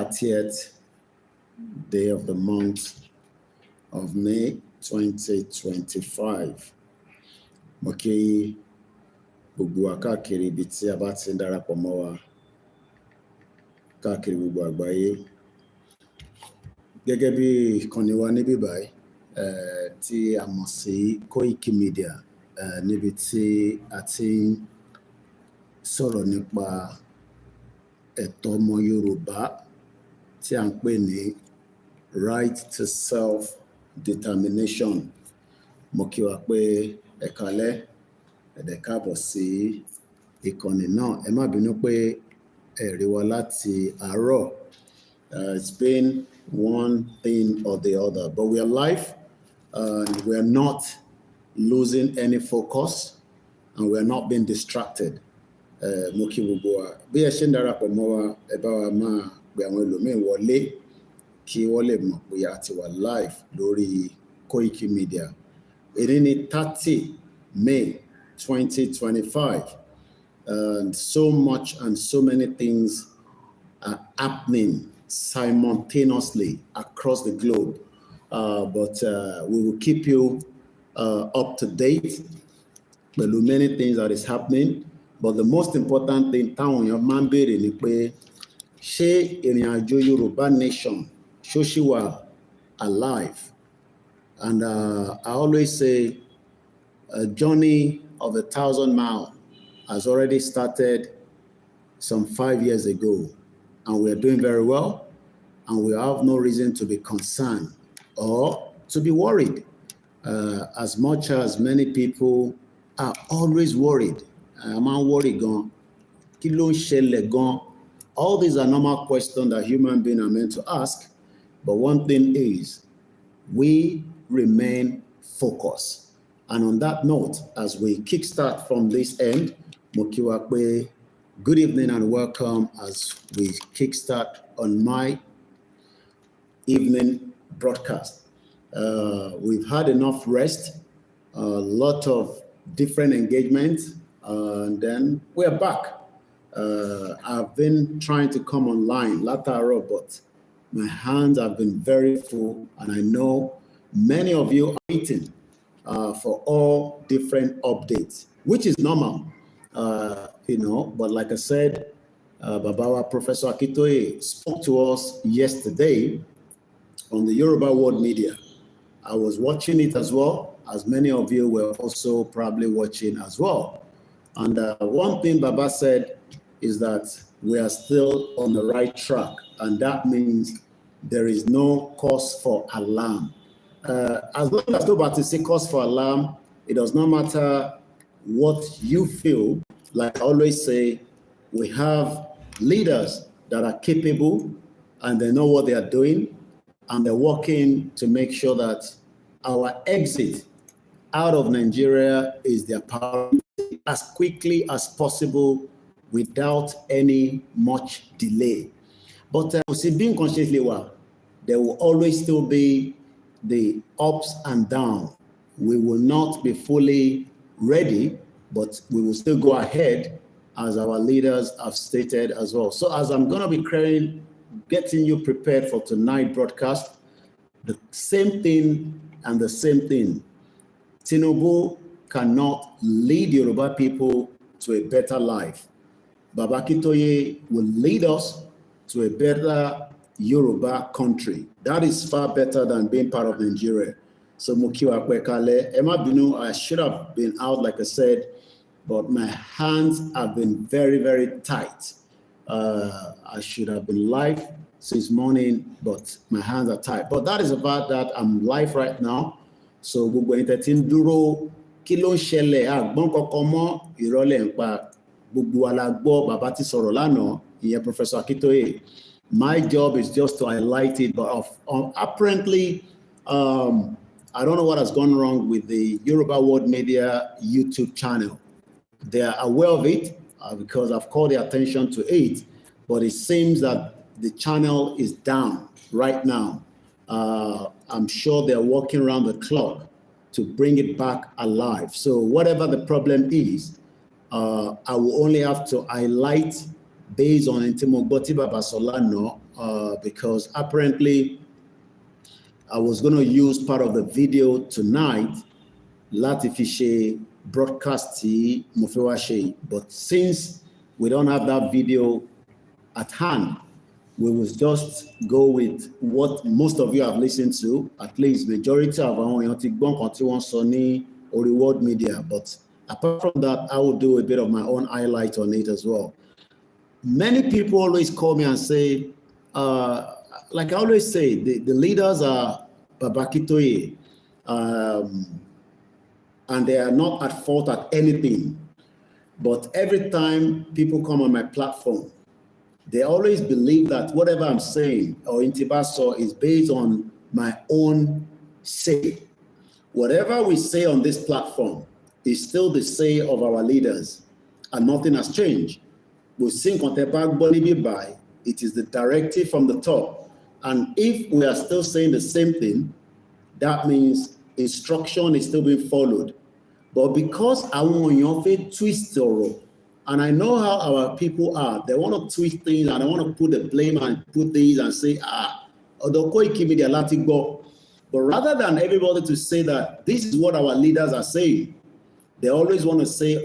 30th day of the month of May 2025. Mo kí gbogbo wa káàkiri ibi tí a bá ti ń darapọ̀ mọ́ wa káàkiri gbogbo àgbáyé. Gẹ́gẹ́ bí ìkànnì wa níbí báyìí tí a mọ̀ sí Koiki Media níbi tí a ti ń sọ̀rọ̀ nípa ẹ̀tọ́ ọmọ Yorùbá tí a ń pè ní right to self-determination. Mo kí wa pé ẹ káalẹ́, ẹ dẹ̀ káàbọ̀ sí ìkànnì náà. Ẹ má bínú pé ẹ rí wa láti àárọ̀. It's been one thing or the other, but we are live and we are not losing any focus and we are not being distracted. Mo kí gbogbo wa bí ẹ ṣe ń darapọ̀ mọ́ wa, ẹ bá wa máa gbé àwọn ẹlòmíín wọlé kí wọ́n lè mọ̀ pé a ti wà live lórí Koiki Media. Èyí ni 30 May 2025 and so much and so many things are happening simultaneously across the globe. But we will keep you up to date with many things that is happening. But the most important thing, táwọn èèyàn máa ń béèrè ni pé ṣé ìrìn àjò Yorùbá nation ṣó ṣì wà alive? And I always say a journey of 1,000 miles has already started some 5 years ago, and we are doing very well, and we have no reason to be concerned or to be worried, as much as many people are always worried. I'm worried gan. Kí ló ń ṣẹlẹ̀ gan? All these are normal questions that human beings are meant to ask, but one thing is, we remain focused. And on that note, as we kickstart from this end, mo kí wa pé good evening and welcome as we kickstart on my evening broadcast. We've had enough rest, a lot of different engagements, and then we're back. I've been trying to come online lataro, but my hands have been very full, and I know many of you are waiting for all different updates, which is normal, but like I said, Babawa Professor Akitoye spoke to us yesterday on the Yoruba World Media. I was watching it as well, as many of you were also probably watching as well. And one thing Baba said is that we are still on the right track, and that means there is no cause for alarm. As long as nobody say cause for alarm, it does not matter what you feel. Like I always say, we have leaders that are capable and they know what they are doing, and they're working to make sure that our exit out of Nigeria is their priority as quickly as possible without any much delay. But being consciously there will always still be the ups and downs. We will not be fully ready, but we will still go ahead as our leaders have stated as well. So as I'm going to be getting you prepared for tonight's broadcast, the same thing and the same thing. Tinubu cannot lead Yoruba people to a better life. Baba Akintoye will lead us to a better Yoruba country. That is far better than being part of Nigeria. So Mukiwa Kwekale, Emma Binu, I should have been out, like I said, but my hands have been very, very tight. I should have been live since morning, but my hands are tight. But that is about that. I'm live right now. So Google Entertain Duro, Kilo Shele, Agbon Kokomo, Irole Mpa, Gbogbo wa la gbọ́ bàbá tí sọ̀rọ̀ lánàá, ìyẹn Professor Akitoye. My job is just to highlight it, but apparently, I don't know what has gone wrong with the Yoruba World Media YouTube channel. They are aware of it because I've called their attention to it, but it seems that the channel is down right now. I'm sure they're working around the clock to bring it back alive. So whatever the problem is, I will only have to highlight based on Intimogboti Babasolano because apparently I was going to use part of the video tonight, láti fi ṣe broadcast tí mo fẹ́ wá ṣe. But since we don't have that video at hand, we will just go with what most of you have listened to. At least majority of àwọn èèyàn ti gbọ́ nǹkan tí wọ́n sọ ní orí world media. But apart from that, I will do a bit of my own highlight on it as well. Many people always call me and say, like I always say, the leaders are Babakitoye, and they are not at fault at anything. But every time people come on my platform, they always believe that whatever I'm saying or Intibaso is based on my own say. Whatever we say on this platform is still the say of our leaders, and nothing has changed. We think on the backbone by it is the directive from the top. And if we are still saying the same thing, that means instruction is still being followed. But because I want to twist the, and I know how our people are, they want to twist things and they want to put the blame and put things and say, but rather than everybody to say that this is what our leaders are saying, they always want to say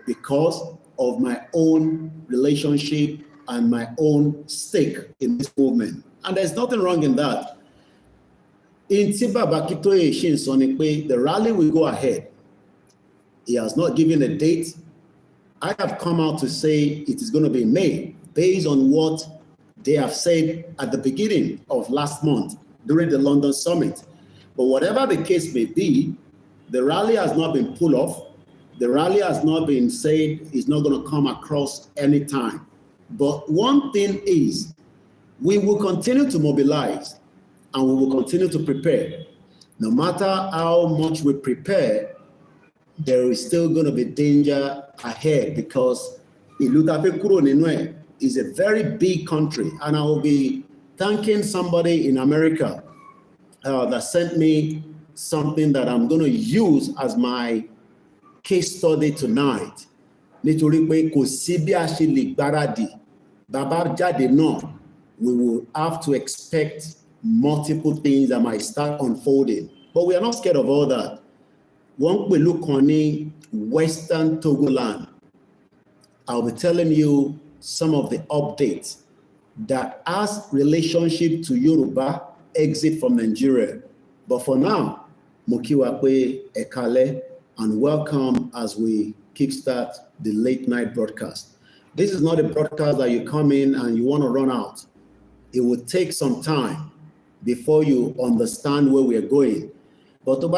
because of my own relationship and my own stake in this movement. And there's nothing wrong in that. In the rally will go ahead. He has not given a date. I have come out to say it is going to be in May, based on what they have said at the beginning of last month during the London summit. But whatever the case may be, the rally has not been pulled off. The rally has not been said it's not going to come across anytime. But one thing is, we will continue to mobilize and we will continue to prepare. No matter how much we prepare, there is still going to be danger ahead because Ilutafekuro is a very big country. And I will be thanking somebody in America that sent me something that I'm going to use as my case study tonight. Nítorí pé kò sí bí a ṣe lè gbáradì, bàbá jáde náà, we will have to expect multiple things that might start unfolding. But we are not scared of all that. One we look on Western Togoland. I'll be telling you some of the updates that has relationship to Yoruba exit from Nigeria. But for now, Mokiwape Ekale, and welcome as we kickstart the late night broadcast. This is not a broadcast that you come in and you want to run out. It will take some time before you understand where we are going. But and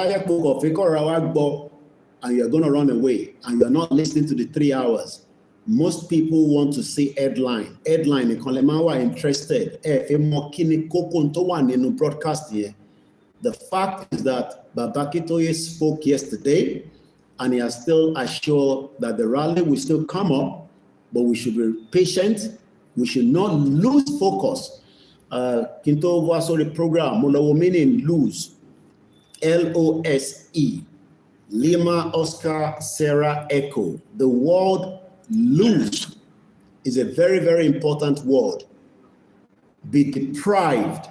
you're going to run away and you're not listening to the 3 hours. Most people want to see headline. Headline, are interested. Broadcast here. The fact is that Babakitoye spoke yesterday and he has still assured that the rally will still come up, but we should be patient. We should not lose focus. Kinto Wasori program, Molawo meaning lose. LOSE. Lima Oscar Sarah Echo. The word lose is a very, very important word. Be deprived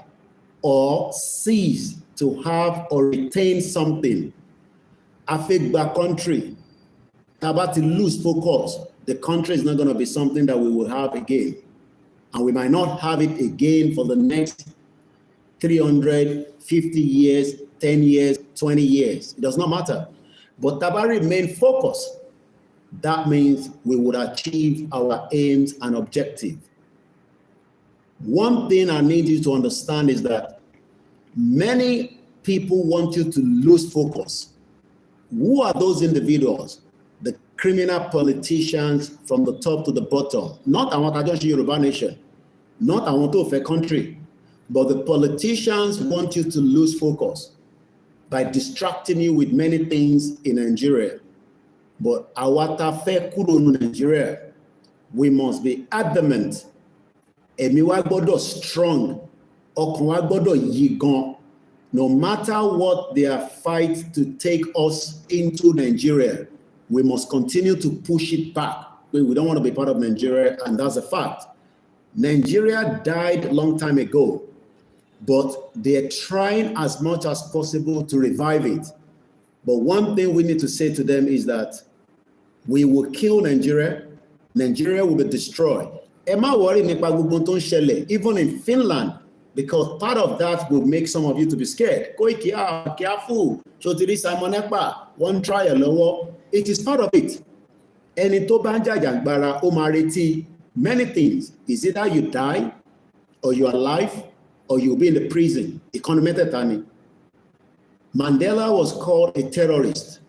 or cease to have or retain something. Affect the country. About to lose focus. The country is not going to be something that we will have again. And we might not have it again for the next 350 years, 10 years, 20 years. It does not matter. But Taba remain focused. That means we would achieve our aims and objectives. One thing I need you to understand is that many people want you to lose focus. Who are those individuals? The criminal politicians from the top to the bottom. Not I want to just Yoruba nation. Not I want to a country. But the politicians want you to lose focus by distracting you with many things in Nigeria. But Awata Fe Kuronu Nigeria, we must be adamant. Emi wa gbọ́dọ̀ strong. Ọkàn wa gbọ́dọ̀ yí gan. No matter what their fight to take us into Nigeria, we must continue to push it back. We don't want to be part of Nigeria, and that's a fact. Nigeria died a long time ago, but they're trying as much as possible to revive it. But one thing we need to say to them is that we will kill Nigeria. Nigeria will be destroyed. Am I worried even in Finland, because part of that will make some of you to be scared. Careful. One trial. It is part of it. And in many things. Is either you die, or you are alive, or you'll be in the prison. Mandela was called a terrorist.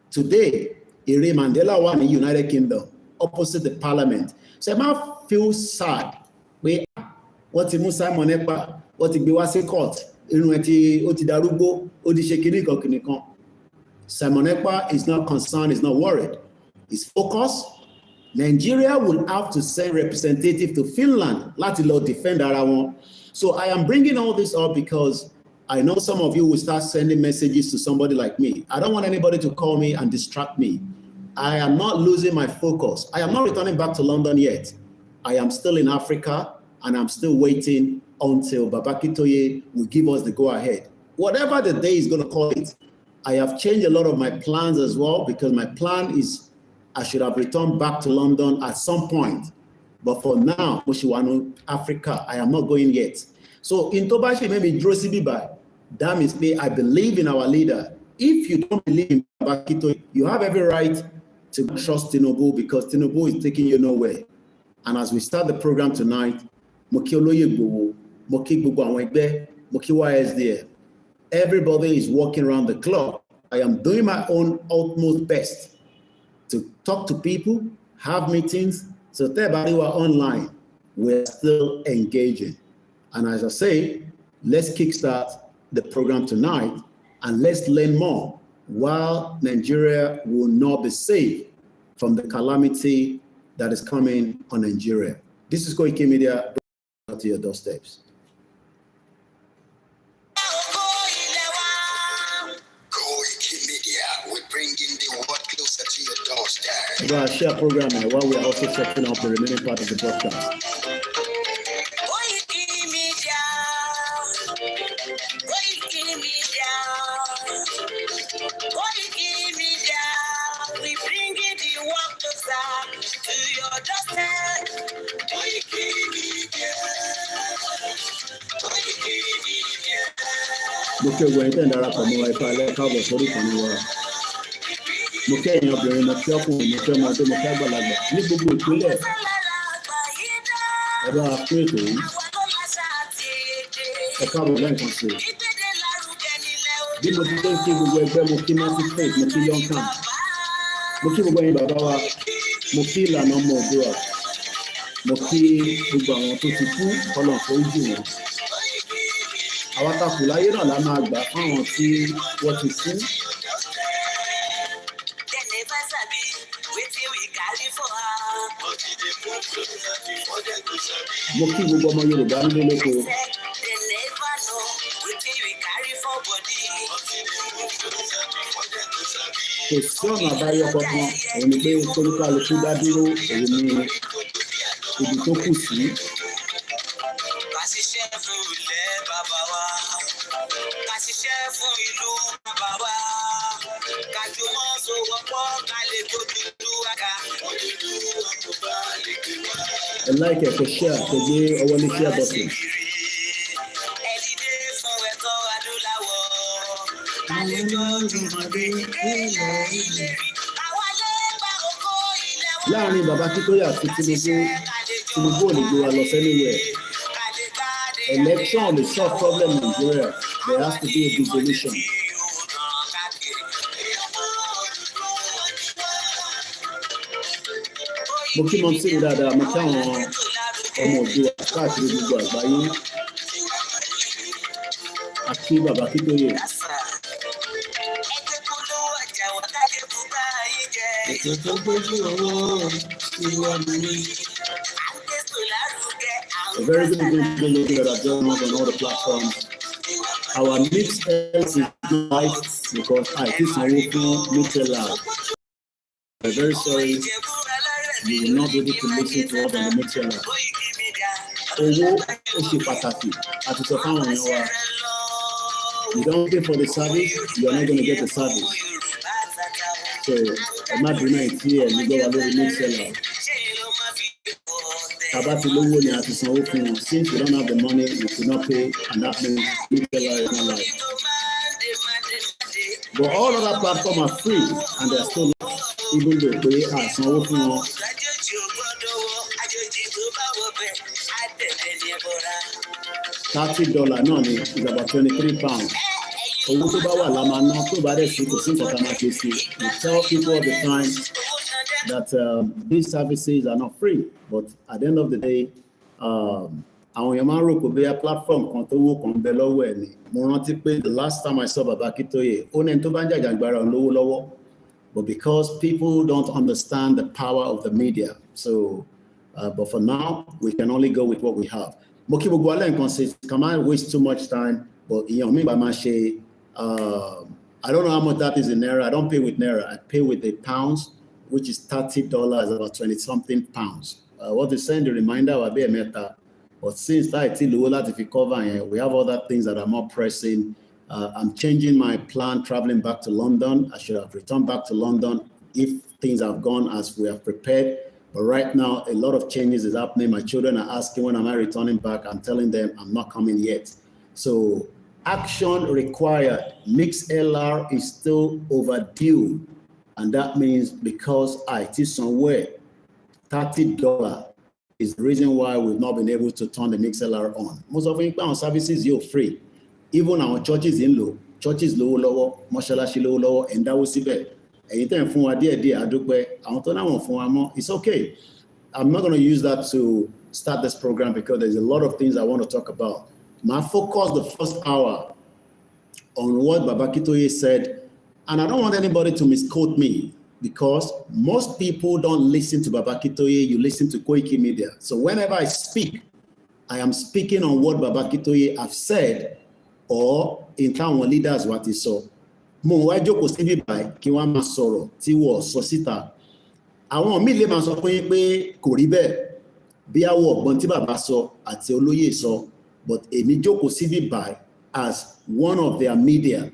Today, Ire Mandela won in the United Kingdom, opposite the parliament. So I feel sad. What ti Musa Monepa, what ti Biwase court, Simon Ekpa is not concerned, is not worried. He's focused. Nigeria will have to send representative to Finland, let alone defend our own. So I am bringing all this up because I know some of you will start sending messages to somebody like me. I don't want anybody to call me and distract me. I am not losing my focus. I am not returning back to London yet. I am still in Africa, and I'm still waiting until Baba Akintoye will give us the go-ahead. Whatever the day is going to call it, I have changed a lot of my plans as well, because my plan is I should have returned back to London at some point. But for now, Moshiwanu, Africa, I am not going yet. So in Tobashi, maybe Drosi Biba, that means me, I believe in our leader. If you don't believe in Baba Akintoye, you have every right to trust Tinubu, because Tinubu is taking you nowhere. And as we start the program tonight, everybody is walking around the clock. I am doing my own utmost best to talk to people, have meetings. So everybody who are online, we're still engaging. And as I say, let's kickstart the program tonight, and let's learn more while Nigeria will not be safe from the calamity that is coming on Nigeria. This is Koiki Media, to your doorsteps. Koiki Media, we're bringing the world closer to your doorstep. We're going to share a program while we're also checking out the remaining part of the broadcast. Koiki Media, Koiki Media, Koiki Media, we bringing the world closer to your doorstep. Koiki Media, Koiki Media. Mo kí ogun ẹ̀yin tẹ́ ń darapọ̀ mọ́ wa ipa alẹ́ káàbọ̀ sórí ìkànnì wa. Mo kí ẹ̀yin obìnrin, mo kí ọkùnrin, mo kí ọmọdé, mo kí àgbàlagbà ní gbogbo ìpínlẹ̀. Ẹ bá wa pín ètò yìí. Ẹ káàbọ̀ lẹ́ẹ̀kan sí i. Bí mo ti tó ń kí gbogbo ẹgbẹ́, mo kí Massive Faith, mo kí Young Camp. Mo kí gbogbo ẹ̀yin bàbá wa, mo kí ìlànà ọmọ Oòduà. Mo kí gbogbo àwọn tó ti kú, kọ́lọ̀ fún jù wọn. Àwọn takù láyé náà la máa gbà fáwọn tí wọ́n ti kú. Mo kí gbogbo ọmọ Yorùbá nílé lóko. Kò sí ọ̀nà àbáyọ kankan, òun ni pé kólúkálukú dá dúró, èyí ni ibi tó kù sí. I like it, to share, to be a one share button. Láàrin Baba Akintoye àti Tinubu ò lè gbé wa lọ anywhere. Election will solve problem in Nigeria. There has to be a dissolution. Mo kí mọ sí mi dáadáa, mo kí àwọn ọmọ Oòduà káàkiri gbogbo àgbáyé. Àti Baba Akintoye. A very good looking that I've done on all the platforms. Our mixed is live because I think I will mix it loud. I'm very sorry. You will not be able to listen to us on the mixer live. owó ó ṣe pàtàkì àti sọ fáwọn èèyàn wa. You don't pay for the service, you are not going to get the service. So, ẹ má bínú ẹ̀ tí ẹ̀ nígbà wà lórí mixella. Tàbá ti lówó ni a ti sanwó fún wọn. Since you don't have the money, you cannot pay, and that means mixella is not live. But all other platforms are free, and they're still live, even though pé a sanwó fún wọn. $30 náà ni is about £23. Owó tó bá wà la máa ná, tó bá dẹ̀ sí kò sí nǹkan tá a máa ṣe sí. We tell people all the time that these services are not free, but at the end of the day, àwọn èèyàn máa ń rò pé bóyá platform kan tó wó kan bẹ lọ́wọ́ ẹ̀ ni. Mo rántí pé the last time I saw Baba Akintoye, ó ní ẹni tó bá ń jàjàgbara òun lówó lọ́wọ́, but because people don't understand the power of the media, so but for now we can only go with what we have. Mo kí gbogbo alẹ́ nǹkan ṣe, can I waste too much time? But ìyàn mi bá máa ṣe, I don't know how much that is in naira. I don't pay with naira. I pay with the pounds, which is $30, about 20-something pounds. What they send the reminder will be a meta. But since that if you cover, we have other things that are more pressing. I'm changing my plan, traveling back to London. I should have returned back to London if things have gone as we have prepared. But right now, a lot of changes is happening. My children are asking when am I returning back. I'm telling them I'm not coming yet. So action required. MixLR is still overdue. And that means because it is somewhere, $30 is the reason why we've not been able to turn the MixLR on. Most of our services are free. Even our churches in low, churches low, mọ́ṣáláṣí low, and that was síbẹ̀. Anytime fún wa díẹ̀ àdúpẹ́, àwọn tó náà wọ́n fún wa mọ́, it's okay. I'm not going to use that to start this program because there's a lot of things I want to talk about. My focus the first hour on what Baba Akintoye said, and I don't want anybody to misquote me because most people don't listen to Baba Akintoye, you listen to Koiki Media. So whenever I speak, I am speaking on what Baba Akintoye have said or in town leaders what he saw. Mo wá jókòó síbí báyìí kí wọ́n máa sọ̀rọ̀ tí wọ́n sọ síta. Àwọn míì lè máa sọ fún yín pé kò rí bẹ́ẹ̀ bí àwọ̀ ọ̀gbọ́n tí bàbá sọ àti olóyè sọ, but èmi jókòó síbí báyìí as one of their media.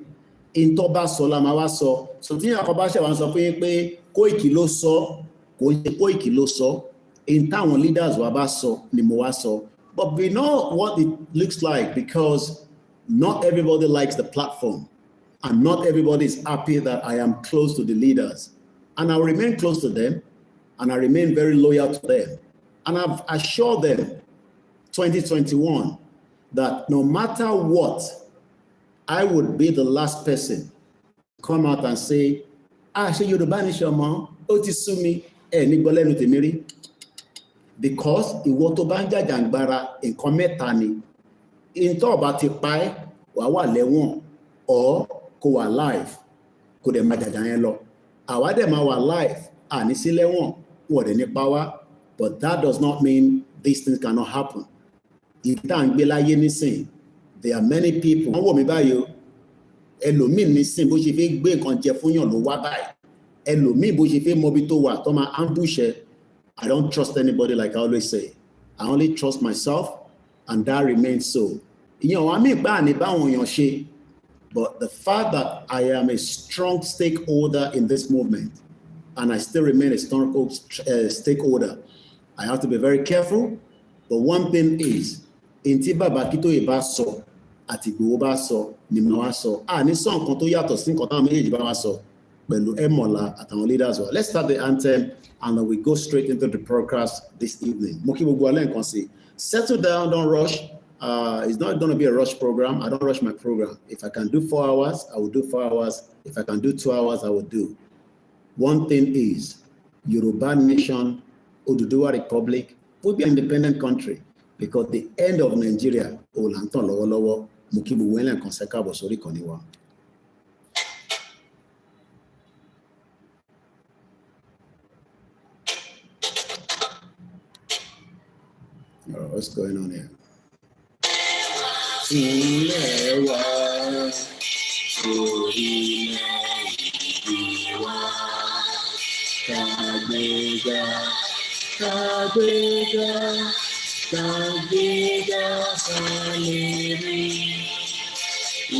In tó bá sọ la máa wá sọ. So tí àkọ́ bá ṣe wá sọ fún yín pé Koiki ló sọ, kò ń ṣe Koiki ló sọ. In táwọn leaders wa bá sọ ni mo wá sọ. But we know what it looks like because not everybody likes the platform. And not everybody is happy that I am close to the leaders. And I'll remain close to them, and I remain very loyal to them. And I've assured them, 2021, that no matter what, I would be the last person to come out and say, ṣé Yorùbá nation mọ́, ó ti sú mi, ní gbọ́ lẹ́nu tèmi rí. Because ìwọ tó bá ń jàjàǹgbara nǹkan mẹ́ta ni. Ìntọ́ ọba ti pa ẹ́, wà wà lẹ́wọ̀n, or kó wà live, kó dẹ̀ máa jàjà yẹn lọ. Àwa dẹ̀ máa wà live, àní sí lẹ́wọ̀n, wọ́n dẹ̀ ní power, but that does not mean these things cannot happen. Ìta ń gbé láyé nísìn, there are many people. Wọ́n wò mí báyìí o, ẹlòmíì nísìn bó ṣe fẹ́ gbé nǹkan jẹ fún yàn ló wá báyìí. Ẹlòmíì bó ṣe fẹ́ mọbi tó wà tó máa ambush ẹ. I don't trust anybody like I always say. I only trust myself, and that remains so. Ìyẹn wà mí gbà ní báwọn èèyàn ṣe. But the fact that I am a strong stakeholder in this movement, and I still remain a strong stakeholder, I have to be very careful. But one thing is, in tí Baba Akintoye bá sọ, àti Igboho bá sọ, ni mo wá sọ. Ní sọ nǹkan tó yàtọ̀ sí nǹkan táwọn méjèèjì bá wá sọ, pẹ̀lú Ẹ̀mọ̀lá àtàwọn leaders wa. Let's start the anthem, and then we go straight into the broadcast this evening. Mo kí gbogbo alẹ́ nǹkan sí. Settle down, don't rush. It's not going to be a rush program. I don't rush my program. If I can do 4 hours, I will do 4 hours. If I can do 2 hours, I will do. One thing is, Yoruba Nation, Oduduwa Republic will be an independent country because the end of Nigeria, Olanton Lowolowo, Mukibu Welen Konseka Bosori Koniwa. What's going on here? Ilé wa, orílẹ̀ èdè wa, kàgbéga, kàgbéga, kàgbéga. gbéga sálẹ̀rí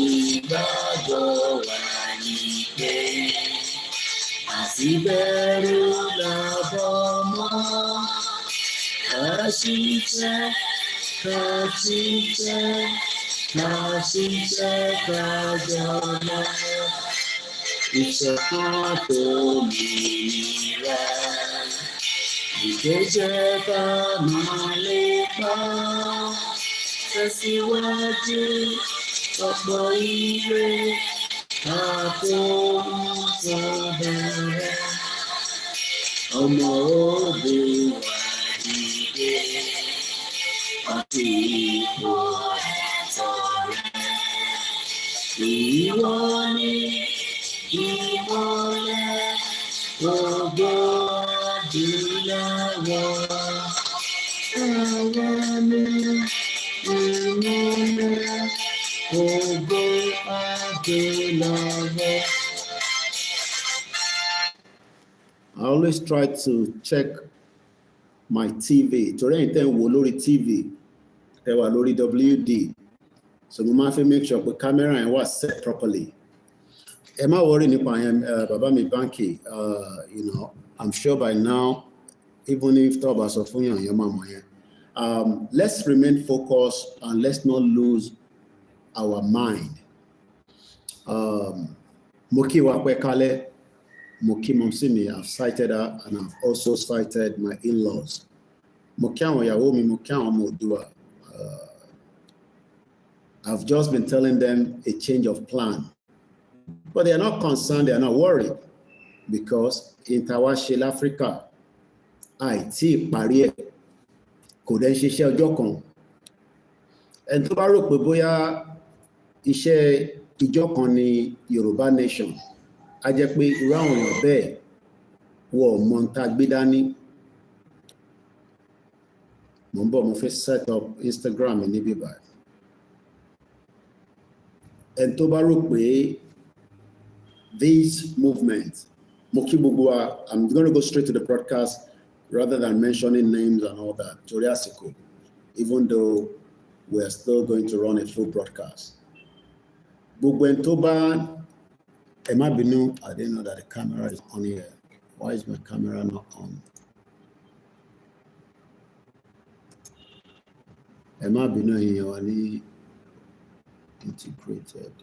ìgbàgbọ́ wa ní pé àsìbẹ̀rù làbọ̀ mọ́ àṣìṣe kàṣìṣe kájọlá ìṣọ̀kan tó mìíràn. Ìgbésẹ̀ ká máa lépa tẹ̀síwájú ọ̀pọ̀ ire àtòhùn bẹ̀rẹ̀. Ọmọ òbí wà dìde àti ipò ẹ̀tọ́ rẹ̀. Ìwọ ni ìmọ́lẹ̀ gbogbo. I always try to check my TV. Torí ẹ̀yin tẹ́ ń wò lórí TV, ẹ wà lórí WD. So mo máa fi make sure pé camera yẹn wà set properly. Ẹ má worry nípa yẹn, bàbá mi báńkì, you know, I'm sure by now, even if tó bá sọ fún yàn máa mọ̀ yẹn. Let's remain focused and let's not lose our mind. Mo kí wa pẹ́ kálẹ̀, mo kí mọ̀mísí mi, I've cited her and I've also cited my in-laws. Mo kí àwọn ìyàwó mi, mo kí àwọn ọmọ Oòduà. I've just been telling them a change of plan. But they are not concerned, they are not worried because in Tawashil Africa, àìtí ìparí ẹ̀ kò dẹ̀ ń ṣiṣẹ́ ọjọ́ kan. Ẹni tó bá rò pé bóyá iṣẹ́ ìjọ kan ni Yorùbá nation, a jẹ́ pé irú àwọn èèyàn bẹ́ẹ̀ wọ́n mọ̀ ń ta gbé dání. Mo ń bọ̀, mo fẹ́ set up Instagram mi níbí báyìí. Ẹni tó bá rò pé this movement, mo kí gbogbo wa, I'm going to go straight to the broadcast rather than mentioning names and all that, torí àsìkò, even though we are still going to run a full broadcast. Gbogbo ẹni tó bá, ẹ má bínú, I didn't know that the camera is on here. Why is my camera not on? Ẹ má bínú, èèyàn wà ní integrated.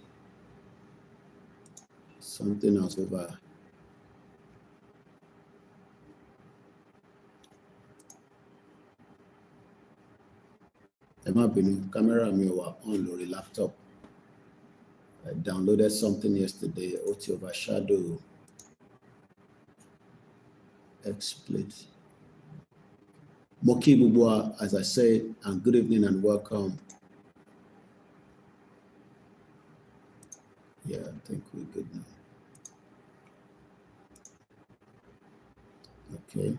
Something else over. Ẹ má bínú, camera mi wà on lórí laptop. I downloaded something yesterday, ó ti overshadow XSplit. Mo kí gbogbo wa, as I said, and good evening and welcome. Yeah, I think we're good now. Okay.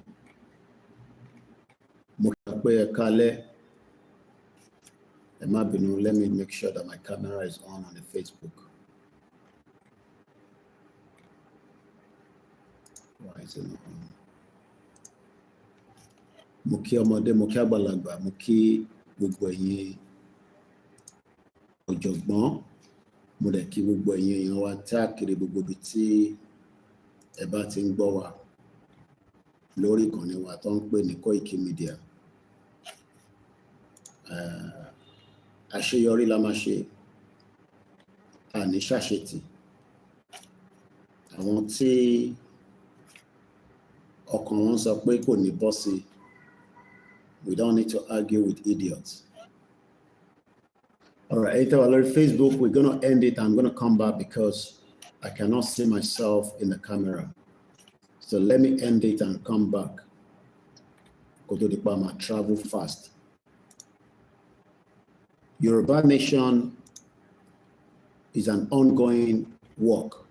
Mo kí pé ẹ kálẹ́. Ẹ má bínú, let me make sure that my camera is on the Facebook. Why is it not on? Mo kí ọmọdé, mo kí àgbàlagbà, mo kí gbogbo ẹ̀yin ọ̀jọ̀gbọ́n, mo dẹ̀ kí gbogbo ẹ̀yin èèyàn wa káàkiri gbogbo ibi tí ẹ bá ti ń gbọ́ wa lórí ìkànnì wa tó ń pè ní Koiki Media. Àṣeyọrí la máa ṣe, àní ṣàṣetì. Àwọn tí ọkàn wọn sọ pé kò ní bọ́ sí, we don't need to argue with idiots. All right, on Facebook, we're going to end it. I'm going to come back because I cannot see myself in the camera. So let me end it and come back. Go to the Palma, travel fast. Yoruba Nation is an ongoing work,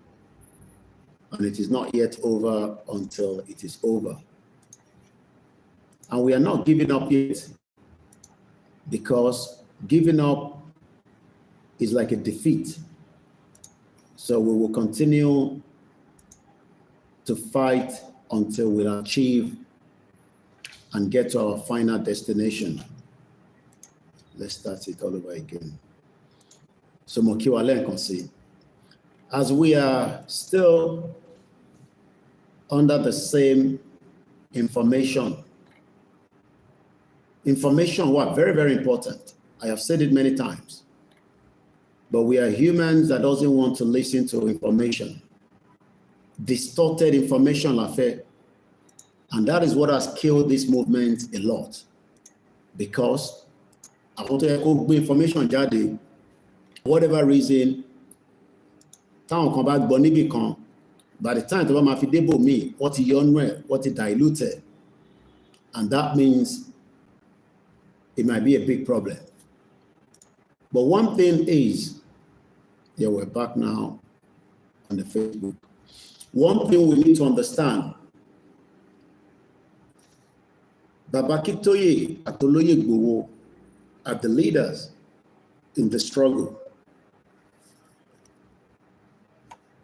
and it is not yet over until it is over. And we are not giving up yet, because giving up is like a defeat. So we will continue to fight until we achieve and get to our final destination. Let's start it all over again. So Mokiwale can see. As we are still under the same information what very, very important. I have said it many times. But we are humans that doesn't want to listen to information. Distorted information l'affaire. And that is what has killed this movement a lot. Because I want to echo information jáde, whatever reason, táwọn kan bá gbọ́ níbì kan, by the time tó bá máa fi débò míì, wọ́n ti yọ ọ́nú ẹ̀, wọ́n ti dilute. And that means it might be a big problem. But one thing is, yeah, we're back now on the Facebook. One thing we need to understand, Baba Akintoye Atoloye Igboho are the leaders in the struggle.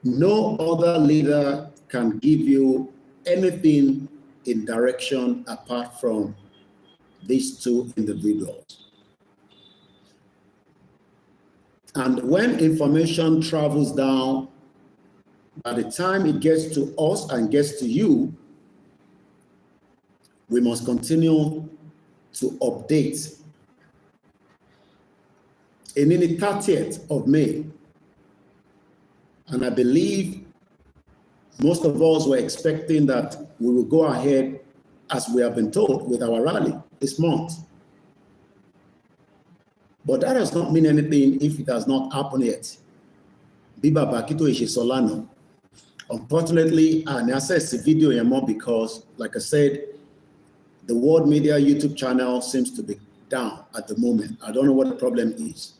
No other leader can give you anything in direction apart from these two individuals. And when information travels down, by the time it gets to us and gets to you, we must continue to update. In the 30th of May, and I believe most of us were expecting that we will go ahead as we have been told with our rally this month. But that does not mean anything if it has not happened yet. Biba Bakito Solano. Unfortunately, I access the video anymore because, like I said, the World Media YouTube channel seems to be down at the moment. I don't know what the problem is.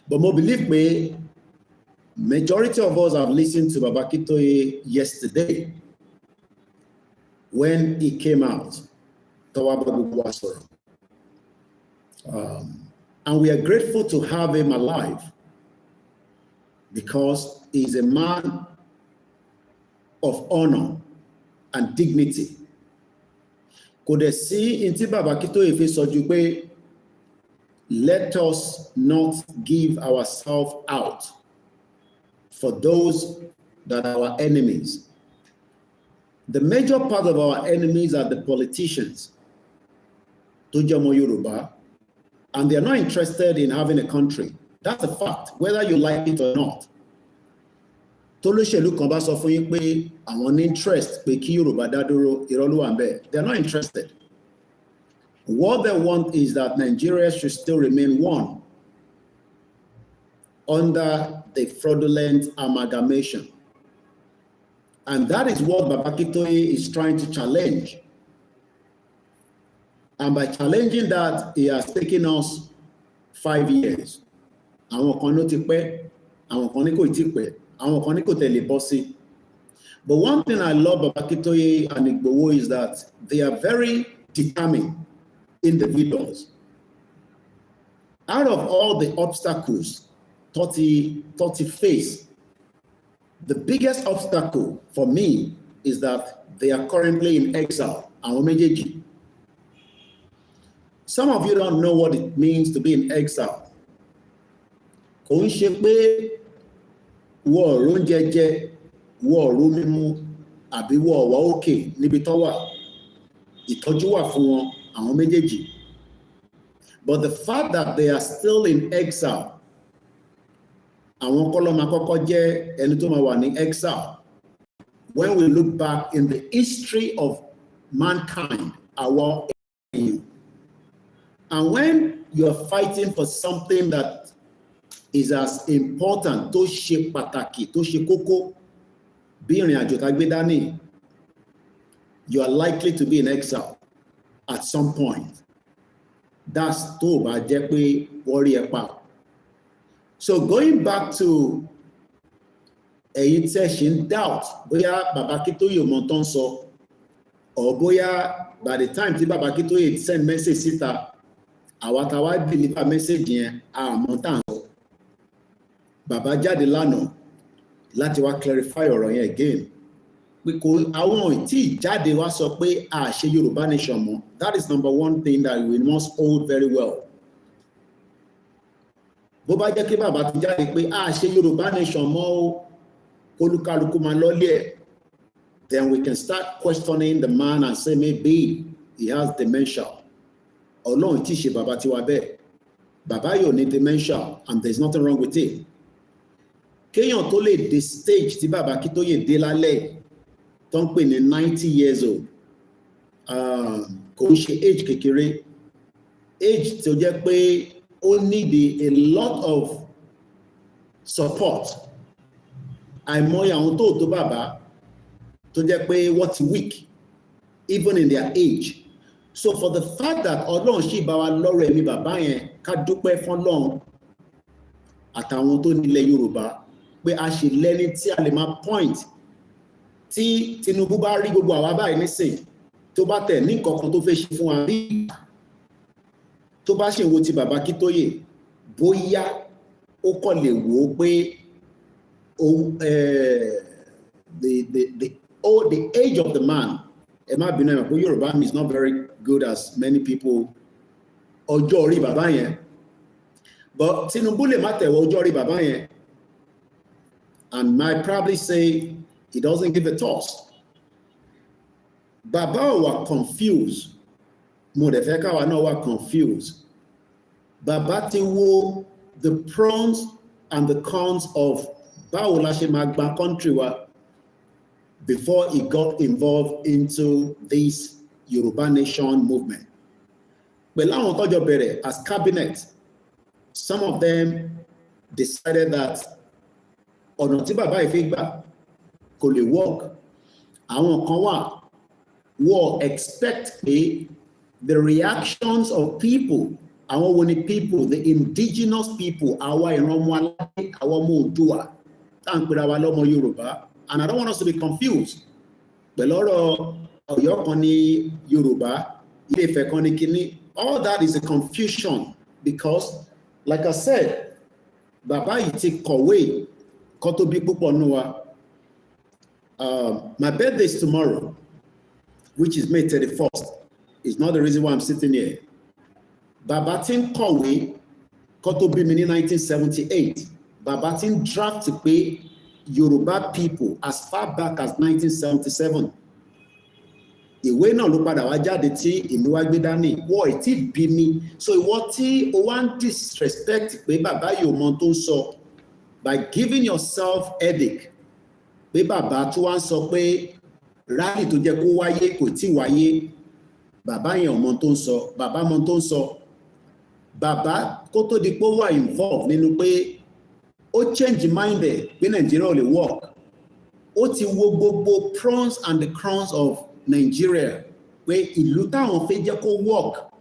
But believe me, majority of us have listened to Baba Akintoye yesterday when he came out. And we are grateful to have him alive because he's a man of honor and dignity. Could they see in Baba Akintoye fi sọjú pé let us not give ourselves out for those that are our enemies. The major part of our enemies are the politicians, Tojomo Yoruba, and they are not interested in having a country. That's a fact, whether you like it or not. Tolóṣèlú kan bá sọ fún yín pé àwọn ní interest pé kí Yorùbá dá dúró, irọ́ ló wà ńbẹ̀. They are not interested. What they want is that Nigeria should still remain one under the fraudulent amalgamation. And that is what Baba Akintoye is trying to challenge. And by challenging that, he has taken us 5 years. Àwọn kan ló ti pẹ́, àwọn kan ní kò tí pẹ́, àwọn kan ní kò tẹ̀lé bọ́ sí. But one thing I love about Akintoye and Igboho is that they are very determined individuals. Out of all the obstacles 30 face, the biggest obstacle for me is that they are currently in exile. Àwọn méjèèjì. Some of you don't know what it means to be in exile. Kò ń ṣe pé wọ́n ọ̀rọ̀ jẹjẹ, wọ́n ọ̀rọ̀ mímú, àbí wọ́n ọ̀wá òkè níbi tó wà. Ìtọ́jú wà fún wọn, àwọn méjèèjì. But the fact that they are still in exile, àwọn kọ́ ló máa kọ́kọ́ jẹ́ ẹni tó máa wà ní exile. When we look back in the history of mankind, our ènìyàn. And when you're fighting for something that is as important, tó ṣe pàtàkì, tó ṣe kókó, bí ìrìn àjò tá gbé dání, you are likely to be in exile at some point. That's tó bá jẹ́ pé wọ́n rí ẹ pa. So going back to èyí tẹ́ ṣe ń doubt bóyá Baba Akintoye mọ̀ tó ń sọ, or bóyá by the time tí Baba Akintoye send message síta, àwa tá wá deliver message yẹn àmọ́ tá ń sọ. Bàbá jáde lánàá láti wá clarify ọ̀rọ̀ yẹn again. Pé kò àwọn tí jáde wá sọ pé a ṣe Yorùbá nation mọ́. That is number one thing that we must hold very well. bó bá jẹ́ kí bàbá ti jáde pé ṣe Yorùbá nation mọ́ o olúkálùkù máa lọ́lé ẹ̀, then we can start questioning the man and say maybe he has dementia. Ọlọ́run tí ṣe bàbá tiwa bẹ́ẹ̀, bàbá yóò ní dementia and there is nothing wrong with it. Kéèyàn tó lè dé stage tí bàbá Akíntóyè dé lálẹ́ tó ń pè ní 90 years old, kò ń ṣe age kékeré, age tí ó jẹ́ pé ó need a lot of support. Àìmọye àwọn tó bàbá tó jẹ́ pé wọ́n ti weak even in their age. So for the fact that Ọlọ́run ṣì bá wa lọ́rọ̀ ẹ̀mí bàbá yẹn, ká dúpẹ́ fún Ọlọ́run àtàwọn tó nílẹ̀ Yorùbá pé a ṣe lẹ́ni tí a lè máa point tí Tinubu bá rí gbogbo àwa báyìí nísìn tó bá tẹ̀ ní nǹkan kan tó fẹ́ ṣe fún wa rí, tó bá ṣe wo ti bàbá Akíntóyè, bóyá ó kàn lè wò ó pé the age of the man, ẹ má bínú ẹ̀ pé Yorùbá is not very good as many people, ọjọ́ orí bàbá yẹn, but Tinubu lè má tẹ̀wọ́ ọjọ́ orí bàbá yẹn and might probably say he doesn't give a toss. Bàbá wà confused, mo dẹ̀ fẹ́ káwa náà wà confused. Bàbá ti wo the pros and the cons of báwo la ṣe máa gba country wa before he got involved into this Yoruba nation movement. Pẹ̀lú àwọn tọ́jọ́ bẹ̀rẹ̀ as cabinet, some of them decided that ọ̀nà tí bàbá yìí fi gbà kò lè work. Àwọn kan wà wọ́n expect pé the reactions of people, àwọn wo ni people, the indigenous people, àwa ìran ọmọ aládé, àwọn ọmọ Oòduà, tá à ń pera wa lọ́mọ Yorùbá. And I don't want us to be confused. Pẹ̀lú ọ̀rọ̀ Ọ̀yọ́ kan ní Yorùbá, Ilé Ifẹ̀ kan ní kíní, all that is a confusion because, like I said, bàbá yìí ti kọ̀wé kó tó bí púpọ̀ nù wa. My birthday is tomorrow, which is May 31st. It's not the reason why I'm sitting here. Bàbá ti ń kọ̀wé kó tó bí mi ní 1978. Bàbá ti ń draft pé Yoruba people as far back as 1977. Ìwé náà ló padà wá jáde tí èmi wá gbé dání. Wọ́n ì tí bí mi. So ìwọ tí o wá ń disrespect pé bàbá yóò mọ tó ń sọ by giving yourself headache pé bàbá tó wá ń sọ pé rally tó jẹ́ kó wáyé kò tí wáyé. Bàbá yẹn ò mọ tó ń sọ. Bàbá mọ tó ń sọ. Bàbá kó tó di pé ó wà involved nínú pé ó change mind ẹ̀ pé Nigeria ò lè work. Ó ti wo gbogbo pros and the cons of Nigeria pé ìlú táwọn fẹ́ jẹ́ kó work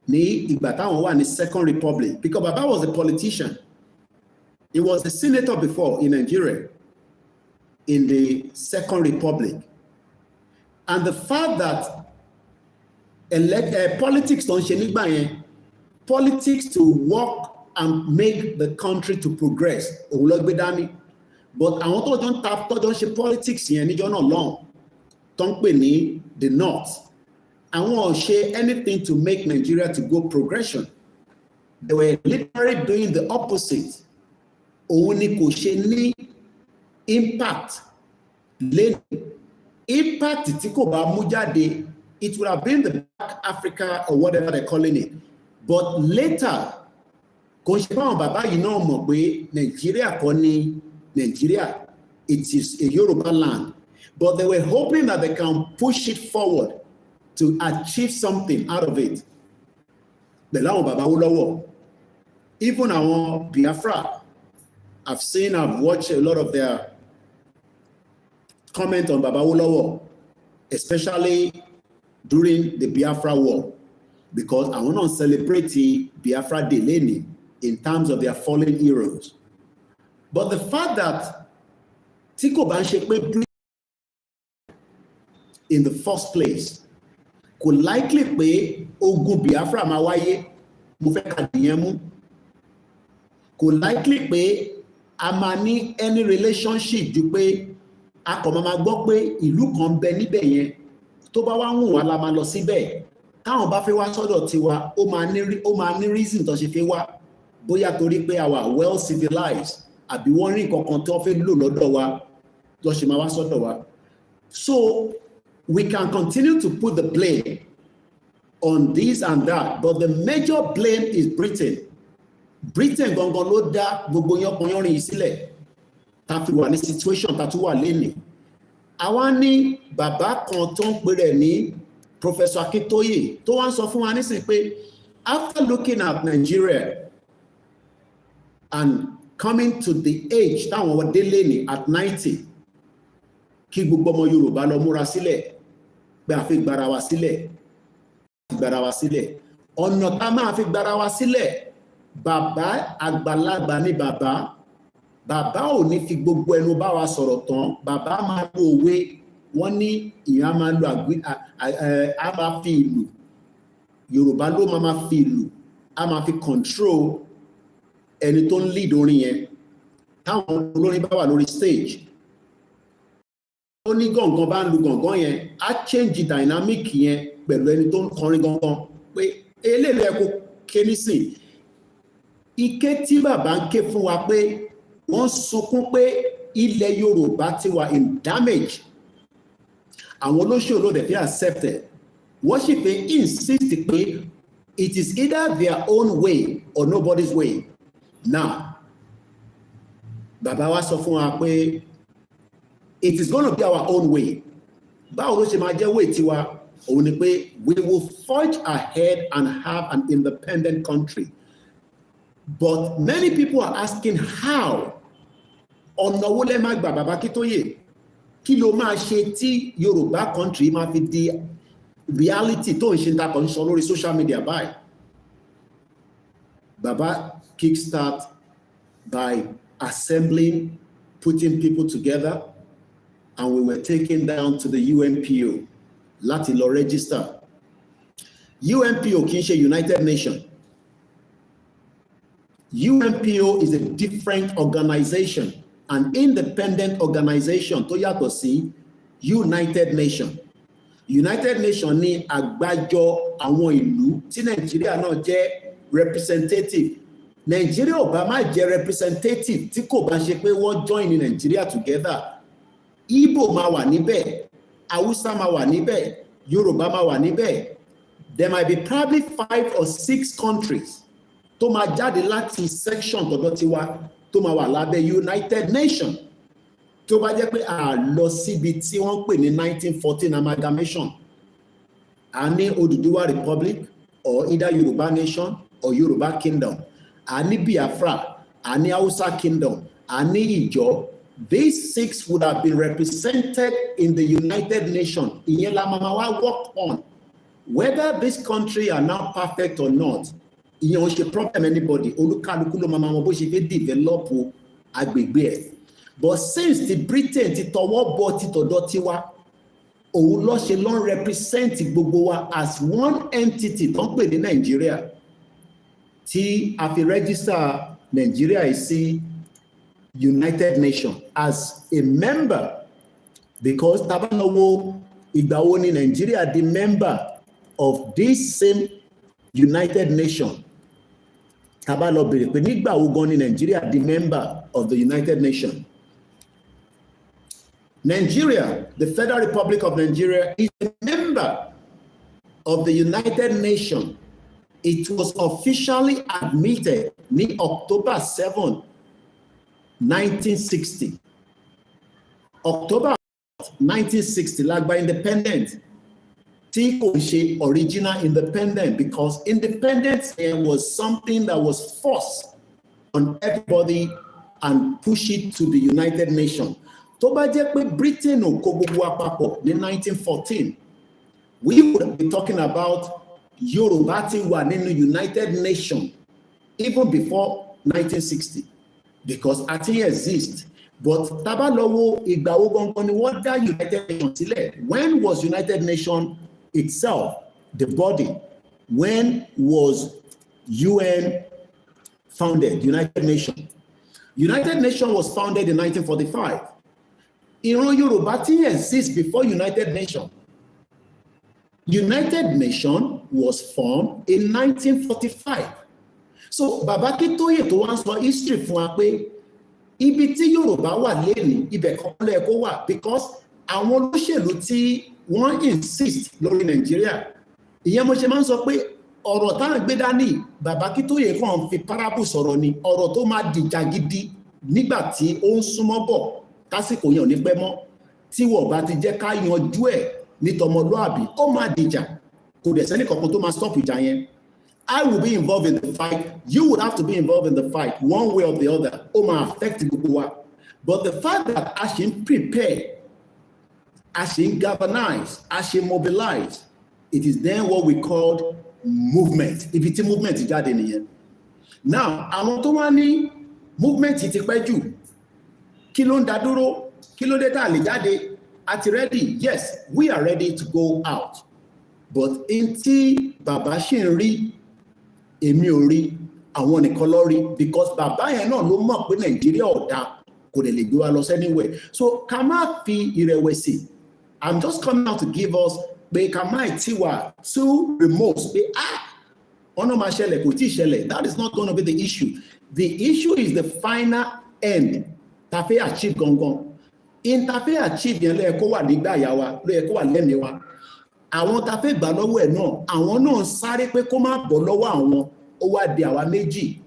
ní ìgbà táwọn wà ní Second Republic, because Baba was a politician. He was a senator before in Nigeria in the Second Republic. And the fact that politics don't ṣe nígbà yẹn, politics to work and make the country to progress, òun ló gbé dání. But àwọn tó jọ ń ṣe politics yẹn níjọ́ náà lọ́hùn tó ń pè ní the North, àwọn ò ṣe anything to make Nigeria to go progression. They were literally doing the opposite. Òun ni kò ṣe ní impact lẹ́nu. Impact tí kò bá mú jáde, it would have been the Black Africa or whatever they're calling it. But later, kò ṣe báwọn bàbá yìí náà mọ̀ pé Nigeria kọ́ ní Nigeria, it is a Yoruba land. But they were hoping that they can push it forward to achieve something out of it. Pẹ̀lú àwọn bàbá Awólọ́wọ̀, even àwọn Biafra, I've watched a lot of their comment on Baba Awólọ́wọ̀, especially during the Biafra war, because I want to celebrate the Biafra Day lẹ́ni in terms of their fallen heroes. But the fact that tí kò bá ń ṣe pé in the first place, kò likely pé ogun Biafra máa wáyé, mo fẹ́ ká dìyẹn mú. Kò likely pé a máa ní any relationship ju pé a kò máa gbọ́ pé ìlú kan bẹ níbẹ̀ yẹn, tó bá wá wùn wá la máa lọ síbẹ̀. Táwọn bá fẹ́ wá sọ́dọ̀ tiwa, ó máa ní reason tó ṣe fẹ́ wá. bóyá torí pé àwa well civilized àbí wọ́n rí nǹkan kan tó fẹ́ lò lọ́dọ̀ wa lọ́ ṣe máa wá sọ́dọ̀ wa. So we can continue to put the blame on this and that, but the major blame is Britain. Britain gangan ló dá gbogbo yánpọnyánrin yìí sílẹ̀ tá fi wà ní situation tá tún wà lénìí. Àwa ní bàbá kan tó ń pè rẹ̀ ní Professor Akintoye tó wá ń sọ fún wa nísìnyí pé after looking at Nigeria and coming to the age táwọn wọ́n dé lénìí at 90, kí gbogbo ọmọ Yorùbá lọ múra sílẹ̀ pé a fi gbára wa sílẹ̀ ọ̀nà tá máa fi gbára wa sílẹ̀. Bàbá àgbàlagbà ni bàbá ò ní fi gbogbo ẹnu bá wa sọ̀rọ̀ tán. Bàbá máa lo òwe, wọ́n ní ìyá máa lo a máa fi ìlù, Yorùbá ló máa fi ìlù, a máa fi control ẹni tó ń lead orin yẹn. Táwọn olórin bá wà lórí stage, ó ní gọ̀ǹgàn bá ń lu gọ̀ǹgàn yẹn, á change dynamic yẹn pẹ̀lú ẹni tó ń kọrin gangan pé eléyìí ẹ kó ké nísìn. Ike tí bàbá ń ké fún wa pé wọ́n sunkún pé ilẹ̀ Yorùbá ti wà in damage. Àwọn olóṣèlú dẹ̀ fi accepted. Wọ́n sì fi insist pé it is either their own way or nobody's way. Now, bàbá wa sọ fún wa pé it is going to be our own way. Báwo ló ṣe máa jẹ́ way tiwa? Òun ni pé we will forge ahead and have an independent country. But many people are asking how. Ọ̀nà wo lẹ máa gbà bàbá Akintoye? Kí ló máa ṣe tí Yorùbá country máa fi di reality tó ń ṣe dapò ń sọ lórí social media báyìí? Bàbá kickstart by assembling, putting people together, and we were taken down to the UNPO láti lọ register. UNPO kì í ṣe United Nations. UNPO is a different organization, an independent organization tó yàtọ̀ sí United Nations. United Nations ní àgbájọ àwọn ìlú tí Nàìjíríà náà jẹ́ representative. Nàìjíríà ò bá má jẹ́ representative tí kò bá ṣe pé wọ́n join ní Nàìjíríà together. Igbo máa wà níbẹ̀, Hausa máa wà níbẹ̀, Yorùbá máa wà níbẹ̀. There might be probably 5 or 6 countries tó máa jáde láti section tọ̀dọ̀ tiwa tó máa wà lábẹ́ United Nations. Tó bá jẹ́ pé a lọ síbi tí wọ́n pè ní 1914 amalgamation, a ní Odùduwà Republic or either Yorùbá Nation or Yorùbá Kingdom, a ní Biafra, a ní Hausa Kingdom, a ní Ìjọ. These 6 would have been represented in the United Nations. Ìyẹn la máa wá work on. Whether this country are now perfect or not, ìyẹn ò ṣe problem anybody. Olúkálùkù ló máa mọ bó ṣe fẹ́ develop agbègbè ẹ̀. But since the Britain ti tọwọ́ bọ̀ ti tọ̀dọ̀ tiwa, òun ló ṣe ló ń represent gbogbo wa as one entity tó ń pè ní Nàìjíríà. Tí a fi register Nàìjíríà sí United Nations as a member, because tá bá lọ wo ìgbà wo ni Nàìjíríà di member of this same United Nations. Tá bá lọ bèrè pé nígbà wo gan ni Nàìjíríà di member of the United Nations. Nigeria, the Federal Republic of Nigeria, is a member of the United Nations. It was officially admitted in October 7, 1960. October 1960, like by independence, tí kò ṣe original independence, because independence was something that was forced on everybody and push it to the United Nations. Tó bá jẹ́ pé Britain ò kó gbogbo àpapọ̀ ní 1914, we would be talking about Yorùbá ti wà nínú United Nations even before 1960, because a ti exist. But tá bá lọ wo ìgbà wo gangan ni wọ́n dá United Nations sílẹ̀. When was United Nations itself the body? When was UN founded? United Nations. United Nations was founded in 1945. Ìran Yorùbá ti exist before United Nations. United Nations was formed in 1945. So Baba Akintoye tó wá ń sọ history fún wa pé ibi tí Yorùbá wà lẹ́nìí ibẹ̀ kan ló yẹ kó wà, because àwọn olóṣèlú tí wọ́n insist lórí Nàìjíríà, ìyẹn mo ṣe máa ń sọ pé ọ̀rọ̀ táwọn gbé dání Baba Akintoye kàn fi parable sọ̀rọ̀ ni, ọ̀rọ̀ tó máa dìjà gidi nígbà tí ó ń súnmọ́ bọ̀ tásìkò yẹn ò ní pẹ́ mọ́, tí wọ́n bá ti jẹ́ ká yanjú ẹ̀ ní tọmọlúàbí, ó máa dìjà, kò dẹ̀ sẹ́ni kankan tó máa stop ìjà yẹn. I will be involved in the fight. You would have to be involved in the fight one way or the other. Ó máa affect gbogbo wa. But the fact that a ṣe ń prepare, a ṣe ń galvanize, a ṣe mobilize, it is then what we call movement. Ibi tí movement jáde nìyẹn. Now, àwọn tó wá ní movement ti pẹ́ jù, kí ló ń dá dúró? Kí ló dé tá a lè jáde? A ti ready? Yes, we are ready to go out. But in tí bàbá ṣì ń rí, èmi ò rí, àwọn nìkan ló rí, because bàbá yẹn náà ló mọ̀ pé Nàìjíríà ò dáa, kò dẹ̀ lè gbé wa lọ anywhere. So ká má fi ìrẹ̀wẹ̀sì, I'm just coming out to give us pé ká má tí wà too remote pé ọ̀nà máa ṣẹlẹ̀ kò tí ì ṣẹlẹ̀. That is not going to be the issue. The issue is the final end tá fẹ́ achieve gangan. In tá fẹ́ achieve yẹn ló yẹ kó wà nígbà yà wa, ló yẹ kó wà lẹ́mìí wa. Àwọn tá fẹ́ gbà lọ́wọ́ ẹ̀ náà, àwọn náà sáré pé kó má bọ́ lọ́wọ́ àwọn, ó wá di àwa méjì.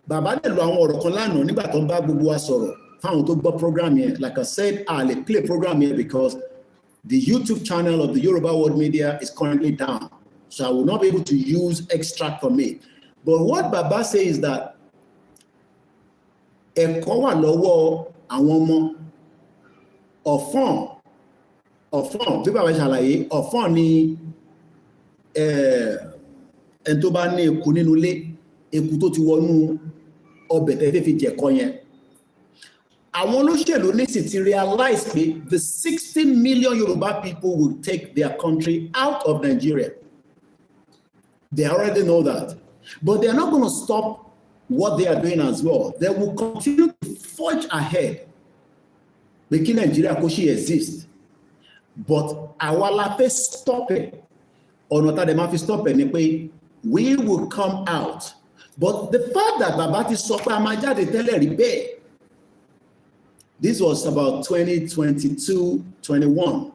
Bàbá dẹ̀ lo àwọn ọ̀rọ̀ kan lánàá nígbà tó ń bá gbogbo wa sọ̀rọ̀ fáwọn tó gbọ́ program yẹn. Like I said, I lè play program yẹn because the YouTube channel of the Yoruba World Media is currently down. So I will not be able to use extract from it. But what Baba says is that ẹ̀kọ́ wà lọ́wọ́ àwọn ọmọ ọ̀fọ́n bí bàbá ṣàlàyé, ọ̀fọ́n ni ẹni tó bá ní eku nínú ilé, eku tó ti wọnú ọbẹ̀ tẹ́fẹ́ fi jẹ̀kọ́ yẹn. Àwọn olóṣèlú ní sì ti realize pé the 60 million Yoruba people will take their country out of Nigeria. They already know that. But they are not going to stop what they are doing as well. They will continue to forge ahead, making Nigeria kó exist. But àwa la fẹ́ stop it. Ọ̀nà tá a dẹ̀ máa fi stop it ni pé we will come out. But the fact that Baba ti sọ pé a máa jáde tẹ́lẹ̀ rí bẹ́ẹ̀. This was about 2022, 21.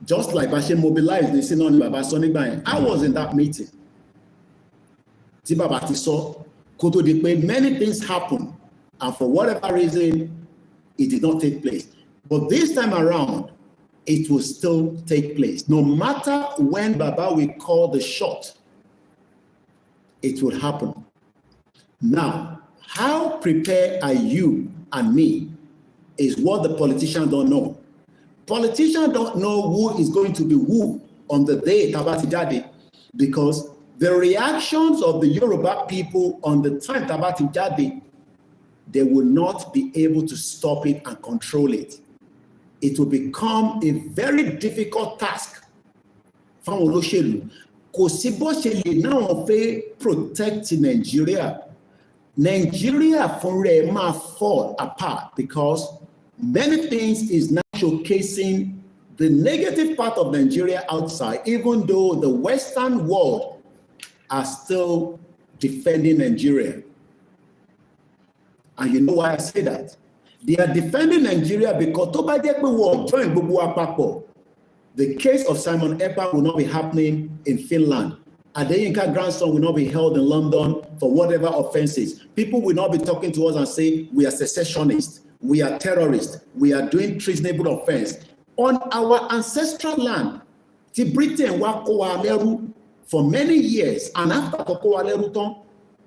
Just like Bashe mobilized, they say no, Baba sọ nígbà yẹn. I was in that meeting. Tí Baba ti sọ, kó tó di pé many things happened, and for whatever reason, it did not take place. But this time around, it will still take place. No matter when Baba will call the shot, it will happen. Now, how prepared are you and me is what the politicians don't know. Politicians don't know who is going to be who on the day Tabati Jade, because the reactions of the Yoruba people on the time Tabati Jade, they will not be able to stop it and control it. It will become a very difficult task. Fáwọn olóṣèlú, kò sí bó ṣe lè náà fẹ́ protect Nigeria. Nigeria fúnra ẹ̀ máa fall apart because many things is now showcasing the negative part of Nigeria outside, even though the Western world are still defending Nigeria. And you know why I say that? They are defending Nigeria because tó bá jẹ́ pé wọ́n join gbogbo wa papọ̀, the case of Simon Ekpa will not be happening in Finland. Adeyinka grandson will not be held in London for whatever offenses. People will not be talking to us and say we are secessionists, we are terrorists, we are doing treasonable offense. On our ancestral land, tí Britain wá kó wa lẹ́rú for many years, and after kó wa lẹ́rú tán,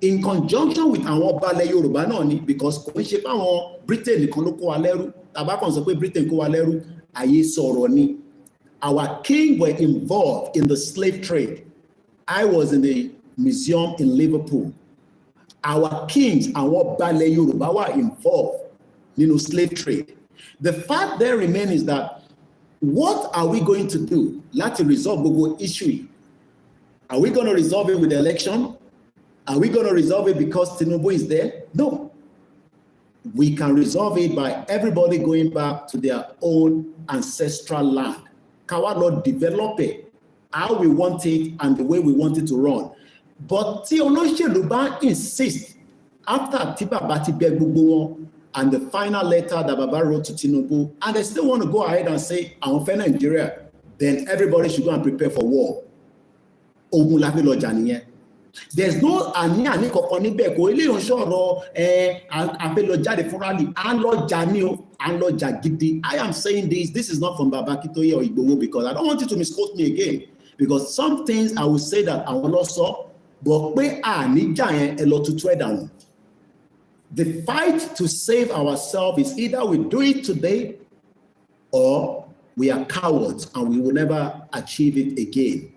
in conjunction with àwọn ọba ilẹ̀ Yorùbá náà ni, because kò ń ṣe pé àwọn Britain nìkan ló kó wa lẹ́rú, tàbá kan sọ pé Britain kó wa lẹ́rú, àyè sọ̀rọ̀ ni. Our king were involved in the slave trade. I was in the museum in Liverpool. Our kings, àwọn ọba ilẹ̀ Yorùbá were involved in slave trade. The fact there remains is that what are we going to do láti resolve gbogbo issue? Are we going to resolve it with the election? Are we going to resolve it because Tinubu is there? No. We can resolve it by everybody going back to their own ancestral land. Ká wá lọ develop it how we want it and the way we want it to run. But tí olóṣèlú bá insist after tí bàbá ti bẹ gbogbo wọn and the final letter that Baba wrote to Tinubu, and they still want to go ahead and say àwọn fẹ́ Nigeria, then everybody should go and prepare for war. Ogun la fi lọ jà nìyẹn. There's no àní kankan níbẹ̀ kò ilé ìránṣẹ́ ọ̀rọ̀ àfẹ́lọ jáde fún rally à ń lọ jà ní o à ń lọ jà gidi. I am saying this is not from Baba Akintoye or Igboho because I don't want you to misquote me again because some things I will say that àwọn lọ sọ but pé àní jà yẹn ẹ lọ tutù ẹ̀ dànù. The fight to save ourselves is either we do it today or we are cowards and we will never achieve it again.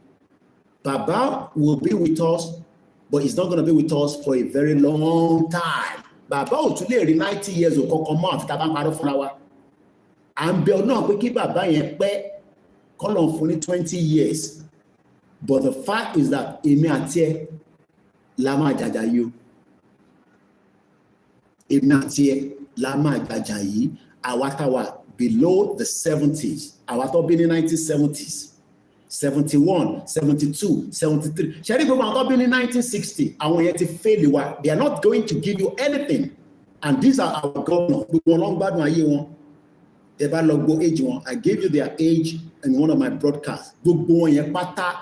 Baba will be with us, but he's not going to be with us for a very long time. Baba ò tún lè rí 90 years ò kọ́kọ́ mọ́ àfi tá a bá ń parọ́ fúnra wa. À ń bẹ Ọlọ́run pé kí bàbá yẹn pẹ́ kọ́lọ̀ fún ní 20 years. But the fact is that èmi àti ẹ la máa jàjà yìí o. Èmi àti ẹ la máa jàjà yìí. Àwa tá wà below the 70s. Àwa tó bí ní 1970s. 71, 72, 73. Ṣẹ́rí gbogbo àwọn tó bí ní 1960, àwọn yẹn ti fail wa. They are not going to give you anything. And these are our governors. Gbogbo wọn ló ń gbádùn ayé wọn. Ẹ bá lọ gbọ́ age wọn. I gave you their age in one of my broadcasts. Gbogbo wọn yẹn pátá.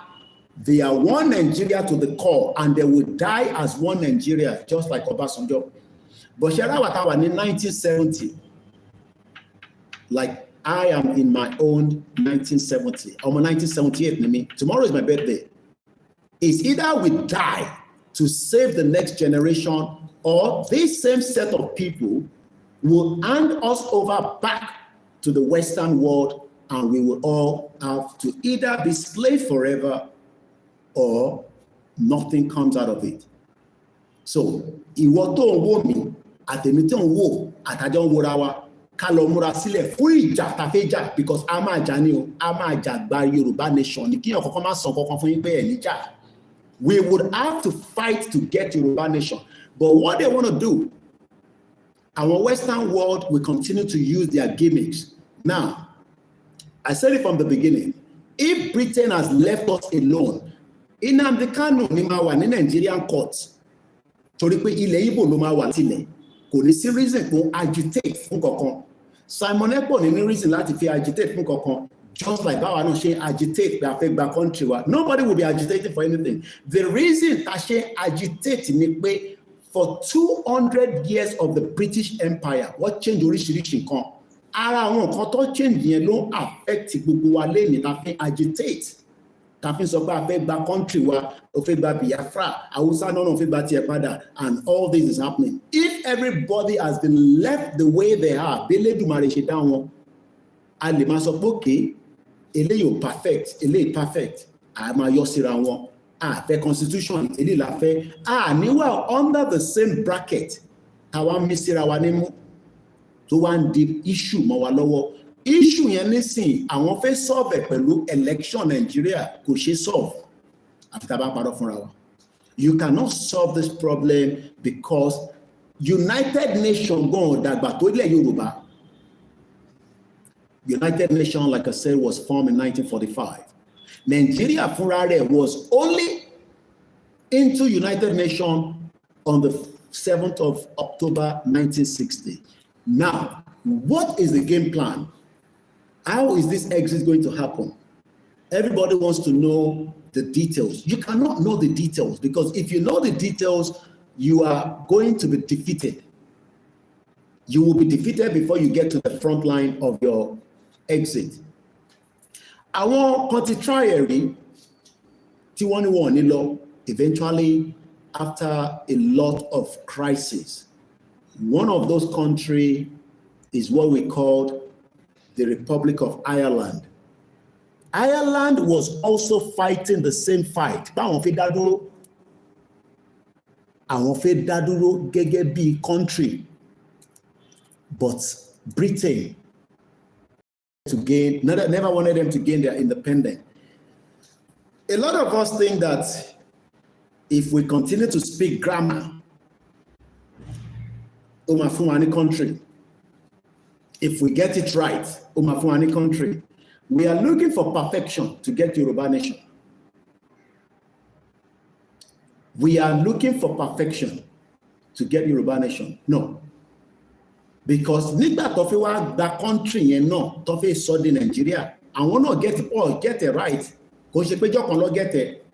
They are one Nigeria to the core and they will die as one Nigeria just like Obasanjo. But ṣẹ́rí àwọn táwa ní 1970, like I am in my own 1970. I'm a 1978, Nimi. Tomorrow is my birthday. It's either we die to save the next generation or this same set of people will hand us over back to the Western world and we will all have to either be slaves forever or nothing comes out of it. So, ìwọ tó ń wò mí, àtèmi tó ń wò, àtàjọ ń wòra wa, ká lọ múra sílẹ̀ fún ìjà tàfẹ́ jà because a máa jà ní o, a máa jà gba Yorùbá nation ní kíyàn kankan máa sọ kankan fún yín pé ẹ̀ níjà. We would have to fight to get Yorùbá nation. But what they want to do, our Western world will continue to use their gimmicks. Now, I said it from the beginning, if Britain has left us alone, Nnamdi Kanu ni máa wà ní Nigerian courts, torí pé ilẹ̀ Igbo ló máa wà tilẹ̀, kò ní sí reason kó agitate fún kankan. Simon Ekpo ní reason láti fi agitate fún kankan, just like báwa náà ṣe agitate pé a fẹ́ gba country wa. Nobody will be agitating for anything. The reason ta ṣe agitate ni pé for 200 years of the British Empire, wọ́n change oríṣiríṣi nǹkan. Ara àwọn nǹkan tó change yẹn ló affect gbogbo wa lẹ́yìn ta fi agitate. Ta fi sọ pé a fẹ́ gba country wa, o fẹ́ gba Biafra, Hausa náà fẹ́ gba tiẹ̀ padà, and all this is happening. If everybody has been left the way they are, Bẹ́lẹ́dùmarè ṣe dá wọn, a lè máa sọ pé okay, eléyìí ò perfect, eléyìí perfect, a máa yọ síra wọn. Fẹ́ constitution, eléyìí la fẹ́. Níwà under the same bracket, táwa ń mí síra wa nímú, tó wá ń di issue mọ́ wa lọ́wọ́. Issue yẹn nísìn àwọn fẹ́ solve pẹ̀lú election Nigeria kò ṣe solve àfi tá a bá parọ́ fúnra wa. You cannot solve this problem because United Nations gan dàgbà tó ilẹ̀ Yorùbá. United Nations, like I said, was formed in 1945. Nigeria fúnra rẹ̀ was only into United Nations on the 7th of October 1960. Now, what is the game plan? How is this exit going to happen? Everybody wants to know the details. You cannot know the details because if you know the details, you are going to be defeated. You will be defeated before you get to the front line of your exit. Àwọn kan ti try ẹ̀rí tí wọ́n ní wọ́n ní lọ eventually after a lot of crisis. One of those countries is what we called the Republic of Ireland. Ireland was also fighting the same fight. Báwọn fẹ́ dá dúró. Àwọn fẹ́ dá dúró gẹ́gẹ́ bí country. But Britain never wanted them to gain their independence. A lot of us think that if we continue to speak grammar, ó máa fún wa ní country. If we get it right, ó máa fún wa ní country. We are looking for perfection to get Yoruba nation. we are looking for perfection to get Yoruba nation. No. Because nígbà tó fi wá gba country yẹn náà tó fi sọ di Nigeria, àwọn náà get it right. Kò ṣe pé jọ́ kan ló get it.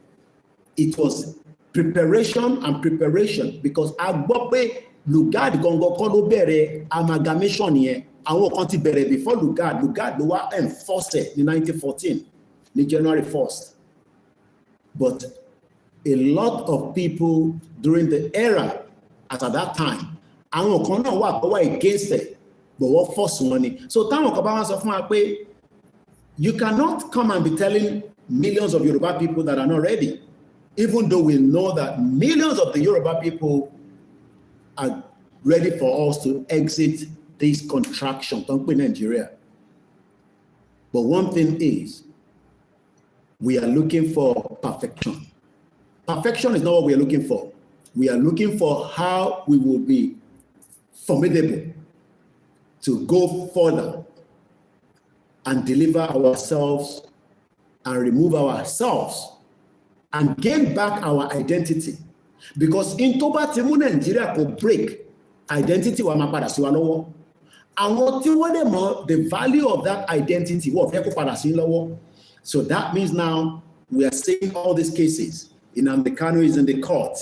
It was preparation and preparation, because a gbọ́ pé Lugard gangan kọ́ ló bẹ̀rẹ̀ amalgamation yẹn. Àwọn kan ti bẹ̀rẹ̀ before Lugard ló wá enforced in 1914 ní January 1st. But a lot of people during the era at that time, àwọn kan náà wà tó wà against it, but wọ́n force wọn ni. So táwọn kan bá wá sọ fún wa pé you cannot come and be telling millions of Yoruba people that are not ready, even though we know that millions of the Yoruba people are ready for us to exit this contraction, don't put Nigeria. But one thing is, we are looking for perfection. Perfection is not what we are looking for. We are looking for how we will be formidable to go further and deliver ourselves and remove ourselves and gain back our identity. Because in Toba Timu Nigeria could break identity wa mapada si wa lọ́wọ́. Àwọn tí wọ́n dẹ̀ mọ̀ the value of that identity wọ́n fẹ́ kó padà sí lọ́wọ́. So that means now we are seeing all these cases. Nnamdi Kanu is in the court.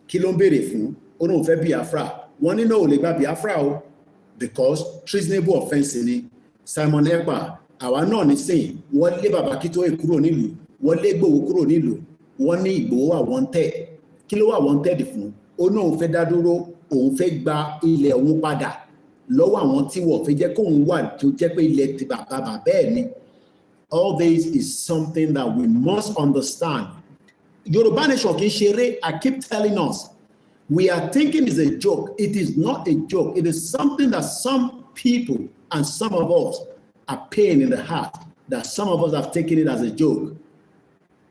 Kí ló ń béèrè fún? Ó lóun fẹ́ Biafra. Wọ́n ní náà ò lè gba Biafra o, because treasonable offence ni. Simon Ekpa, àwa náà nísìnyí, wọ́n lé bàbá Akíntóyè kúrò nílùú, wọ́n lé Ìgbòho kúrò nílùú, wọ́n ní Ìgbòho wà wanted. Kí ló wà wanted fún? Ó náà òun fẹ́ dá dúró, òun fẹ́ gba ilẹ̀ òun padà lọ́wọ́ àwọn tí wọ́n fẹ́ jẹ́ kóun wà tó jẹ́ pé ilẹ̀ ti bàbá bẹ́ẹ̀ ni. All this is something that we must understand. Yoruba nation kì í ṣeré. I keep telling us, we are thinking it's a joke. It is not a joke. It is something that some people and some of us are paying in the heart, that some of us have taken it as a joke.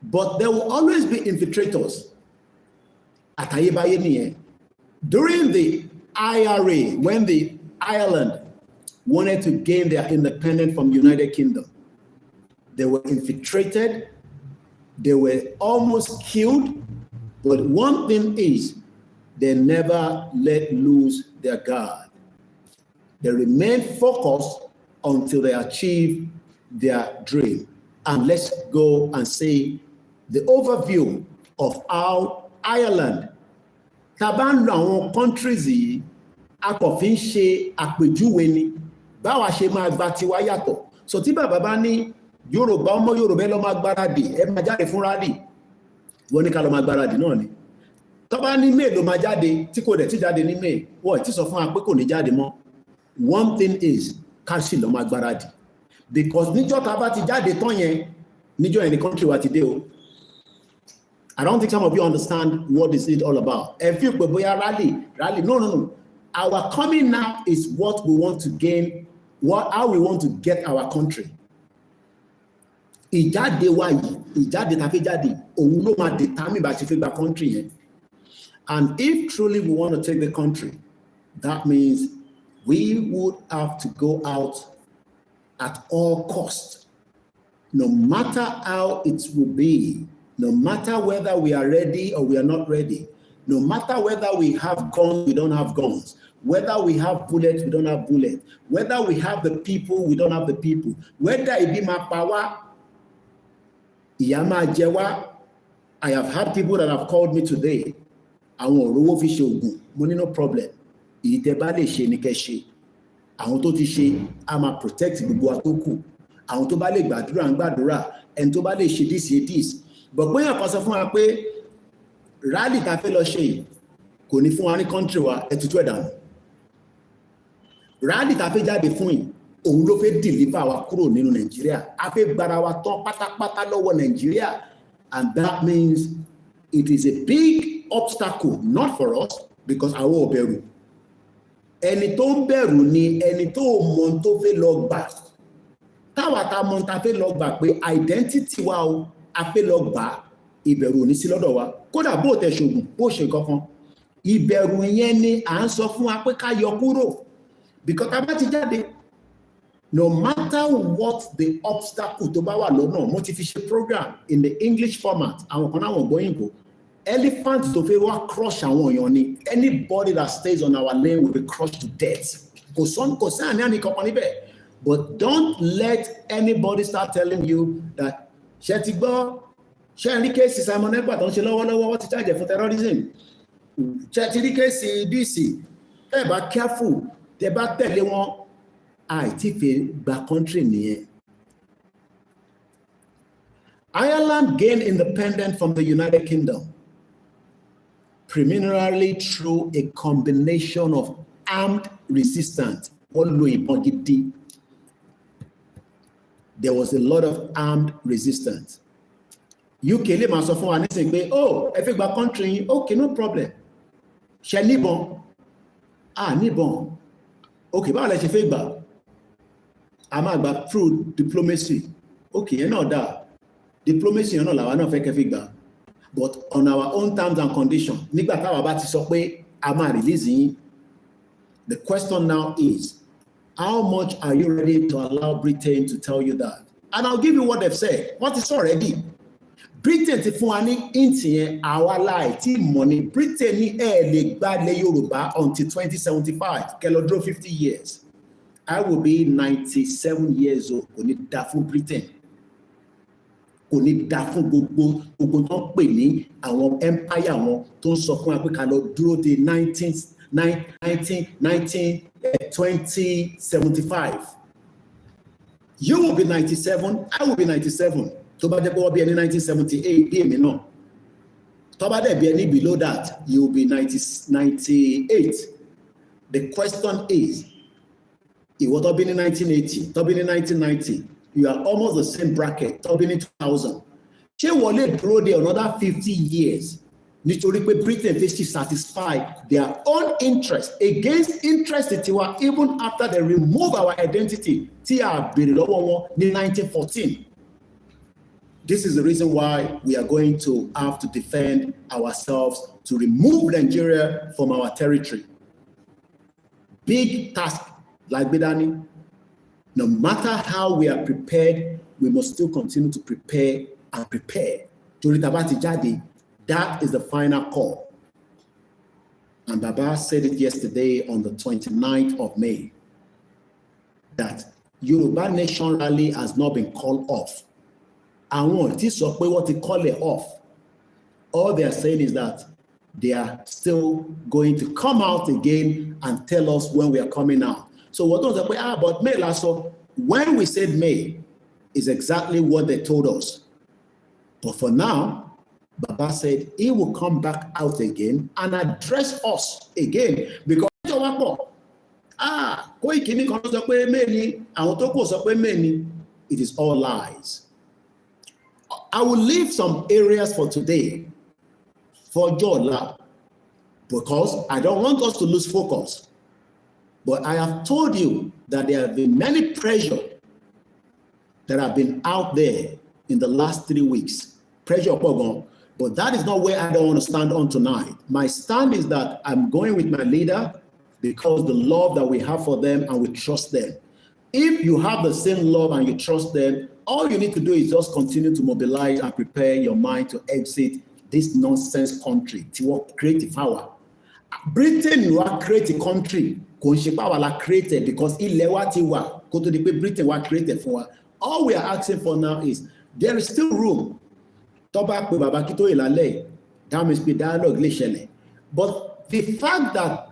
But there will always be infiltrators. Àtayébáyé nìyẹn. During the IRA, when the Ireland wanted to gain their independence from the United Kingdom, they were infiltrated. They were almost killed. But one thing is, they never let loose their guard. They remained focused until they achieve their dream. And let's go and see the overview of how Ireland, taban àwọn countries yìí, a kò fi ń ṣe àpèjúwe ni, báwa ṣe máa gba tiwa yàtọ̀. So tí bàbá bá ní Yorùbá ọmọ Yorùbá ló máa gbáradì, ẹ máa jáde fún rally, wọ́n ní ká lọ máa gbáradì náà ni. Tó bá ní May ló máa jáde, tí kò dẹ̀ tí jáde ní May, wọ́n ti sọ fún wa pé kò ní jáde mọ́. One thing is, ká sì lọ máa gbáradì. Because níjọ́ tá bá ti jáde tán yẹn, níjọ́ yẹn ni country wa ti dé o. I don't think some of you understand what is it all about. If you pé bóyá rally, no. Our coming now is what we want to gain, how we want to get our country. Ìjáde wa yìí, ìjáde tá fẹ́ jáde, òun ló máa determine bá ṣe fẹ́ gba country yẹn. And if truly we want to take the country, that means we would have to go out at all costs, no matter how it will be, no matter whether we are ready or we are not ready, no matter whether we have guns, we don't have guns, whether we have bullets, we don't have bullets, whether we have the people, we don't have the people, whether it be my power, Iyama Jewa. I have had people that have called me today. Àwọn òrówó fi ṣe ògùn, mo ní no problem. Èyí tẹ́ bá lè ṣe ni kẹ́ ṣe. Àwọn tó ti ṣe, a máa protect gbogbo wa tó kù. Àwọn tó bá lè gbàdúrà ń gbàdúrà, ẹni tó bá lè ṣe this. But bóyá kan sọ fún wa pé rally tá fẹ́ lọ ṣe yìí kò ní fún wa ní country wa ẹ̀tútù ẹ̀dànù. Rally tá fẹ́ jáde fún yìí, òun ló fẹ́ deliver wa kúrò nínú Nàìjíríà. A fẹ́ gbára wa tán pátápátá lọ́wọ́ Nàìjíríà. And that means it is a big obstacle, not for us, because àwọn ò bẹ̀rù. Ẹni tó ń bẹ̀rù ni ẹni tó mọ̀ tó fẹ́ lọ gbà. Táwa ta mọ̀ ta fẹ́ lọ gbà pé identity wa o, a fẹ́ lọ gbà, ìbẹ̀rù ò ní sí lọ́dọ̀ wa. Kódà bó tẹ̀ ṣògùn, bó ṣe kankan. Ìbẹ̀rù yẹn ni à ń sọ fún wa pé ká yọ kúrò. Because tá bá ti jáde, no matter what the obstacle tó bá wà lọ́nà, mo ti fi ṣe program in the English format, àwọn kan náà wọ́n gbọ́ Òyìnbó. elephant tó fẹ́ wá crush àwọn èèyàn ni. Anybody that stays on our lane will be crushed to death. Kò sí àní kankan níbẹ̀. But don't let anybody start telling you that ṣé ti gbọ́ ṣé rí kéèsì Simon Ekpa tó ń ṣe lọ́wọ́lọ́wọ́ wọ́n ti charge for terrorism. Ṣé ti rí kéèsì DC tẹ́ bá careful tẹ́ bá tẹ̀lé wọn àìtí fi gba country nìyẹn. Ireland gained independence from the United Kingdom preliminarily through a combination of armed resistance. There was a lot of armed resistance. UK lè máa sọ fún wa nísìnyí pé oh ẹ fẹ́ gba country yín okay no problem. Ṣé níbọn? Níbọn. Okay báwo lẹ ṣe fẹ́ gbà? A máa gbà through diplomacy. Okay yẹn náà dáa. Diplomacy yẹn náà làwa náà fẹ́ kẹ́ fi gbà. But on our own terms and conditions, nígbà táwa bá ti sọ pé a máa release yín. The question now is, how much are you ready to allow Britain to tell you that? And I'll give you what they've said. What is already? Britain ti fún wa ní inti yẹn àwa láì tí mọ̀ ní Britain ní lè gbálẹ̀ Yorùbá until 2075 kẹlọ dúró 50 years. I will be 97 years old. Kò ní dá fún Britain. Kò ní dá fún gbogbo tó ń pè ní àwọn empire wọn tó ń sọ fún wa pé ká lọ dúró de 2075. You will be 97, I will be 97. Tó bá jẹ́ pé wọ́n bí ẹni 1978 bí èmi náà. Tó bá dẹ̀ bí ẹni below that, you will be 98. The question is, ìwọ tó bí ní 1980, tó bí ní 1990, you are almost the same bracket, tó bí ní 2000. Ṣé wọ́n lè dúró de another 50 years? Nítorí pé Britain fẹ́ satisfy their own interest against interest tiwa even after they remove our identity tí a béèrè lọ́wọ́ wọn ní 1914. This is the reason why we are going to have to defend ourselves to remove Nigeria from our territory. Big task like Bedani. No matter how we are prepared, we must still continue to prepare and prepare. Torí tá bá ti jáde, that is the final call. And Baba said it yesterday on the 29th of May that Yoruba Nation Rally has not been called off. Àwọn tí sọ pé wọ́n ti call it off. All they are saying is that they are still going to come out again and tell us when we are coming out. So what don't say, but May last so when we said May is exactly what they told us. But for now, Baba said he will come back out again and address us again because it is all lies. I will leave some areas for today for Jola because I don't want us to lose focus. But I have told you that there have been many pressure that have been out there in the last 3 weeks. Pressure, but that is not where I don't want to stand on tonight. My stand is that I'm going with my leader because the love that we have for them and we trust them. If you have the same love and you trust them, all you need to do is just continue to mobilize and prepare your mind to exit this nonsense country to create a power. Britain will create a country. Created because Britain was created for. All we are asking for now is there is still room. That means be dialogue. But the fact that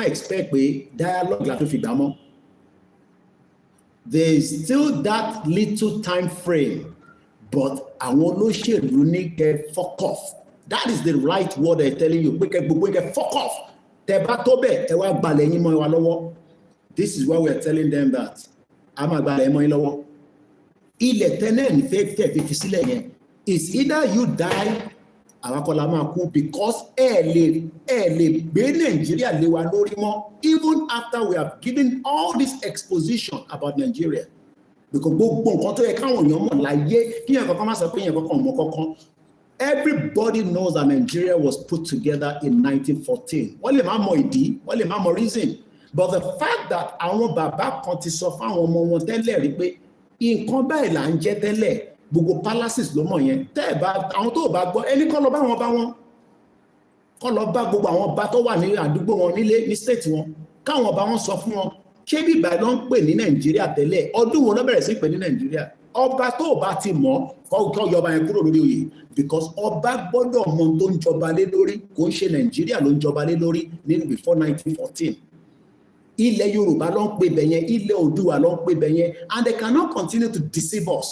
expect dialogue. There is still that little time frame, but I want no shade. You need to fuck off. That is the right word they're telling you. Fuck off. This is why we are telling them that it's either you die because even after we have given all this exposition about Nigeria. Because everybody knows that Nigeria was put together in 1914. Reason. But the fact that our Baba gbogbo palaces ló mọ̀ yẹn. Tẹ́ ẹ̀ bá àwọn tó bá gbọ́ ẹni kọ́ lọ bá wọn kọ́ lọ bá gbogbo àwọn ọba tó wà ní àdúgbò wọn nílé ní state wọn káwọn ọba wọn sọ fún wọn ṣé bí ìgbà ló ń pè ní Nàìjíríà tẹ́lẹ̀ ọdún wo ló bẹ̀rẹ̀ sí pè ní Nàìjíríà ọba tó bá ti mọ̀ kọ́ yọba yẹn kúrò lórí oyè because ọba gbọ́dọ̀ mọ̀ tó ń jọba lé lórí kò ń ṣe Nàìjíríà ló ń jọba lé lórí nínú before 1914 ilẹ̀ Yorùbá ló ń pè bẹ̀yẹn ilẹ̀ Oòduà ló ń pè bẹ̀yẹn and they cannot continue to deceive us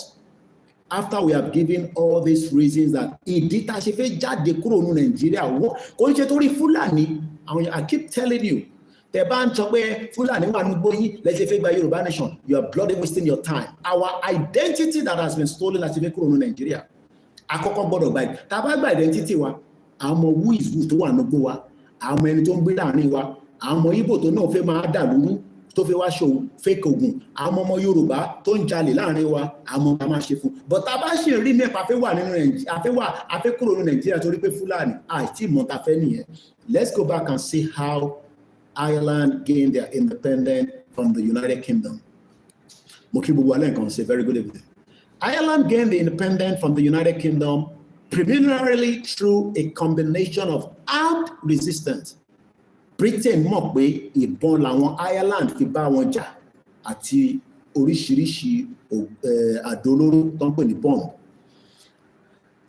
after we have given all these reasons that ìdí tá a ṣe fẹ́ jáde kúrò ní Nàìjíríà wọ́n kò ń ṣe torí Fúlàní àwọn I keep telling you tẹ́ bá ń sọ pé Fúlàní wà ní gbóyìn lẹ́sẹ̀ fẹ́ gba Yorùbá nation you are bloody wasting your time our identity that has been stolen láti fẹ́ kúrò ní Nàìjíríà àkọ́kọ́ gbọ́dọ̀ gba tá a bá gba identity wa àwọn who is who tó wà nígbó wa àwọn ẹni tó ń gbé láàrin wa àwọn Ìgbò tó náà fẹ́ máa dà lúrú tó fẹ́ wá ṣòwò fake ogun àwọn ọmọ Yorùbá tó ń jalè láàrin wa àwọn ọmọ máa ṣe fún but tá a bá ṣe rí mẹ́pa fẹ́ wà nínú Nàìjíríà afẹ́ kúrò ní Nàìjíríà torí pé Fúlàní àìtí mọ́ta fẹ́ nìyẹn let's go back and see how Ireland gained their independence from the United Kingdom. Say very good evening. Ireland gained the independence from the United Kingdom primarily through a combination of armed resistance. Britain mọ̀ pé ìbọn làwọn Ireland fi bá wọn jà àti oríṣiríṣi àdólóró tó ń pè ní bomb.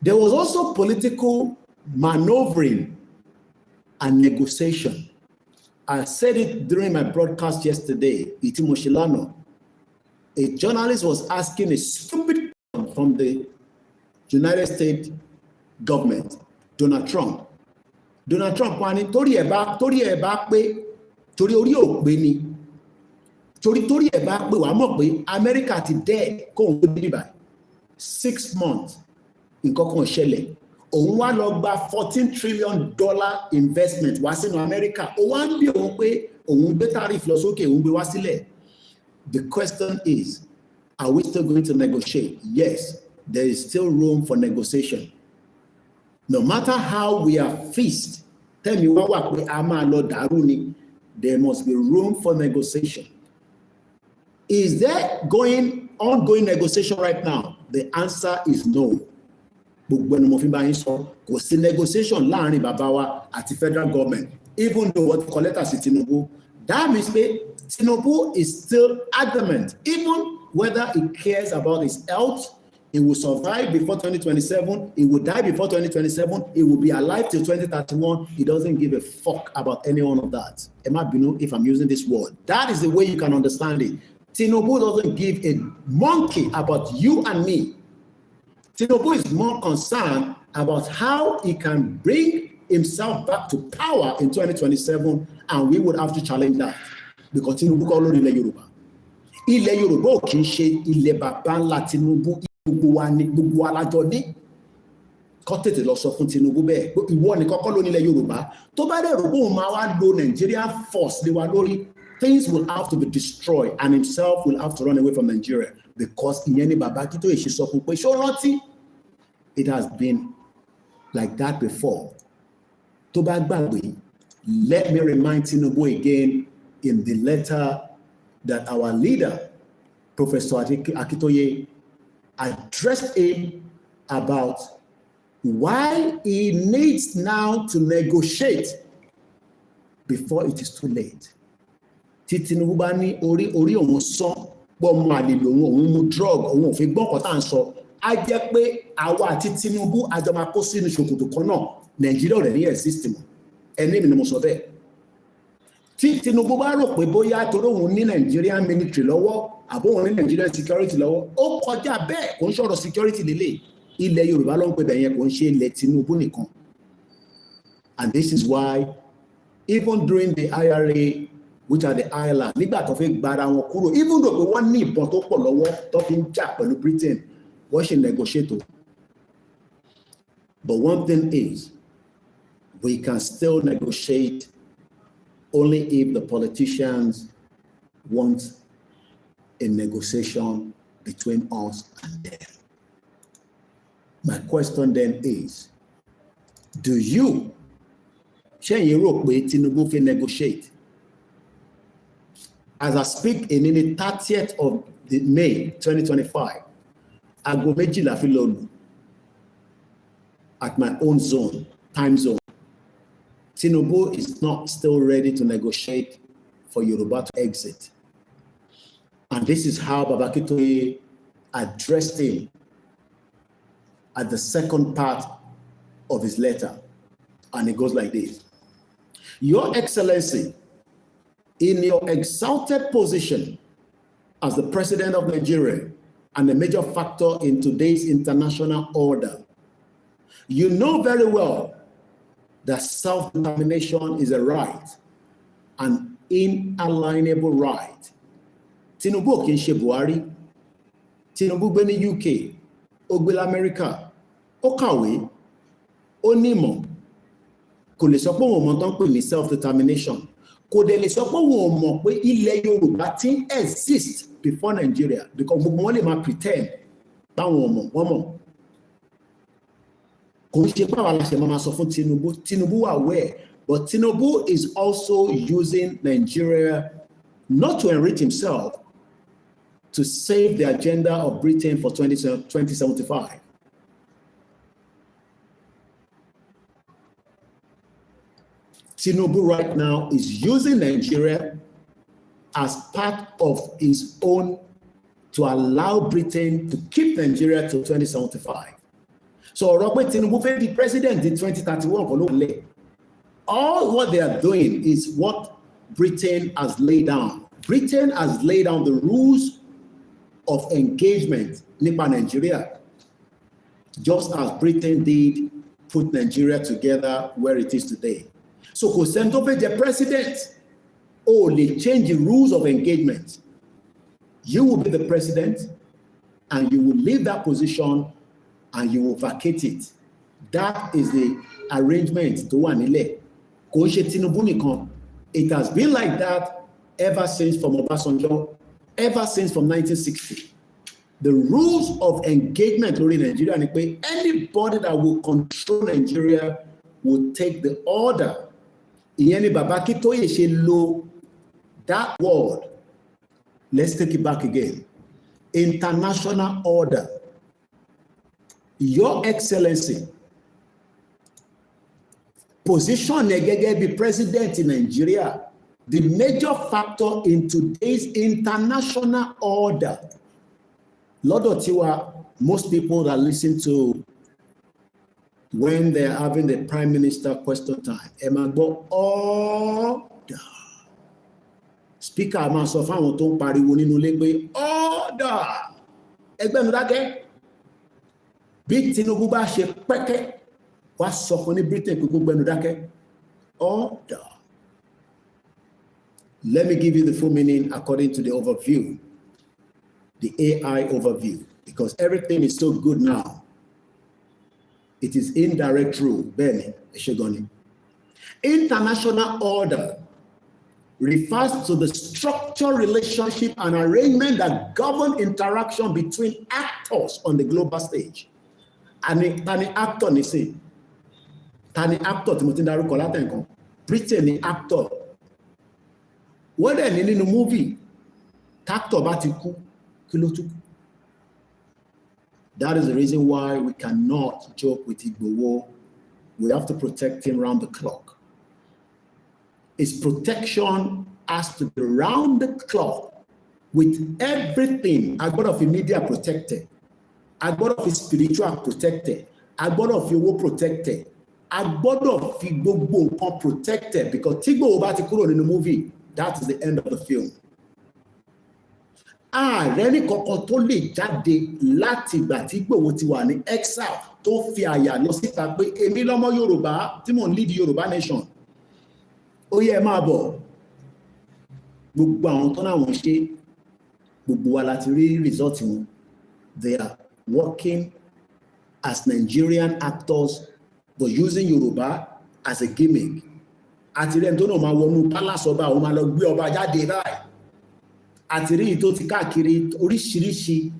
There was also political maneuvering and negotiation. I said it during my broadcast yesterday. A journalist was asking a stupid question from the United States government, Donald Trump. Donald Trump wá ní torí ẹ̀ bá pé torí orí ò pé ni torí ẹ̀ bá pé wàá mọ̀ pé America ti dẹ́ kóhun tó dé báyìí 6 months nǹkan kan ṣẹlẹ̀ òun wá lọ gba $14 trillion investment wá sínú America ó wá ń bí òun pé òun gbé tariff lọ sókè òun gbé wá sílẹ̀. The question is, are we still going to negotiate? Yes, there is still room for negotiation. No matter how we are feast, tell me what we ama lo daruni, there must be room for negotiation. Is there ongoing negotiation right now? The answer is no. Gbogbo ẹni mo fi bá yín sọ kò sí negotiation láàrin bàbá wa àti federal government, even though what collector sí Tinubu. That means Tinubu is still adamant, even whether he cares about his health, he will survive before 2027, he will die before 2027, he will be alive till 2031. He doesn't give a fuck about any one of that. Emma Binu, if I'm using this word, that is the way you can understand it. Tinubu doesn't give a monkey about you and me. Tinubu is more concerned about how he can bring himself back to power in 2027, and we would have to challenge that because Tinubu kọ́ lórí ilẹ̀ Yorùbá. Ilẹ̀ Yorùbá ò kì í ṣe ilẹ̀ bàbá ńlá Tinubu, gbogbo wa lájọ ní. Kọ́ tètè lọ sọ fún Tinubu bẹ́ẹ̀ pé ìwọ ni kọ́kọ́ lórí ilẹ̀ Yorùbá. Tó bá dẹ̀ rò pé òun máa wá lo Nigerian force lé wa lórí, things will have to be destroyed and himself will have to run away from Nigeria because ìyẹn ni bàbá kí tó èṣì sọ fún pé ṣó rántí? It has been like that before. Tó bá gbàgbé, let me remind Tinubu again in the letter that our leader, Professor Akitoye, addressed him about why he needs now to negotiate before it is too late. Tí Tinubu bá ní orí òun sán pọ̀ mọ́ àlèlò òun mú drug òun ò fi gbọ́n kọ́ tá à ń sọ á jẹ́ pé àwa àti Tinubu àjọ máa kó sínú ṣòkòtò kan náà Nàìjíríà rẹ̀ ní ẹ̀ system ẹni mi ni mo sọ bẹ́ẹ̀. Tí Tinubu bá rò pé bóyá torí òun ní Nigerian military lọ́wọ́ àbó òun ní Nigerian security lọ́wọ́ ó kọjá bẹ́ẹ̀ kò ń sọ̀rọ̀ security lélẹ̀ ilẹ̀ Yorùbá ló ń pè bẹ̀yẹn kò ń ṣe ilẹ̀ Tinubu nìkan. And this is why even during the IRA, which are the islands, nígbà tó fi gbára wọn kúrò, even though pé wọ́n ní ìbọn tó pọ̀ lọ́wọ́ tó fi ń jà pẹ̀lú Britain, wọ́n ṣe negotiate. But one thing is, we can still negotiate only if the politicians want a negotiation between us and them. My question then is, do you, ṣé yín rò pé Tinubu fi negotiate? As I speak in the 30th of May 2025, aago méjìlá fi lọ lù at my own zone, time zone. Tinubu is not still ready to negotiate for Yoruba to exit. And this is how Baba Akintoye addressed him at the second part of his letter. And it goes like this. Your Excellency, in your exalted position as the President of Nigeria and a major factor in today's international order, you know very well that self-determination is a right, an inalienable right. Tinubu kì í ṣe Buhari. Tinubu gbé ní UK, ó gbé l'Amẹ́ríkà, ó kàwé, ó nímọ̀. Kò lè sọ pé òun mọ̀ tán pè ní self-determination. Kò dẹ̀ lè sọ pé òun mọ̀ pé ilẹ̀ Yorùbá ti exist before Nigeria, because gbogbo wọn lè máa pretend báwọn wọ́n mọ̀. Kò ń ṣe pé àwọn aláṣẹ máa sọ fún Tinubu. Tinubu wà aware, but Tinubu is also using Nigeria not to enrich himself, to save the agenda of Britain for 2075. Tinubu right now is using Nigeria as part of his own to allow Britain to keep Nigeria till 2075. So Robert Tinubu fẹ́ di president in 2031 kò ló lè. All what they are doing is what Britain has laid down. Britain has laid down the rules of engagement nípa Nigeria, just as Britain did put Nigeria together where it is today. So kò sẹ́ni tó fẹ́ jẹ president, ó lè change the rules of engagement. You will be the president and you will leave that position and you will vacate it. That is the arrangement tó wà nílẹ̀. Kò ń ṣe Tinubu nìkan. It has been like that ever since from Obasanjo, ever since from 1960. The rules of engagement lórí Nigeria ni pé anybody that will control Nigeria will take the order. Ìyẹn ni Baba Akintoye ṣe lo that word. Let's take it back again. International order. Your Excellency, position gẹ́gẹ́ bí president in Nigeria, the major factor in today's international order. Lọ́dọ̀ tiwa, most people that listen to when they're having the prime minister question time, ẹ máa gbọ́ order. Speaker máa sọ fáwọn tó ń pariwo nínú ilé pé order. Ẹgbẹ́ mi dákẹ́. Bí Tinubu bá ṣe pẹ́kẹ́, wá sọ fún ní Britain pé gbogbo ẹnu dákẹ́. Order. Let me give you the full meaning according to the overview, the AI overview, because everything is so good now. It is indirect rule, Benny Eshegoni. International order refers to the structured relationship and arrangement that govern interaction between actors on the global stage. Tani actor ni say, tani actor tí mo ti ń dárúkọ látẹ̀kọ́, Britain ni actor. Wọ́n dẹ̀ ní nínú movie, actor bá ti kú, kí ló tún kù? That is the reason why we cannot joke with Igboho. We have to protect him round the clock. His protection has to be round the clock with everything. Agbọ́dọ̀ fi media protected. Agbọ́dọ̀ fi spiritual protected. Agbọ́dọ̀ fi owó protected. Agbọ́dọ̀ fi gbogbo nǹkan protected, because tí Igboho bá ti kúrò nínú movie, that is the end of the film. Ààrẹ ní kankan tó lè jáde láti ìgbà tí Igboho ti wà ní exile tó fi àyà lọ síta pé èmi lọ́mọ Yorùbá tí mò ń lead Yorùbá nation. Ó yẹ máa bọ̀. Gbogbo àwọn tó náà wọ́n ṣe, gbogbo wa láti rí result wọn. They are working as Nigerian actors but using Yoruba as a gimmick. Àti rẹ̀ tó náà máa wọnú palace ọba, ó máa lọ gbé ọba jáde báyìí. Àti rí tó ti káàkiri oríṣiríṣi,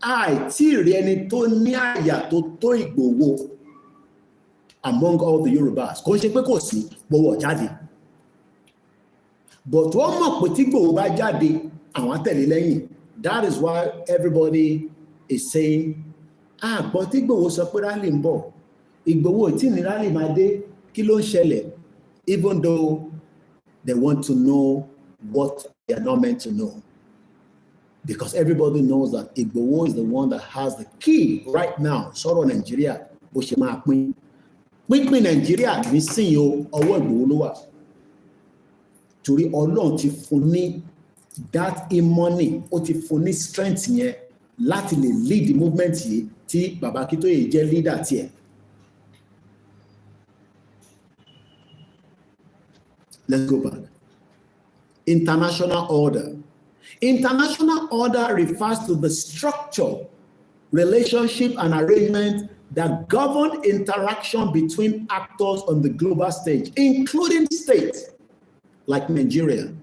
àìtí rí ẹni tó ní àyà tó tó Ìgbòho among all the Yorubas. Kò ń ṣe pé kò sí gbowó jáde. But wọ́n mọ̀ pé tí Ìgbòho bá jáde, àwọn tẹ̀lé lẹ́yìn. That is why everybody is saying Àgbọ̀ tí Ìgbòho sọ pé rally ń bọ̀. Ìgbòho tí ní rally máa dé, kí ló ń ṣẹlẹ̀? Even though they want to know what they are not meant to know. Because everybody knows that Igboho is the one that has the key right now. Sọ̀rọ̀ Nàìjíríà bó ṣe máa pín. Pínpín Nàìjíríà nísìnyí o, ọwọ́ Igboho ló wà. Torí Ọlọ́run ti fún ní that money, ó ti fún ní strength yẹn láti lè lead the movement yìí tí Bàbá Akíntóyè jẹ́ leader tiẹ̀. Let's go back. International order. International order refers to the structure, relationship, and arrangement that govern interaction between actors on the global stage, including states like Nigeria.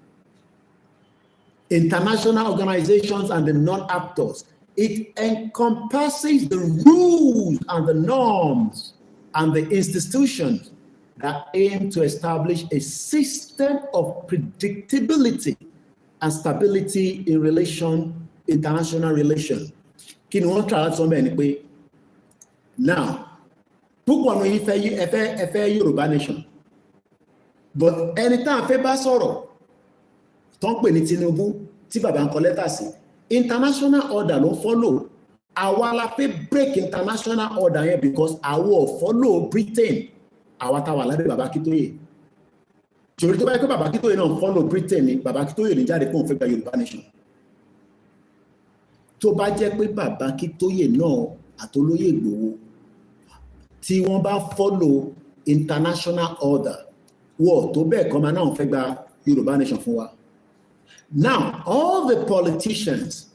International organizations and the non-actors. It encompasses the rules and the norms and the institutions that aim to establish a system of predictability and stability in international relations. Kí ni wọ́n try láti sọ bẹ́ẹ̀ ni pé now púpọ̀ àwọn yìí fẹ́ Yorùbá nation, but ẹni tá a fẹ́ bá sọ̀rọ̀ tó ń pè ní Tinubu tí bàbá ń kọ lẹ́tà sí, international order ló follow. Àwa la fẹ́ break international order yẹn because àwa follow Britain. Àwa tá wà lábẹ́ Bàbá Akíntóyè. Torí tó bá yẹ kó Bàbá Akíntóyè náà follow Britain ni Bàbá Akíntóyè ní jáde fún òun fẹ́ gba Yorùbá nation. Tó bá jẹ́ pé Bàbá Akíntóyè náà àtolóyè Ìgbòho tí wọ́n bá follow international order, wọ́n tó bẹ́ẹ̀ kọ́ máa náà fẹ́ gba Yorùbá nation fún wa. Now, all the politicians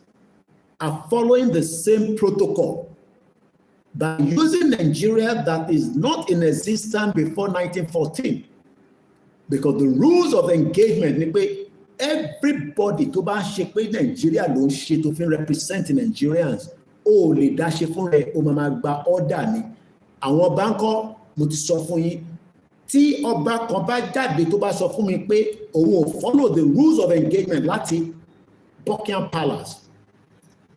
are following the same protocol by using Nigeria that is not in existence before 1914. Because the rules of engagement ni pé everybody tó bá ṣe pé Nigeria ló ń ṣe tó fi represent Nigerians, ó lè dá ṣe fún rẹ̀, ó máa gba order ni. Àwọn báńkọ́ mo ti sọ fún yín, tí ọba kan bá jáde tó bá sọ fún mi pé òun ò follow the rules of engagement láti Buckingham Palace,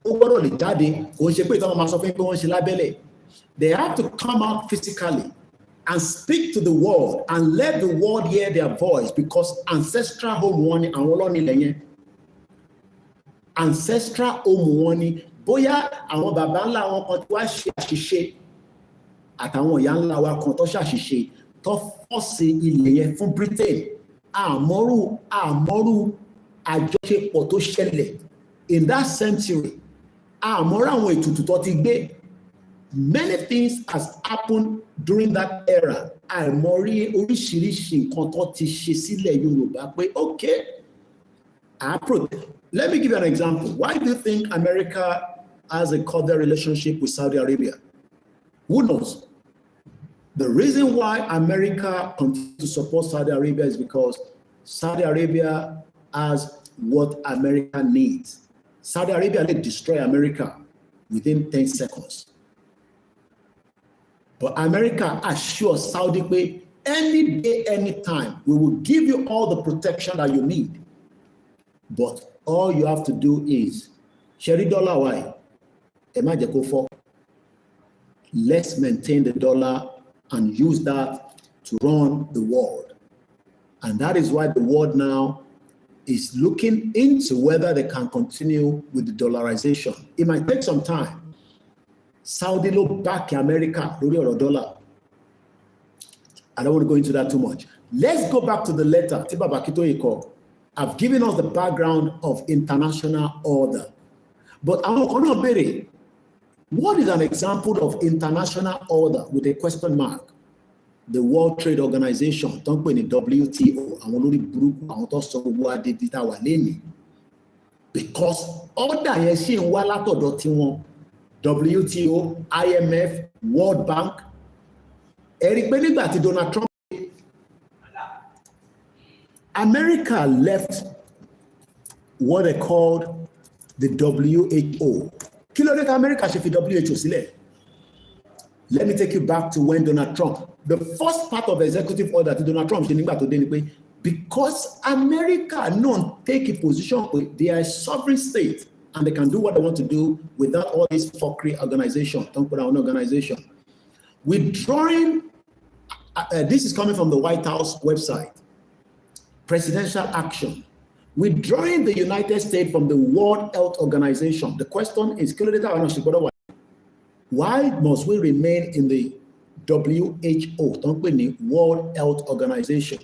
ó gbọ́dọ̀ lè jáde, kò ń ṣe pé ìtàn máa sọ fún yín pé wọ́n ṣe lábẹ́lẹ̀. They have to come out physically and speak to the world and let the world hear their voice, because ancestral home wọn ni àwọn ọlọ́ni lẹ́yìn. Ancestral home wọn ni bóyá àwọn bàbá ńlá wọn kan tó wá ṣe àṣìṣe àtàwọn ìyá ńlá wa kan tó ṣàṣìṣe tó fọ́ọ̀sì ilẹ̀ yẹn fún Britain. Àmọ́rú àjọṣepọ̀ tó ṣẹlẹ̀ in that century. Àmọ́rú àwọn ètùtù tó ti gbé. Many things has happened during that era. Àìmọ̀rí oríṣiríṣi nǹkan tó ti ṣe sílẹ̀ Yorùbá pé okay, let me give you an example. Why do you think America has a cordial relationship with Saudi Arabia? Who knows? The reason why America continues to support Saudi Arabia is because Saudi Arabia has what America needs. Saudi Arabia will destroy America within 10 seconds. But America assures Saudi pé any day, anytime, we will give you all the protection that you need. But all you have to do is, ṣẹ̀rí dọ́là wáyé, ẹ má jẹ́ kó fọ́. Let's maintain the dollar and use that to run the world. And that is why the world now is looking into whether they can continue with the dollarization. It might take some time. Saudi ló back America lórí ọ̀rọ̀ dollar. I don't want to go into that too much. Let's go back to the letter tí Bàbá Akíntóyè kọ. I've given us the background of international order. But àwọn kan náà béèrè, what is an example of international order with a question mark? The World Trade Organization, tó ń pè ní WTO, àwọn olórí burúkú, àwọn tó sọ gbogbo adédi tá wà lẹ́nìí. Because order yẹn ṣì ń wá látọ̀dọ̀ tiwọn. WTO, IMF, World Bank. Ẹ pé nígbà tí Donald Trump, America left what they called the WHO. Kí ló dé tí America ṣe fi WHO sílẹ̀? Let me take you back to when Donald Trump, the first part of executive order tí Donald Trump ṣe nígbà tó dé ni pé because America náà take a position pé they are a sovereign state and they can do what they want to do without all this fuckery organization. Don't put our own organization. Withdrawing, this is coming from the White House website. Presidential action. Withdrawing the United States from the World Health Organization. The question is, why must we remain in the WHO, World Health Organization?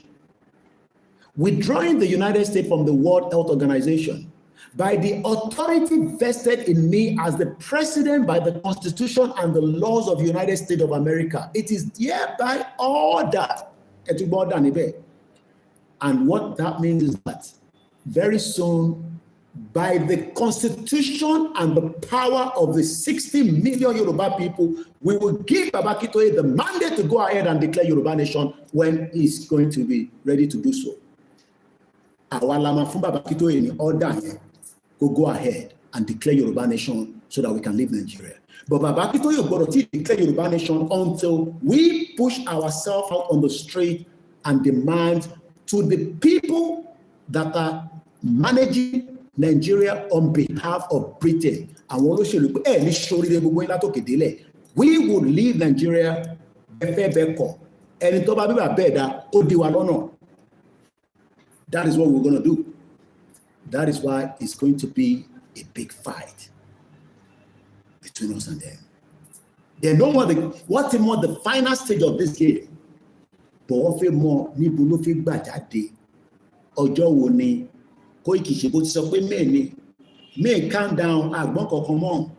Withdrawing the United States from the World Health Organization by the authority vested in me as the president by the Constitution and the laws of the United States of America. It is hereby ordered. And what that means is that very soon, by the Constitution and the power of the 60 million Yoruba people, we will give Baba Akintoye the mandate to go ahead and declare Yoruba nation when he's going to be ready to do so. Awalama fun Baba Akintoye ni order here, go ahead and declare Yoruba nation so that we can leave Nigeria. But Baba Akintoye got to declare Yoruba nation until we push ourselves out on the street and demand to the people that are managing Nigeria on behalf of Britain. We will leave Nigeria. That is what we're going to do. That is why it's going to be a big fight between us and them. They don't want the final stage of this game. But what feel more ni bulu fi gba jáde ọjọ́ wo ni Koiki ṣe bó ti sọ pé may calm down àgbọn kankan mọ́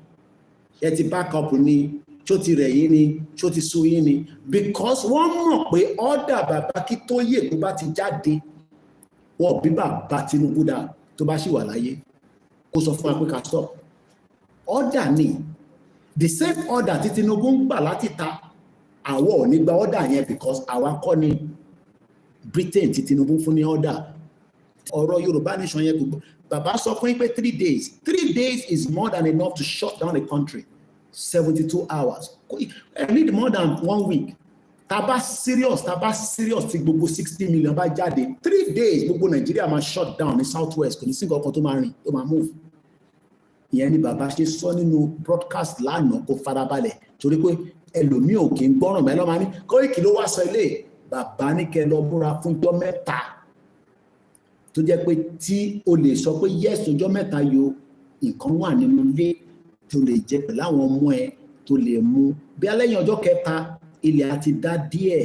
ẹ ti back up ni tó ti rẹ̀ yín ni tó ti sú yín ni because wọ́n mọ̀ pé order Baba Akintoye tó bá ti jáde wọ́n bí bàbá Tinubu dá tó bá ṣì wà láyé kó sọ fún wa pé ká stop order ni the same order tí Tinubu ń gbà láti ta àwa ò ní gba order yẹn because àwa kọ́ ni Britain tí Tinubu fún ní order ọ̀rọ̀ Yorùbá nation yẹn gbogbo bàbá sọ fún yín pé 3 days 3 days is more than enough to shut down the country 72 hours I need more than 1 week taba serious tí gbogbo 60 million bá jáde 3 days gbogbo Nigeria máa shut down ní south west kò ní sí nǹkan tó máa rìn tó máa move ìyẹn ni bàbá ṣe sọ nínú broadcast lánàá kó farabalẹ̀ torí pé ẹlòmíì ò kí ń gbọ́ràn mẹ́lọ́ máa ní Koiki ló wá sọ ilé bàbá ní kẹ́ lọ múra fún ọjọ́ mẹ́ta tó jẹ́ pé tí o lè sọ pé yes ọjọ́ mẹ́ta yo nǹkan wà nínú ilé tó lè jẹ pẹ̀lú àwọn ọmọ ẹ tó lè mú bí alẹ́yìn ọjọ́ kẹta ilẹ̀ àti dá díẹ̀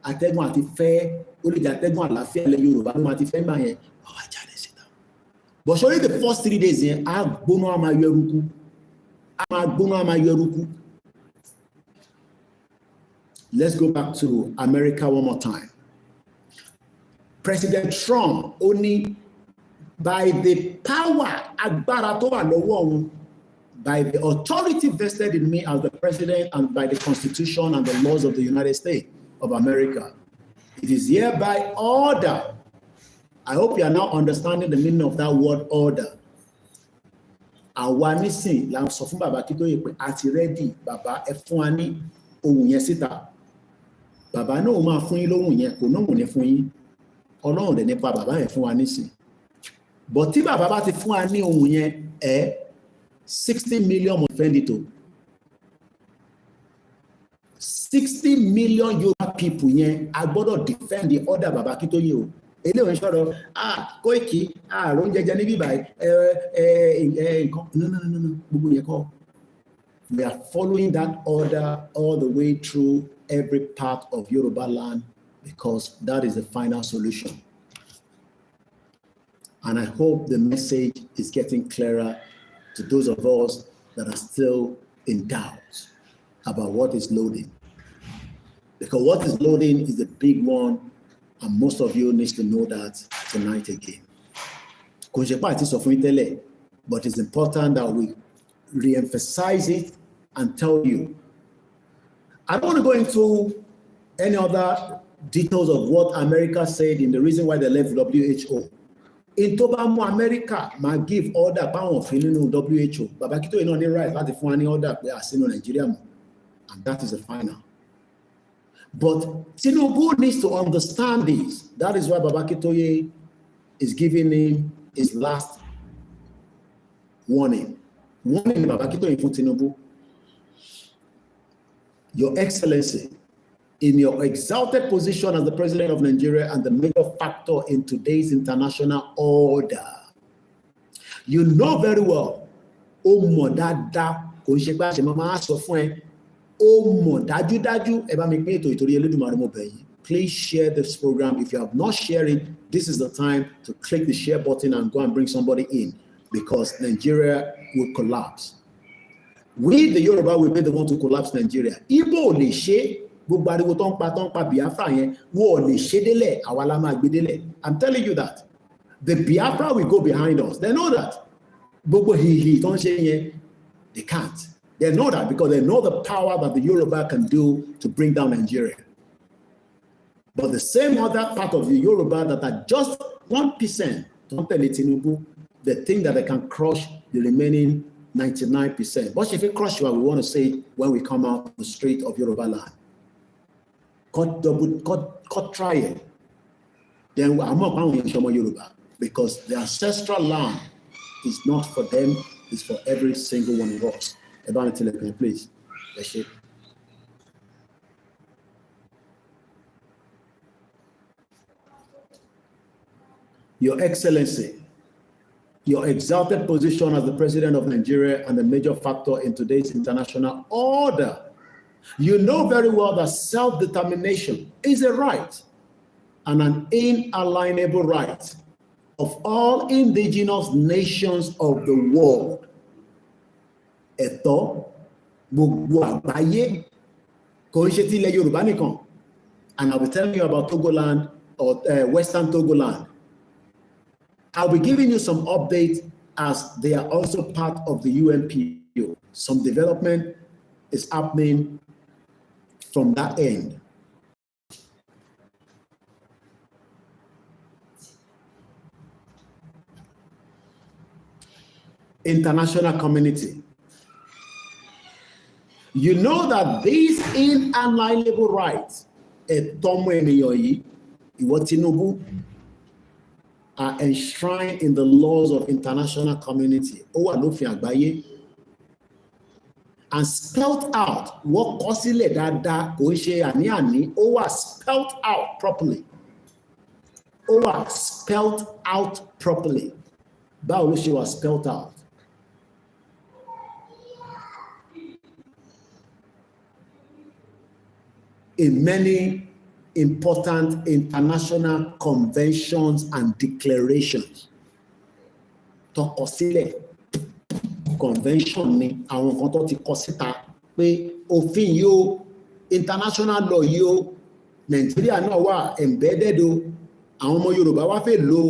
atẹ́gùn àti fẹ́ ó lè jẹ́ atẹ́gùn àlàáfíà ilẹ̀ Yorùbá ló máa ti fẹ́ gbà yẹn ọ̀hún ajáde síta but surely the first 3 days yẹn á gbóná á máa yọ eruku Let's go back to America one more time. President Trump only by the power agbára tó wà lọ́wọ́ òun by the authority vested in me as the president and by the Constitution and the laws of the United States of America. It is hereby order. I hope you are now understanding the meaning of that word order. Àwa nísìn la sọ fún Baba Akintoye pé a ti ready bàbá ẹ fún wa ní ohun yẹn síta. Bàbá náà máa fún yín lóhùn yẹn kò náà ní fún yín. Ọlọ́run dẹ̀ nípa bàbá yẹn fún wa nísìn. But tí bàbá bá ti fún wa ní ohun yẹn 60 million mo fẹ́ nítò 60 million Yoruba people yẹn a gbọ́dọ̀ defend the order Baba Akintoye o eléwọ̀n sọ̀rọ̀ Koiki àrùn jẹjẹ níbí báyìí no gbogbo yẹn kọ́ we are following that order all the way through every part of Yoruba land because that is the final solution. And I hope the message is getting clearer to those of us that are still in doubt about what is loading. Because what is loading is the big one, and most of you need to know that tonight again. But it's important that we re-emphasize it and tell you. I don't want to go into any other details of what America said in the reason why they left WHO. In Tobamu America, ma give order power of WHO. Baba Akintoye no need right láti fún wa ní order pé àsínú Nigeria mọ́. And that is the final. But Tinubu needs to understand this. That is why Baba Akintoye is giving him his last warning. Warning Baba Akintoye fún Tinubu. Your Excellency, in your exalted position as the President of Nigeria and the major factor in today's international order, you know very well, ó mọ̀ dáadáa, kò ń ṣe pé àṣẹ máa sọ fún ẹ, ó mọ̀ dájúdájú, ẹ bá mi pín ètò ìtorí Elédùmarè mo bẹ̀ yín. Please share this program. If you have not shared it, this is the time to click the share button and go and bring somebody in, because Nigeria will collapse. We, the Yoruba, will be the one to collapse Nigeria. Igbo ò lè ṣe, gbogbo ariwo tó ń pa Biafra yẹn, wọ́n ò lè ṣe délẹ̀, àwa la máa gbé délẹ̀. I'm telling you that. The Biafra will go behind us. They know that. Gbogbo hihi tó ń ṣe yẹn, they can't. They know that because they know the power that the Yoruba can do to bring down Nigeria. But the same other part of the Yoruba that are just 1%, don't tell Tinubu, they think that they can crush the remaining 99%. But if it crush you, we want to say when we come out the street of Yoruba land. Cut trial. Then I'm not going to Yoruba, because the ancestral land is not for them, it's for every single one of us. Please. Let's see. Your Excellency, your exalted position as the President of Nigeria and a major factor in today's international order, you know very well that self-determination is a right and an inalienable right of all indigenous nations of the world. Ẹ̀tọ́ gbogbo àgbáyé kò ń ṣe ti ilẹ̀ Yorùbá nìkan. And I'll be telling you about Togoland or Western Togoland. I'll be giving you some updates as they are also part of the UNPO. Some development is happening from that end. International community. You know that these inalienable rights, are enshrined in the laws of international community. And spelled out, what spelled out properly. Spelled out properly. That was spelled out. In many important international conventions and declarations. Convention ni àwọn kan tó ti kọ síta pé òfin yìí o, international law yìí o, Nàìjíríà náà wà embedded o, àwọn ọmọ Yorùbá wá fẹ́ lò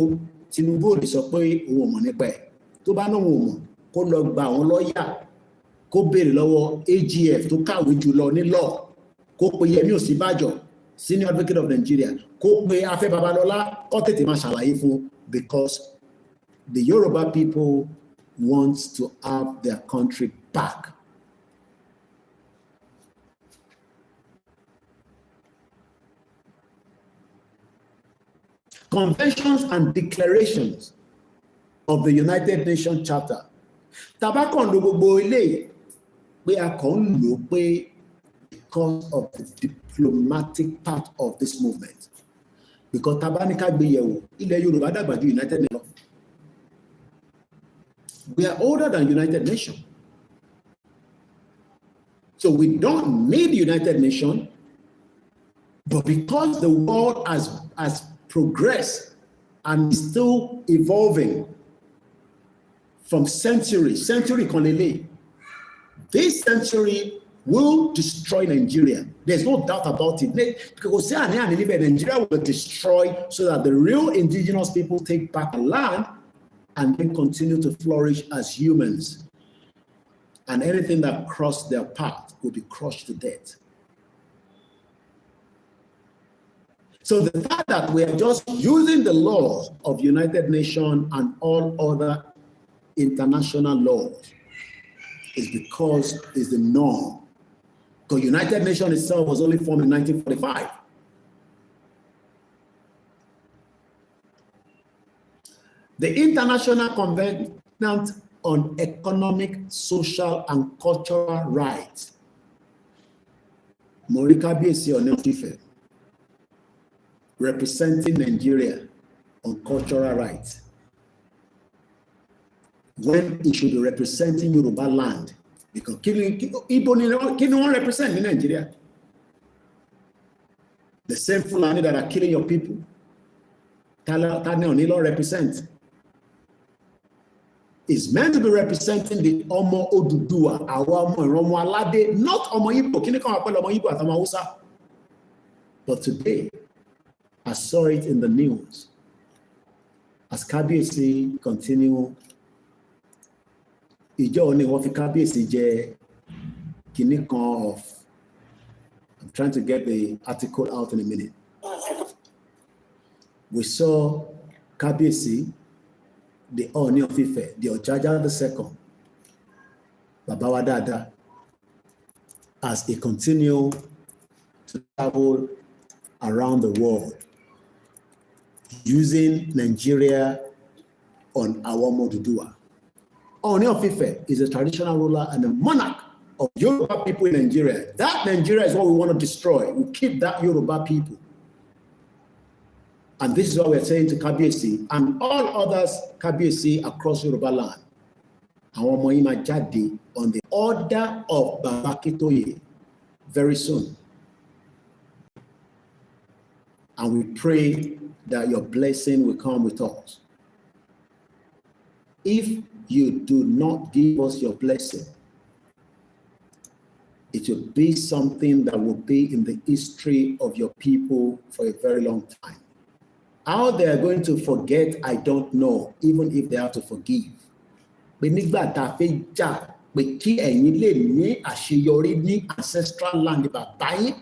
Tinubu ò lè sọ pé òun ò mọ̀ nípa ẹ̀. Tó bá náà òun ò mọ̀ kó lọ gba àwọn lọ́ọ̀yà kó béèrè lọ́wọ́ AGF tó kàwé jùlọ ní law kó pe Yẹmí Ọ̀sínbàjò, Senior Advocate of Nigeria, kó pe Afẹ́ Babalọ́lá kó tètè máa ṣàlàyé fún, because the Yoruba people want to have their country back. Conventions and declarations of the United Nations Charter. Tabako ń lo gbogbo ilé pé a kàn ń lò pé because of the diplomatic part of this movement. Because Tabanika Gbeyewo, ilẹ̀ Yorùbá dàgbà ju United Nations. We are older than United Nations. So we don't need United Nations, but because the world has progressed and is still evolving from century kan lele, this century will destroy Nigeria. There's no doubt about it. Because Nigeria will destroy so that the real indigenous people take back the land and then continue to flourish as humans. And anything that crossed their path will be crushed to death. So the fact that we are just using the laws of United Nations and all other international laws is because it's the norm. Because United Nations itself was only formed in 1945. The International Covenant on economic, social, and cultural rights. Morika Biesi Onefife, representing Nigeria on cultural rights, when he should be representing Yoruba land, because Igbo can represent in Nigeria. The same Fulani that are killing your people, Tane Onilo represent. Is meant to be representing the Omo Odudua, our Omo Romo Alade, not Omo Igbo. Kini kan apel Omo Igbo atama Hausa. But today, I saw it in the news. As Kabiyesi continue, Ijo ni wọ́n fi Kabiyesi jẹ kini kan of. I'm trying to get the article out in a minute. We saw Kabiyesi, the Ooni of Ife, the Ojaja II, Baba wa Dada, as he continue to travel around the world, using Nigeria on Awomo Dudua. Ooni of Ife is a traditional ruler and a monarch of Yoruba people in Nigeria. That Nigeria is what we want to destroy. We keep that Yoruba people. And this is what we're saying to Kabiyesi and all others Kabiyesi across Yoruba land. Àwọn ọmọ yìí máa jáde on the order of Baba Akintoye very soon. And we pray that your blessing will come with us. If you do not give us your blessing, it will be something that will be in the history of your people for a very long time. How they are going to forget, I don't know, even if they have to forgive. But nígbà tá a fẹ́ jà pé kí ẹ̀yin lè ní àṣeyọrí ní ancestral land bàbá yín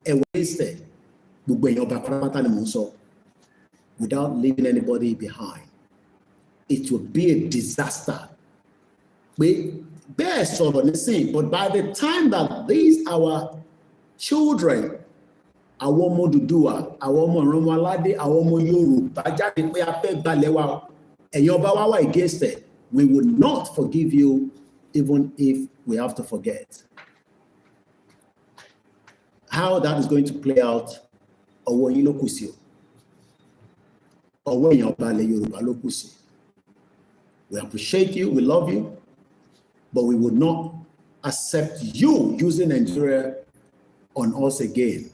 ẹ̀wọ̀n ẹ̀sẹ̀ gbogbo èèyàn ọba pátápátá ni mò ń sọ, without leaving anybody behind. It will be a disaster. Bẹ́ẹ̀ sọ̀rọ̀ nísìnyí, but by the time that these our children, àwọn ọmọ Odùduwà, àwọn ọmọ Ìrànwọ́ Aládé, àwọn ọmọ Yorùbá jáde pé a fẹ́ gbalẹ̀ wa, ẹ̀yin ọba wa wà against it, we will not forgive you even if we have to forget. How that is going to play out, ọwọ́ yín ló kù sí o. Ọwọ́ èèyàn ọba ilẹ̀ Yorùbá ló kù sí. We appreciate you, we love you, but we would not accept you using Nigeria on us again.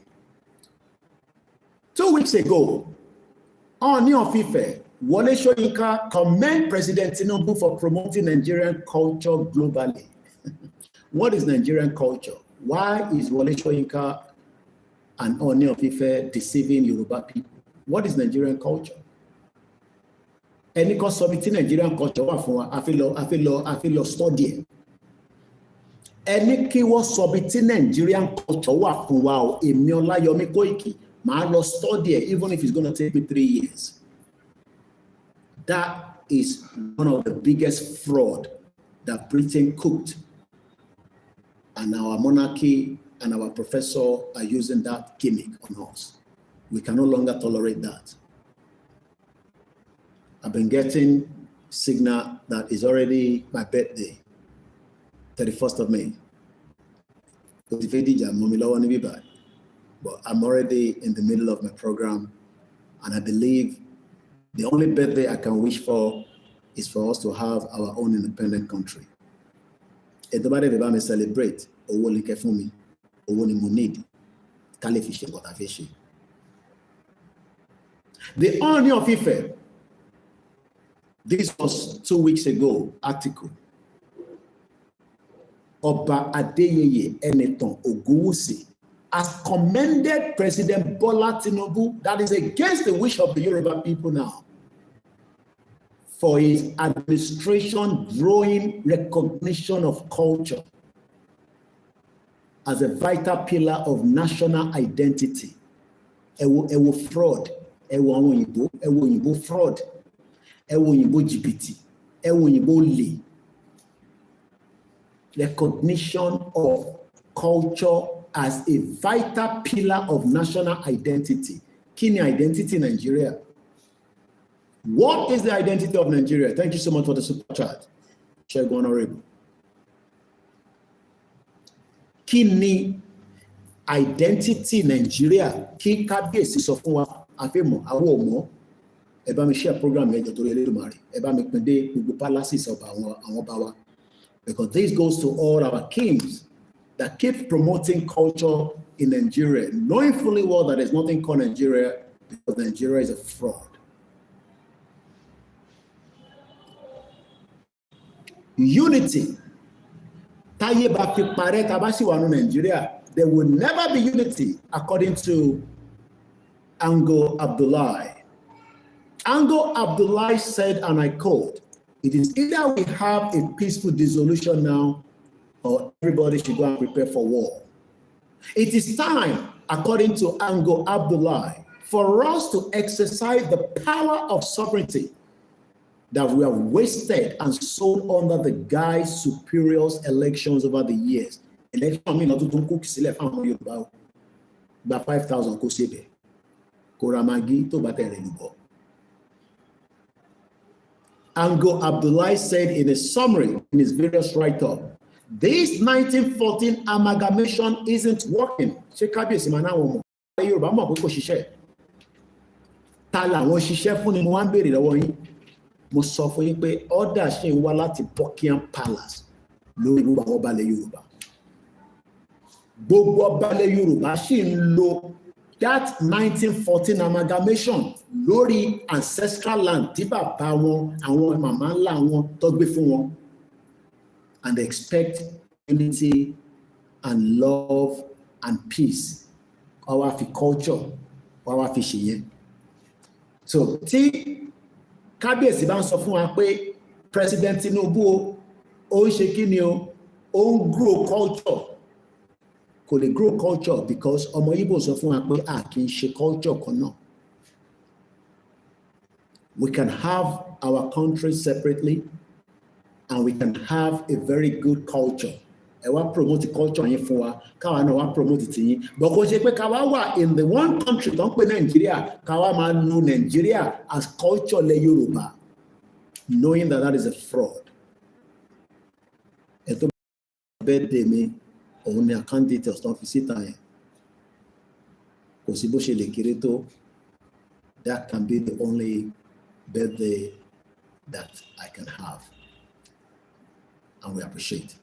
2 weeks ago, Ooni of Ife, Wole Soyinka commend President Tinubu for promoting Nigerian culture globally. What is Nigerian culture? Why is Wole Soyinka and Ooni of Ife deceiving Yoruba people? What is Nigerian culture? Ẹni kan sọ bí tí Nigerian culture wà fún wa, a fi lọ study ẹ̀. Ẹni kí wọ́n sọ bí tí Nigerian culture wà fún wa o, èmi Ọláyọmí Kóìkì, màá lọ study it, even if it's going to take me 3 years. That is one of the biggest fraud that Britain cooked. And our monarchy and our professor are using that gimmick on us. We can no longer tolerate that. I've been getting signal that is already my birthday, 31st of May. But I'm already in the middle of my program, and I believe the only birthday I can wish for is for us to have our own independent country. Everybody will celebrate. Owo ni ke fún mi, owo ni mo need. Kale fi ṣe nǹkan tá fẹ́ ṣe. The Ooni of Ife. This was 2 weeks ago article. Ọba Adeyeye Enitan Ogunwusi has commended President Bola Tinubu, that is against the wish of the Yoruba people now, for his administration growing recognition of culture as a vital pillar of national identity. Ewo fraud, ewo òyìnbó fraud, ewo òyìnbó jìbìtì, ewo òyìnbó lè. Recognition of culture as a vital pillar of national identity. Kí ni identity Nigeria? What is the identity of Nigeria? Thank you so much for the super chat. Ṣẹ́gun Honorable. Kí ni identity Nigeria kí kábíyèsí sọ fún wa àfẹ́mọ̀ àwọn ọmọ ẹ bá mi share program yẹn jọ torí Elédùmarè ẹ bá mi pín dé gbogbo palaces ọba àwọn ọba wa, because this goes to all our kings that keep promoting culture in Nigeria, knowing fully well that there's nothing called Nigeria because Nigeria is a fraud. Unity. Táyé bá fi parẹ́ tá bá sì wà ní Nigeria, there will never be unity according to Ango Abdullahi. Ango Abdullahi said, and I quote, "It is either we have a peaceful dissolution now or everybody should go and prepare for war." It is time, according to Ango Abdullahi, for us to exercise the power of sovereignty that we have wasted and sold under the guise superiors elections over the years. Election, I mean, not to cook sílẹ̀ fáwọn Yorùbá gba 5,000 kó ṣe bẹ̀ kó ra magi tó bá tẹ̀lé lùbọ̀. Ango Abdullahi said in a summary in his various write-up, this 1914 amalgamation isn't working. Ṣé kábíyèsí máa náwọn ọmọ Yorùbá mọ̀ pé kò ṣiṣẹ́? Ta làwọn ṣiṣẹ́ fún ni mo wá ń béèrè lọ́wọ́ yín. Mo sọ fún yín pé order ṣe ń wá láti Buckingham Palace lórí gbogbo àwọn ọba ilẹ̀ Yorùbá. Gbogbo ọba ilẹ̀ Yorùbá ṣì ń lo that 1914 amalgamation lórí ancestral land tí bàbá wọn àwọn màmá ńlá wọn tó gbé fún wọn, and they expect unity and love and peace. Wá wá fi culture wá wá fi ṣe yẹn. So tí kábíyèsí bá ń sọ fún wa pé President Tinubu ó ń ṣe kí ni ó ń grow culture, kò lè grow culture because ọmọ Igbo sọ fún wa pé a kì í ṣe culture kan náà. We can have our country separately and we can have a very good culture. Ẹ wá promote culture yín fún wa, káwa náà wá promote tiyín. But kò ṣe pé káwa wà in the one country tó ń pè Nigeria, káwa máa nu Nigeria as culture lẹ Yorùbá, knowing that is a fraud. Ẹ tó bẹ́ẹ̀ dé mi, òun ni account details tó ń fi síta yẹn. Kò sí bó ṣe lè kéré tó, that can be the only birthday that I can have. And we appreciate.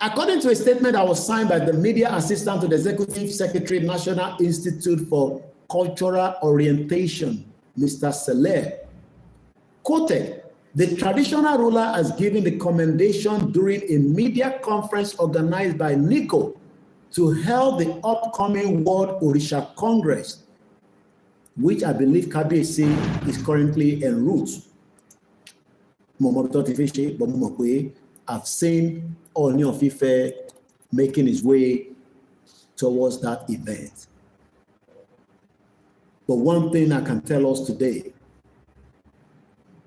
According to a statement that was signed by the media assistant to the Executive Secretary, National Institute for Cultural Orientation, Mr. Saleh, quoted, the traditional ruler has given the commendation during a media conference organized by NICO to help the upcoming World Orisha Congress, which I believe Kabiyesi is currently en route. I've seen Ooni of Ife making his way towards that event. But one thing I can tell us today,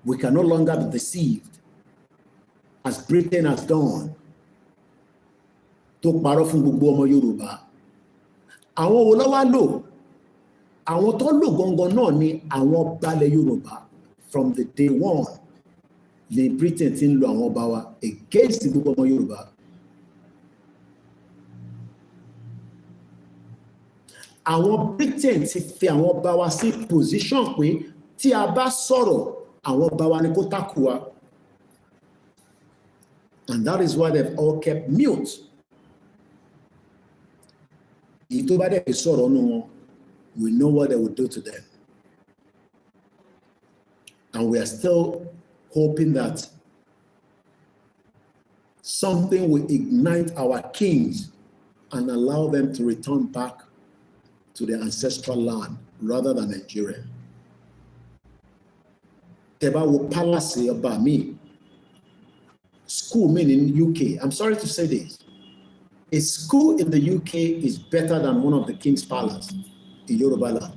we can no longer be deceived as Britain has done tó parọ́ fún gbogbo ọmọ Yorùbá. Àwọn wo ló wá lò? Àwọn tó lò gangan náà ni àwọn balẹ̀ Yorùbá from the day one. The Britain ti ń lo àwọn ọba wa against gbogbo ọmọ Yorùbá. Àwọn Britain ti fi àwọn ọba wa sí position pé tí a bá sọ̀rọ̀ àwọn ọba wa ni kó takò wa. And that is why they've all kept mute. Èyí tó bá dẹ̀ fi sọ̀rọ̀ nù wọn, we know what they will do to them. And we are still hoping that something will ignite our kings and allow them to return back to their ancestral land rather than Nigeria. Tẹ́bá wo palace ọba mi, school mi in UK, I'm sorry to say this, a school in the UK is better than one of the king's palace in Yoruba land.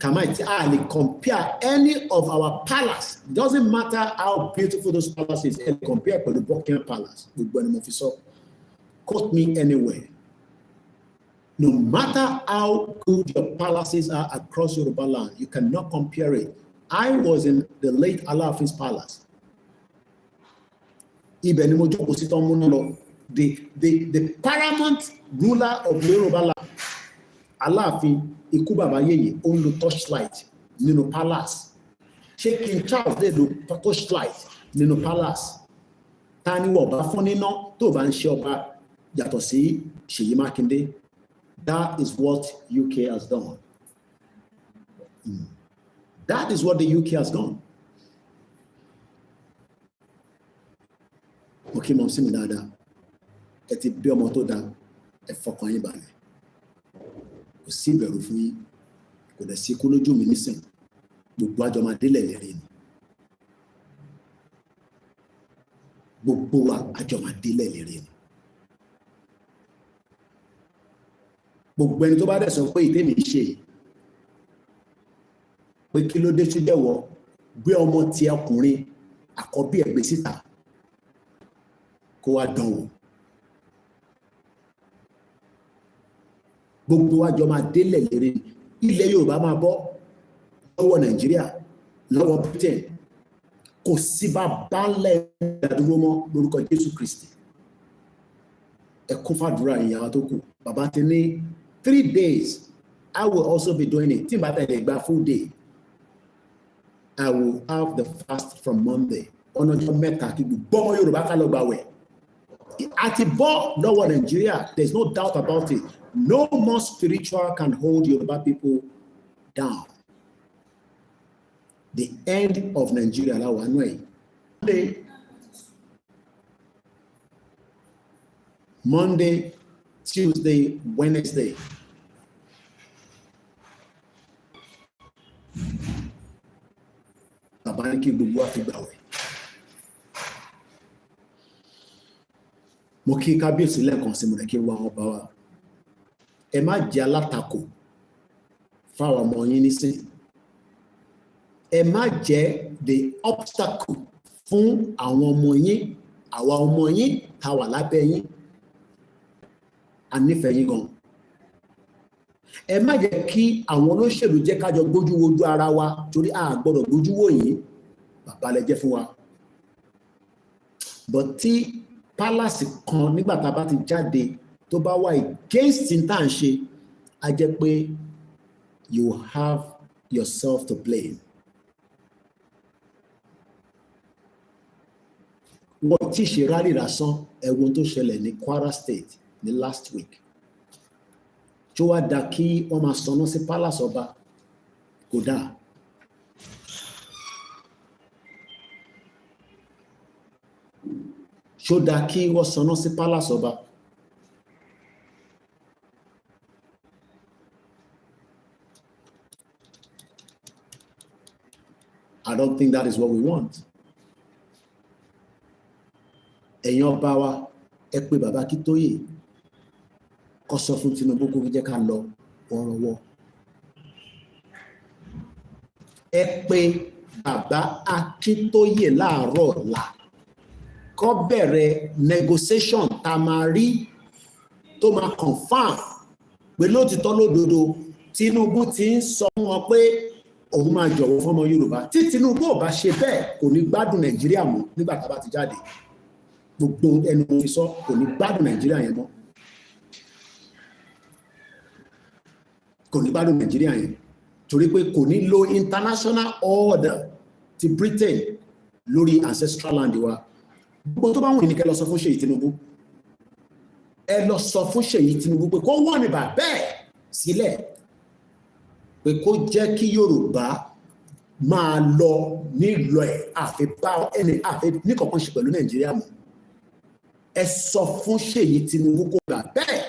I compare any of our palace. Doesn't matter how beautiful those palaces are, compare with the Buckingham Palace with Benin Officer. Quote me anywhere. No matter how good your palaces are across Yoruba land, you cannot compare it. I was in the late Alaafin's palace. ibẹ̀ ni mo jókòó sí tán múná lọ. The paramount ruler of Yoruba land, Aláàfin ikú bàbá yèyé, ó ń lo torchlight nínú palace. Ṣé King Charles lè lo torchlight nínú palace? Ta ni wọ́n bá fún níná tó bá ń ṣe ọba yàtọ̀ sí Ṣèyí Mákindé? That is what UK has done. That is what the UK has done. Okay, mọ̀ sí mi dáadáa. Ẹ ti bí ọmọ tó dáa, ẹ fọkàn yín balẹ̀. Kò sí ìbẹ̀rù fún yín, kò dẹ̀ sí ikú lójú mi nísìn. Gbogbo àjọ máa délẹ̀ lérè ni. Gbogbo wa àjọ máa délẹ̀ lérè ni. Gbogbo ẹni tó bá dẹ̀ sọ pé ìtẹ́mi ṣe pé kí ló dé tó jẹ́wọ́ gbé ọmọ ti ọkùnrin àkọ́bí ẹ̀ gbé síta kó wá dánwò. Gbogbo wa jọ máa délẹ̀ lérè ni. Ilẹ̀ Yorùbá máa bọ́ lọ́wọ́ Nàìjíríà, lọ́wọ́ Britain. Kò sí bàbá ńlẹ̀ ìdádúró mọ́ lórúkọ Jésù Kristi. Ẹ kún fàdúrà ìyàwó tó kù. Bàbá ti ní 3 days. I will also be doing it. Tí n bá tẹ̀lé gba full day, I will have the fast from Monday. Ọ̀nàjọ́ mẹ́ta kí gbogbo ọmọ Yorùbá ká lọ gbàwẹ̀. Àti bọ́ lọ́wọ́ Nàìjíríà, there is no doubt about it. No more spiritual can hold Yoruba people down. The end of Nigeria la wà nù ẹ̀. Monday, Tuesday, Wednesday. Bàbá ní kí gbogbo wa fi gbàwẹ̀. Mo kí kábíyèsí lẹ́ẹ̀kan sí mo rẹ̀ kí wá wọn bá wa. Ẹ má jẹ́ alátakò fáwọn ọmọ yín nísìn. Ẹ má jẹ́ the obstacle fún àwọn ọmọ yín, àwa ọmọ yín tá wà lábẹ́ yín. A nífẹ̀ẹ́ yín gan. Ẹ má jẹ́ kí àwọn olóṣèlú jẹ́ ká jọ gbójú wojú ara wa torí a gbọ́dọ̀ gbójú wò yín. Bàbá lẹ jẹ́ fún wa. But tí palace kan nígbà tá a bá ti jáde tó bá wà against in tá à ń ṣe, a jẹ́ pé you have yourself to blame. Wọ́n ti ṣe rálì lásán ẹ̀wọ̀n tó ṣẹlẹ̀ ní Kwara State ní last week. Tó wá dá kí wọ́n máa sọnà sí palace ọba kò dáa. Ṣó dá kí wọ́n sọnà sí palace ọba. I don't think that is what we want. Ẹ̀yin ọba wa, ẹ pé bàbá Akíntóyè kó sọ fún Tinubu kó jẹ́ ká lọ wọ́rọ́wọ́. Ẹ pé bàbá Akíntóyè láàárọ̀ ọ̀la kó bẹ̀rẹ̀ negotiation tá máa rí tó máa confirm pé lótìtọ́ lódodo Tinubu ti ń sọ fún wọn pé òun máa jọ̀wọ́ fún ọmọ Yorùbá. Tí Tinubu ò bá ṣe bẹ́ẹ̀ kò ní gbádùn Nàìjíríà mọ́ nígbà tá a bá ti jáde. Gbogbo ẹnu mo fi sọ kò ní gbádùn Nàìjíríà yẹn mọ́. Kò ní gbádùn Nàìjíríà yẹn torí pé kò ní lo international order ti Britain lórí ancestral land wa. Gbogbo tó bá wùn ní kẹ́ lọ sọ fún Ṣèyí Tinubu. Ẹ lọ sọ fún Ṣèyí Tinubu pé kó wọ́n ní bàbá ẹ̀ sílẹ̀ pé kó jẹ́ kí Yorùbá máa lọ nílò ẹ̀ àfi bá ẹni àfi níkọ̀ọ̀kan ṣe pẹ̀lú Nàìjíríà mọ́. Ẹ sọ fún Ṣèyí Tinubu kó gbà bẹ́ẹ̀.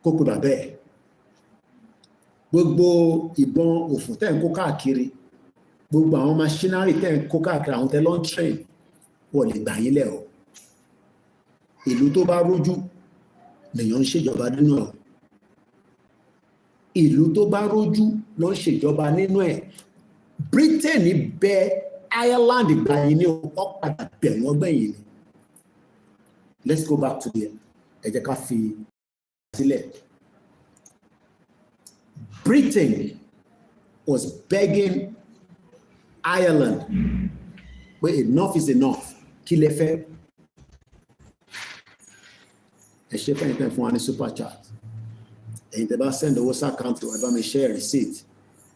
Kó gbà bẹ́ẹ̀. Gbogbo ìbọn òfò tẹ́ ń kó káàkiri, gbogbo àwọn machinery tẹ́ ń kó káàkiri, àwọn tẹ́ lọ ń train, wọ́n lè gbà yín lẹ̀ o. Ìlú tó bá rójú lèèyàn ń ṣèjọba nínú ẹ̀. Ìlú tó bá rójú ló ń ṣèjọba nínú ẹ̀. Britain bẹ Ireland gbà yín ní ọkọ̀ padà bẹ̀ wọ́n gbẹ̀yìn ni. Let's go back to there. Ẹ jẹ́ ká fi sílẹ̀. Britain was begging Ireland. But enough is enough. Kí lẹ fẹ́? Ẹ ṣe fẹ́ ìpín fún wa ní super chat. Ẹ̀yin tẹ́ bá send owó sí account ẹ bá mi share receipt.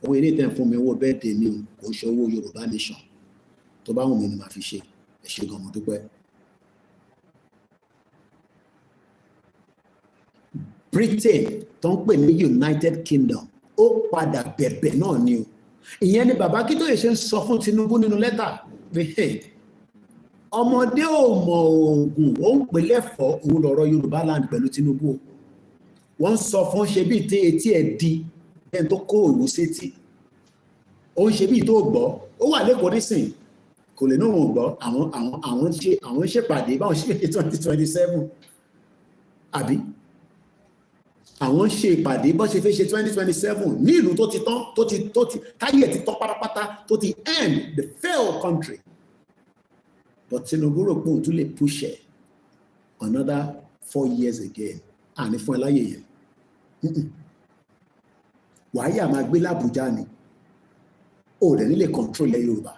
Owó ilé ìtẹ̀ fún mi owó birthday mi kò ṣe owó Yorùbá nation. Tó bá wù mí ni màá fi ṣe. Ẹ ṣé gan mo dúpẹ́. Britain tó ń pè ní United Kingdom ó padà bẹ̀bẹ̀ náà ni o. Ìyẹn ni bàbá Akíntóyè ṣe ń sọ fún Tinubu nínú lẹ́tà pé ọmọdé ò mọ oògùn ó ń pè lẹ́fọ̀ọ́ òun lọ̀rọ̀ Yorùbá land pẹ̀lú Tinubu. Wọ́n ń sọ fún ṣe bí etí ẹ̀ di ẹni tó kó òwú sétí. Ó ń ṣe bí tó gbọ́ ó wà lẹ́kọ̀ọ́ nísìn kò lè náà wọ́n gbọ́ àwọn ń ṣèpàdé báwọn ṣe 2027 àbí àwọn ń ṣe ìpàdé bó ṣe fẹ́ ṣe 2027 ní ìlú tó ti tán tó ti táyé ẹ̀ ti tán pátápátá tó ti end the failed country. But Tinubu rò pé òun tún lè push it another 4 years again. Àní fún ẹ láyé yẹn. Wàáyà máa gbé l'Àbújá ni. Ó rẹ̀ nílé control ilẹ̀ Yorùbá.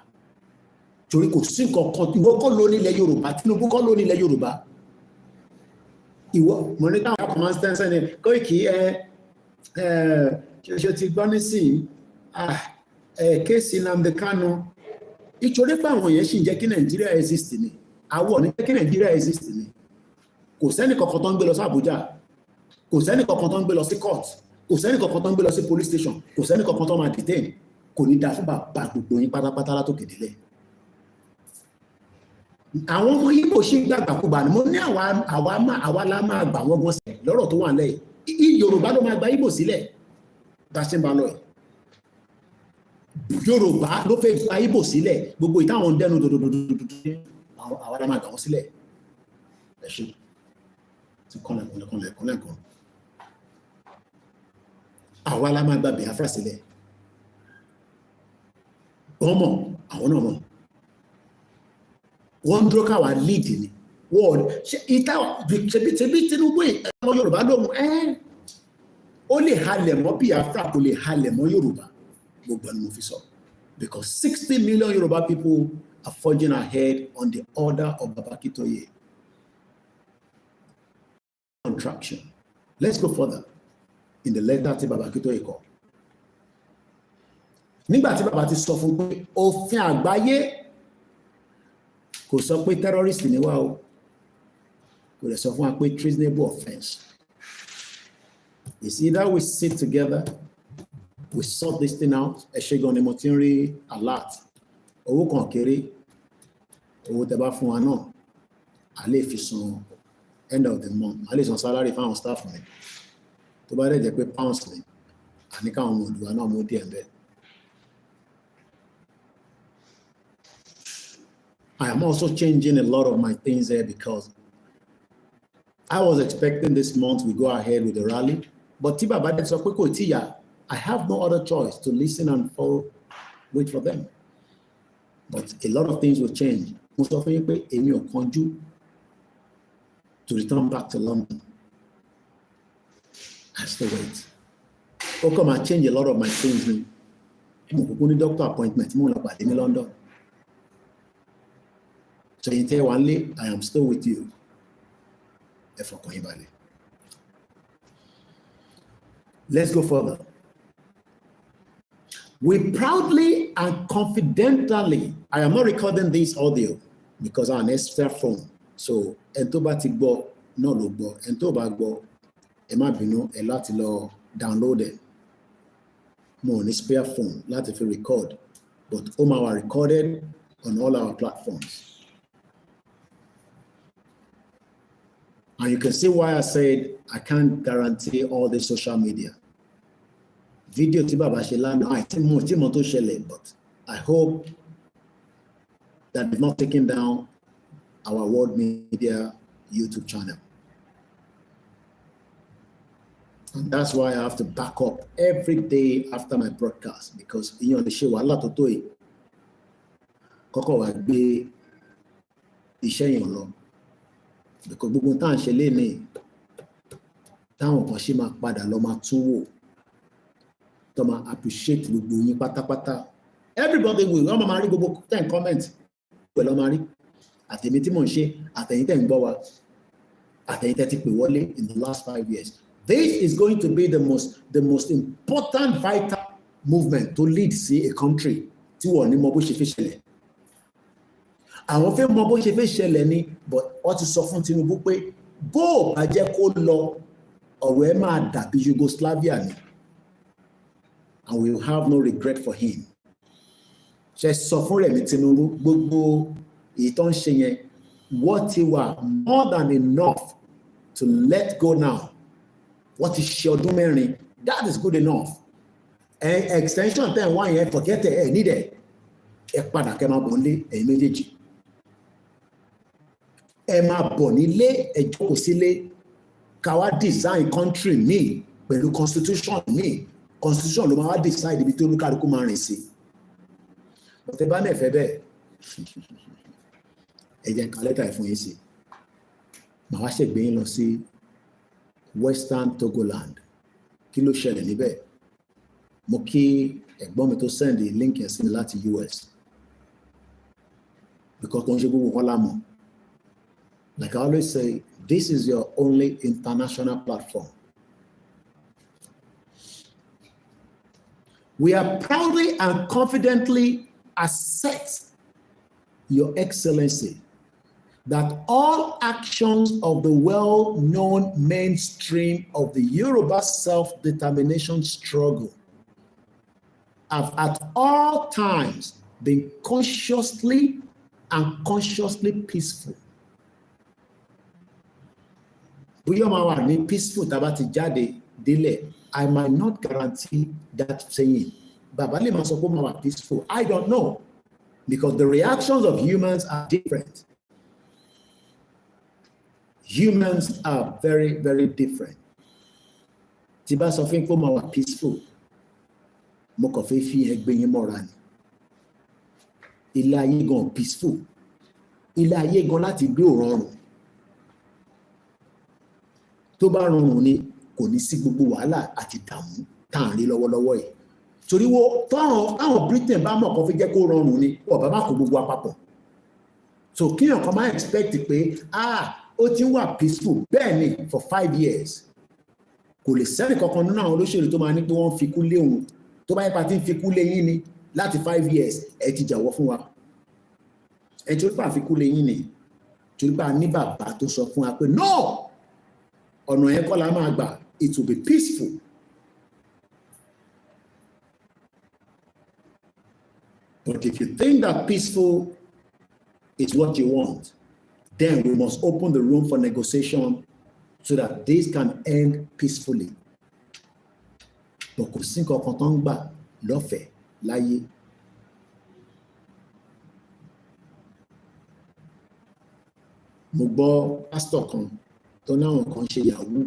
Torí kò sí nǹkan kan ìwọ kọ́ ló nílẹ̀ Yorùbá, Tinubu kọ́ ló nílẹ̀ Yorùbá. Ìwọ mọ̀nítà àwọn command stance ẹni Koiki ṣe ti gbọ́ nísìnyí kéèsì Nnamdi Kanu. Ìṣòro pé àwọn èèyàn sì ń jẹ́ kí Nàìjíríà exist ni. Àwọn ní jẹ́ kí Nàìjíríà exist ni. Kò sẹ́ni kankan tó ń gbé lọ sí Àbújá. Kò sẹ́ni kankan tó ń gbé lọ sí court. Kò sẹ́ni kankan tó ń gbé lọ sí police station. Kò sẹ́ni kankan tó máa detain. Kò ní dá fún bàbá gbogbo yín pátápátá látòkè délẹ̀. Àwọn ọmọ Ìgbò ṣì ń gbàgbàkúgbà ni mo ní àwa la máa gbà wọ́n gbọ́n sí lọ́rọ̀ tó wà lẹ́yìn. Yorùbá ló máa gba Ìgbò sílẹ̀. Bá ṣe ń bá lọ ẹ̀. Yorùbá ló fẹ́ gba Ìgbò sílẹ̀ gbogbo ìtàwọn dẹnu dòdòdòdòdò àwa la máa gbà wọ́n sílẹ̀. Ẹ ṣé ti kọ́lẹ̀kọ́lẹ̀kọ́lẹ̀kọ́. Àwa la máa gba Biafra sílẹ̀. Wọ́n mọ̀ àwọn náà mọ̀. Wọ́n dúró káwa lead ni. Wọ́n ṣebí Tinubu ọmọ Yorùbá lóhun ó lè halẹ̀ mọ́ Biafra kò lè halẹ̀ mọ́ Yorùbá. Gbogbo ni mo fi sọ. Because 60 million Yoruba people are forging ahead on the order of Baba Akíntóyè. Contraction. Let's go further in the letter tí Baba Akíntóyè kọ. Nígbà tí Baba ti sọ fún pé òfin àgbáyé kò sọ pé terrorist ni wá o. Kò lè sọ fún wa pé treasonable offence. It's either we sit together, we sort this thing out. Ẹ ṣé gan ni mo ti ń rí alert. Owó kan kéré, owó tẹ́ bá fún wa náà, a lè fi san end of the month. A lè san salary fáwọn staff mi. Tó bá dẹ̀ jẹ́ pé pounds ni, àní káwọn ọmọ Olúwa náà mú díẹ̀ bẹ́ẹ̀. I am also changing a lot of my things there because I was expecting this month we go ahead with the rally, but tí bàbá dẹ̀ sọ pé kò tí yá, I have no other choice to listen and wait for them. But a lot of things will change. Mo sọ fún yín pé èmi ò kánjú to return back to London. I still wait. Ó kàn máa change a lot of my things ni. Mo kúkú ní doctor appointment mo lọ pàdé ní London. So in tell one lay, I am still with you. Let's go further. We proudly and confidently, I am not recording this audio because I'm an extra phone. So, ento ba ti gbọ́, no lo gbọ́. Ento ba gbọ́, ẹ má bínú, ẹ láti lọ download it. Mo ní spare phone láti fi record, but ó máa wà recorded on all our platforms. And you can see why I said I can't guarantee all the social media. Video tí bàbá ṣe lánàá, tí mo tó ṣẹlẹ̀, but I hope that they've not taken down our world media YouTube channel. And that's why I have to back up every day after my broadcast, because you know the ṣe wàhálà tó tó yìí. Kọ́kọ́ wá gbé iṣẹ́ yẹn lọ. Because gbogbo tá à ń ṣe léni táwọn kan ṣe máa padà lọ máa tún wò tó máa appreciate gbogbo yín pátápátá. Everybody will. Ọmọ máa rí gbogbo ten comment pẹ̀lú ọmọ rí. Àtẹ̀mí tí mò ń ṣe, àtẹ̀yìn tẹ̀ ń gbọ́ wa, àtẹ̀yìn tẹ̀ ti pè wọlé in the last 5 years. This is going to be the most important vital movement to lead sí a country tí wọ́n ní mọ bó ṣe fẹ́ ṣẹlẹ̀. Àwọn fẹ́ mọ bó ṣe fẹ́ ṣẹlẹ̀ ni, but wọ́n ti sọ fún Tinubu pé bó o bá jẹ́ kó lọ, ọ̀rọ̀ ẹ máa dàbí Yugoslavia ni. And we will have no regret for him. Ṣé sọ fún Rẹ̀mí Tinubu gbogbo èyí tó ń ṣe yẹn, wọ́n ti wà more than enough to let go now. Wọ́n ti ṣe ọdún mẹ́rin, that is good enough. Extension tẹ̀ wá yẹn forget ẹ̀ need ẹ̀. Ẹ padà kẹ́ máa bọ̀ nílé ẹ̀yin méjèèjì. Ẹ máa bọ̀ nílé ẹ jókòó sílé ká wá design country míì pẹ̀lú constitution míì. Constitution ló máa wá decide ibi tí olúkàlùkù máa rìn sí. Bọ̀tẹ́ bá mẹ́fẹ́ bẹ́ẹ̀, ẹ jẹ́ nǹkan lẹ́tà ìfún yín sí. Màá wá ṣègbè yín lọ sí Western Togoland. Kí ló ṣẹlẹ̀ níbẹ̀? Mo kí ẹ̀gbọ́n mi tó send link yẹn sí mi láti US. Because kò ń ṣe gbogbo wọn lámọ̀. Like I always say, this is your only international platform. We are proudly and confidently assert, Your Excellency, that all actions of the well-known mainstream of the Yoruba self-determination struggle have at all times been consciously and consciously peaceful. Bóyá máa wà ní peaceful tàbá ti jáde délẹ̀, I might not guarantee that saying. Bàbá lè máa sọ pé máa wà peaceful. I don't know, because the reactions of humans are different. Humans are very, very different. Tí bá sọ fún pé máa wà peaceful, mo kàn fẹ́ fi ẹgbẹ́ yín mọ́ra ni. Ilé ayé gan peaceful. Ilé ayé gan láti gbé òrọ̀rùn. Tó bá rọrùn ni kò ní sí gbogbo wàhálà àti ìdààmú tá à ń rí lọ́wọ́lọ́wọ́ yìí. Torí wo táwọn Britain bá mọ̀ kan fi jẹ́ kó rọrùn ni ọ̀bá má kó gbogbo àpapọ̀. So kíyàn kan máa expect pé ó ti wà peaceful bẹ́ẹ̀ ni for 5 years. Kò lè sẹ́ni kankan nínú àwọn olóṣèlú tó máa ní pé wọ́n fi kú lé òun. Tó bá yẹ pa tí ń fi kú lé yín ni láti 5 years ẹ ti jàwọ́ fún wa. Ẹ torí pa fi kú lé yín ni. Torí pa ní bàbá tó sọ fún wa pé no! Ọ̀nà yẹn kọ́ la máa gbà. It will be peaceful. But if you think that peaceful is what you want, then we must open the room for negotiation so that this can end peacefully. But kò sí nǹkan kan tó ń gbà lọ́fẹ̀ẹ́ láyé. Mo gbọ́ pásítọ̀ kan tó náwọn kan ṣe yahoo.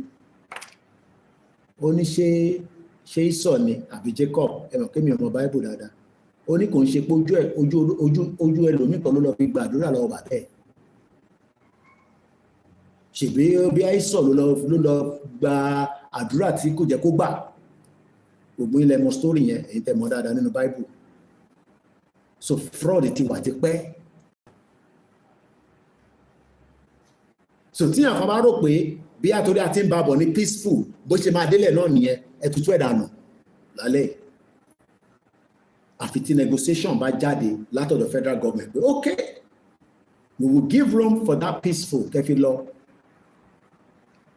Ó ní ṣé Ísọ̀ ni àbí Jacob, ẹ̀mọ̀ kí mi ọmọ Bible dáadáa. Ó ní kò ń ṣe pé ojú ẹlòmíì kan ló lọ fi gbàdúrà lọ́wọ́ bàtẹ́. Ṣèbí bí Ísọ̀ ló lọ gba àdúrà tí kò jẹ́ kó gbà. Gbogbo ilẹ̀ mọ story yẹn èyí tẹ́ mọ̀ dáadáa nínú Bible. So fraud ti wà ti pẹ́. So tí àwọn kan bá rò pé bí àtòrí àti ń bá bọ̀ ní peaceful bó ṣe máa délẹ̀ náà nìyẹn ẹ̀tútù ẹ̀dànù lálẹ́. Àfi tí negotiation bá jáde látọ̀dọ̀ federal government pé okay, we will give room for that peaceful kẹfì lọ.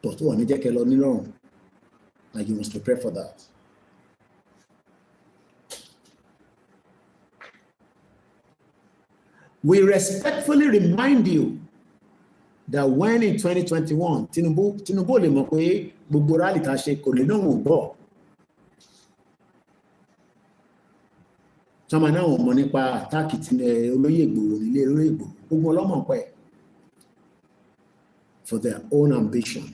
But wọ́n ní jẹ́ kẹ lọ nírọ̀rùn. And you must prepare for that. We respectfully remind you that when in 2021, Tinubu lè mọ̀ pé gbogbo rally tá ṣe kò lè náà wọ́n gbọ́. Sọ́mọ náà wọ́n mọ̀ nípa àtàkì olóyè Ìgbòho nílé olóyè Ìgbòho. Gbogbo ọlọ́mọ̀ pẹ̀ for their own ambition.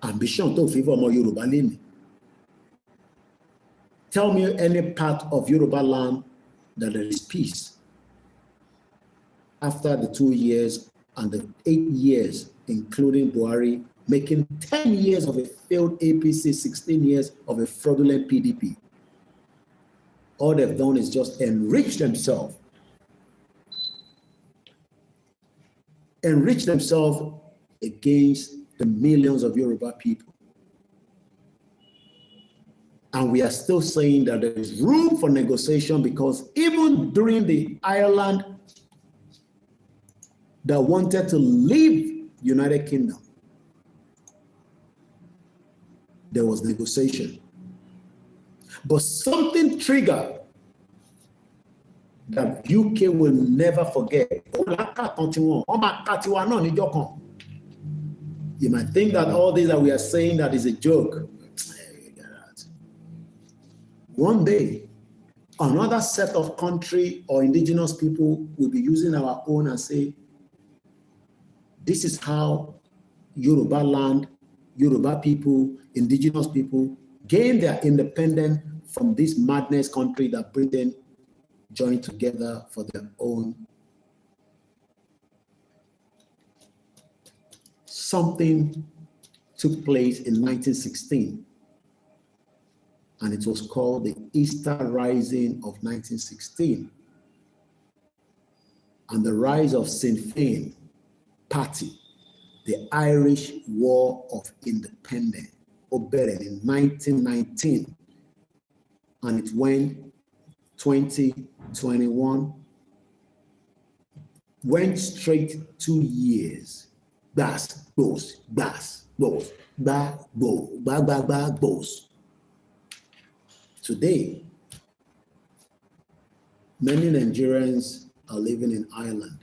Ambition tó fi fọ́ ọmọ Yorùbá lénìí. Tell me any part of Yoruba land that there is peace after the 2 years and the 8 years, including Buhari, making 10 years of a failed APC, 16 years of a fraudulent PDP. all they've done is just enrich themselves. Enrich themselves against the millions of Yoruba people. And we are still saying that there is room for negotiation, because even during the Ireland that wanted to leave United Kingdom, there was negotiation. But something triggered that UK will never forget. You might think that all this that we are saying that is a joke. One day, another set of country or indigenous people will be using our own and say, this is how Yoruba land, Yoruba people, indigenous people gain their independence from this madness country that Britain joined together for their own. Something took place in 1916, and it was called the Easter Rising of 1916, and the rise of Sinn Féin Party, the Irish War of Independence, occurred in 1919, and it went 2021, went straight 2 years. Gas, goes, gas, goes, back, go, back, goes. Today, many Nigerians are living in Ireland,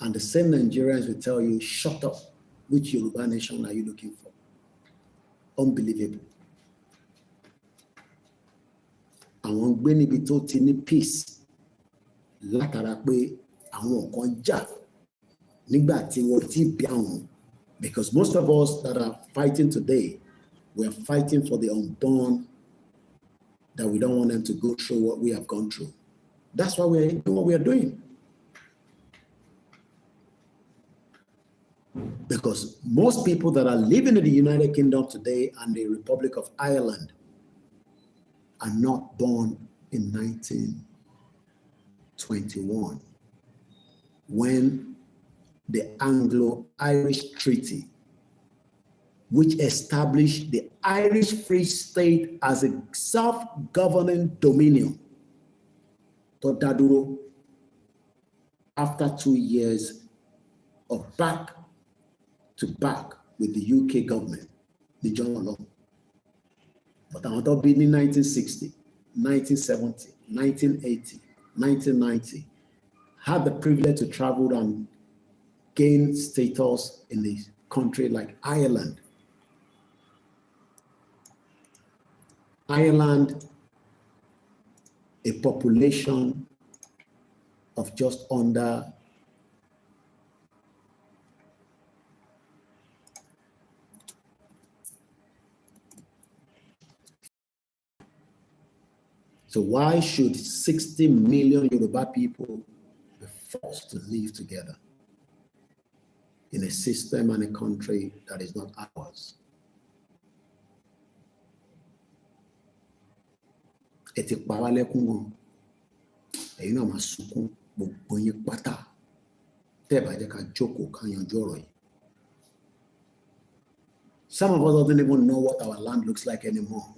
and the same Nigerians will tell you, shut up, which Yoruba nation are you looking for? Unbelievable. Àwọn gbé níbi tó ti ní peace látara pé àwọn kan jà nígbà tí wọ́n ti bí àwọn. Because most of us that are fighting today, we are fighting for the unborn, that we don't want them to go through what we have gone through. That's why we're doing what we are doing. Because most people that are living in the United Kingdom today and the Republic of Ireland are not born in 1921, when the Anglo-Irish Treaty, which established the Irish Free State as a self-governing dominion, to Daduro, after 2 years of back to back with the UK government, the John alone. But I want to be in 1960, 1970, 1980, 1990, had the privilege to travel and gain status in a country like Ireland. Ireland, a population of just under 'So why should 60 million Yoruba people be forced to live together in a system and a country that is not ours? Eti pawale kungo, eyi na ma sunkún gbogbo yín pátá tẹ́ bá jẹ́ ká jókòó ká yanjú ọ̀rọ̀ yìí. Some of us don't even know what our land looks like anymore.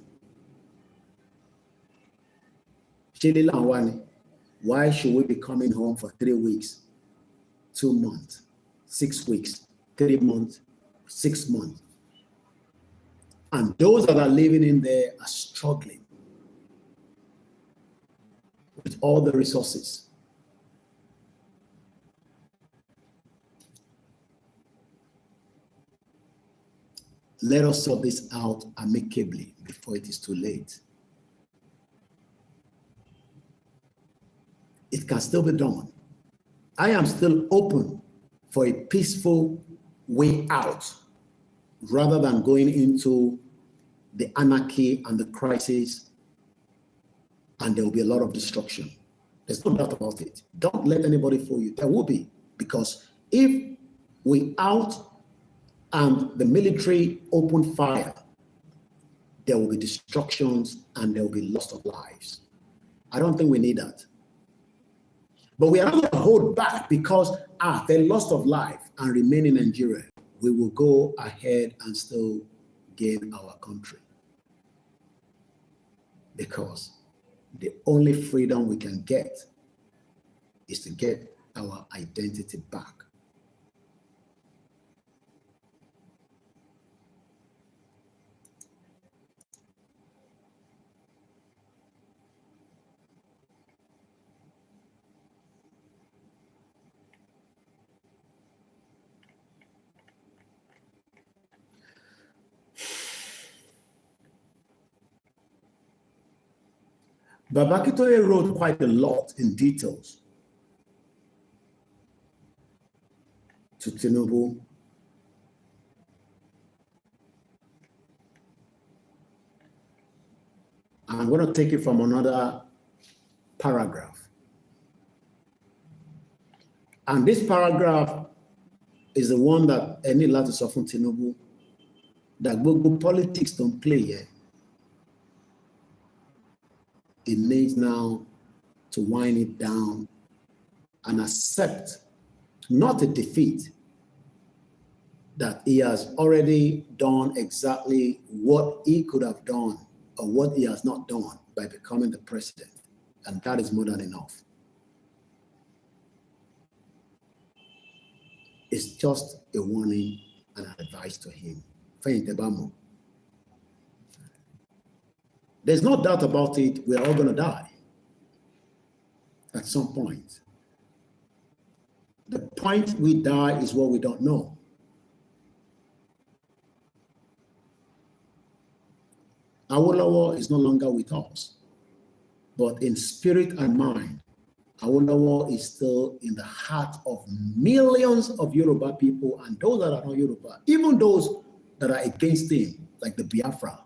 Why should we be coming home for 3 weeks, 2 months, 6 weeks, 3 months, 6 months? And those that are living in there are struggling with all the resources. Let us sort this out amicably before it is too late. It can still be done. I am still open for a peaceful way out rather than going into the anarchy and the crisis, and there will be a lot of destruction. There's no doubt about it. Don't let anybody fool you. There will be, because if we out and the military open fire, there will be destructions and there will be loss of lives. I don't think we need that. But we are not going to hold back because the loss of life and remain in Nigeria. We will go ahead and still gain our country. Because the only freedom we can get is to get our identity back. Baba Akintoye wrote quite a lot in details to Tinubu. I'm going to take it from another paragraph. And this paragraph is the one that any lot of from Tinubu, that global politics don't play here. It needs now to wind it down and accept not a defeat, that he has already done exactly what he could have done or what he has not done by becoming the president. And that is more than enough. It's just a warning and advice to him. There's no doubt about it, we're all going to die at some point. The point we die is what we don't know. Awolowo is no longer with us, but in spirit and mind, Awolowo is still in the heart of millions of Yoruba people and those that are not Yoruba, even those that are against him, like the Biafra.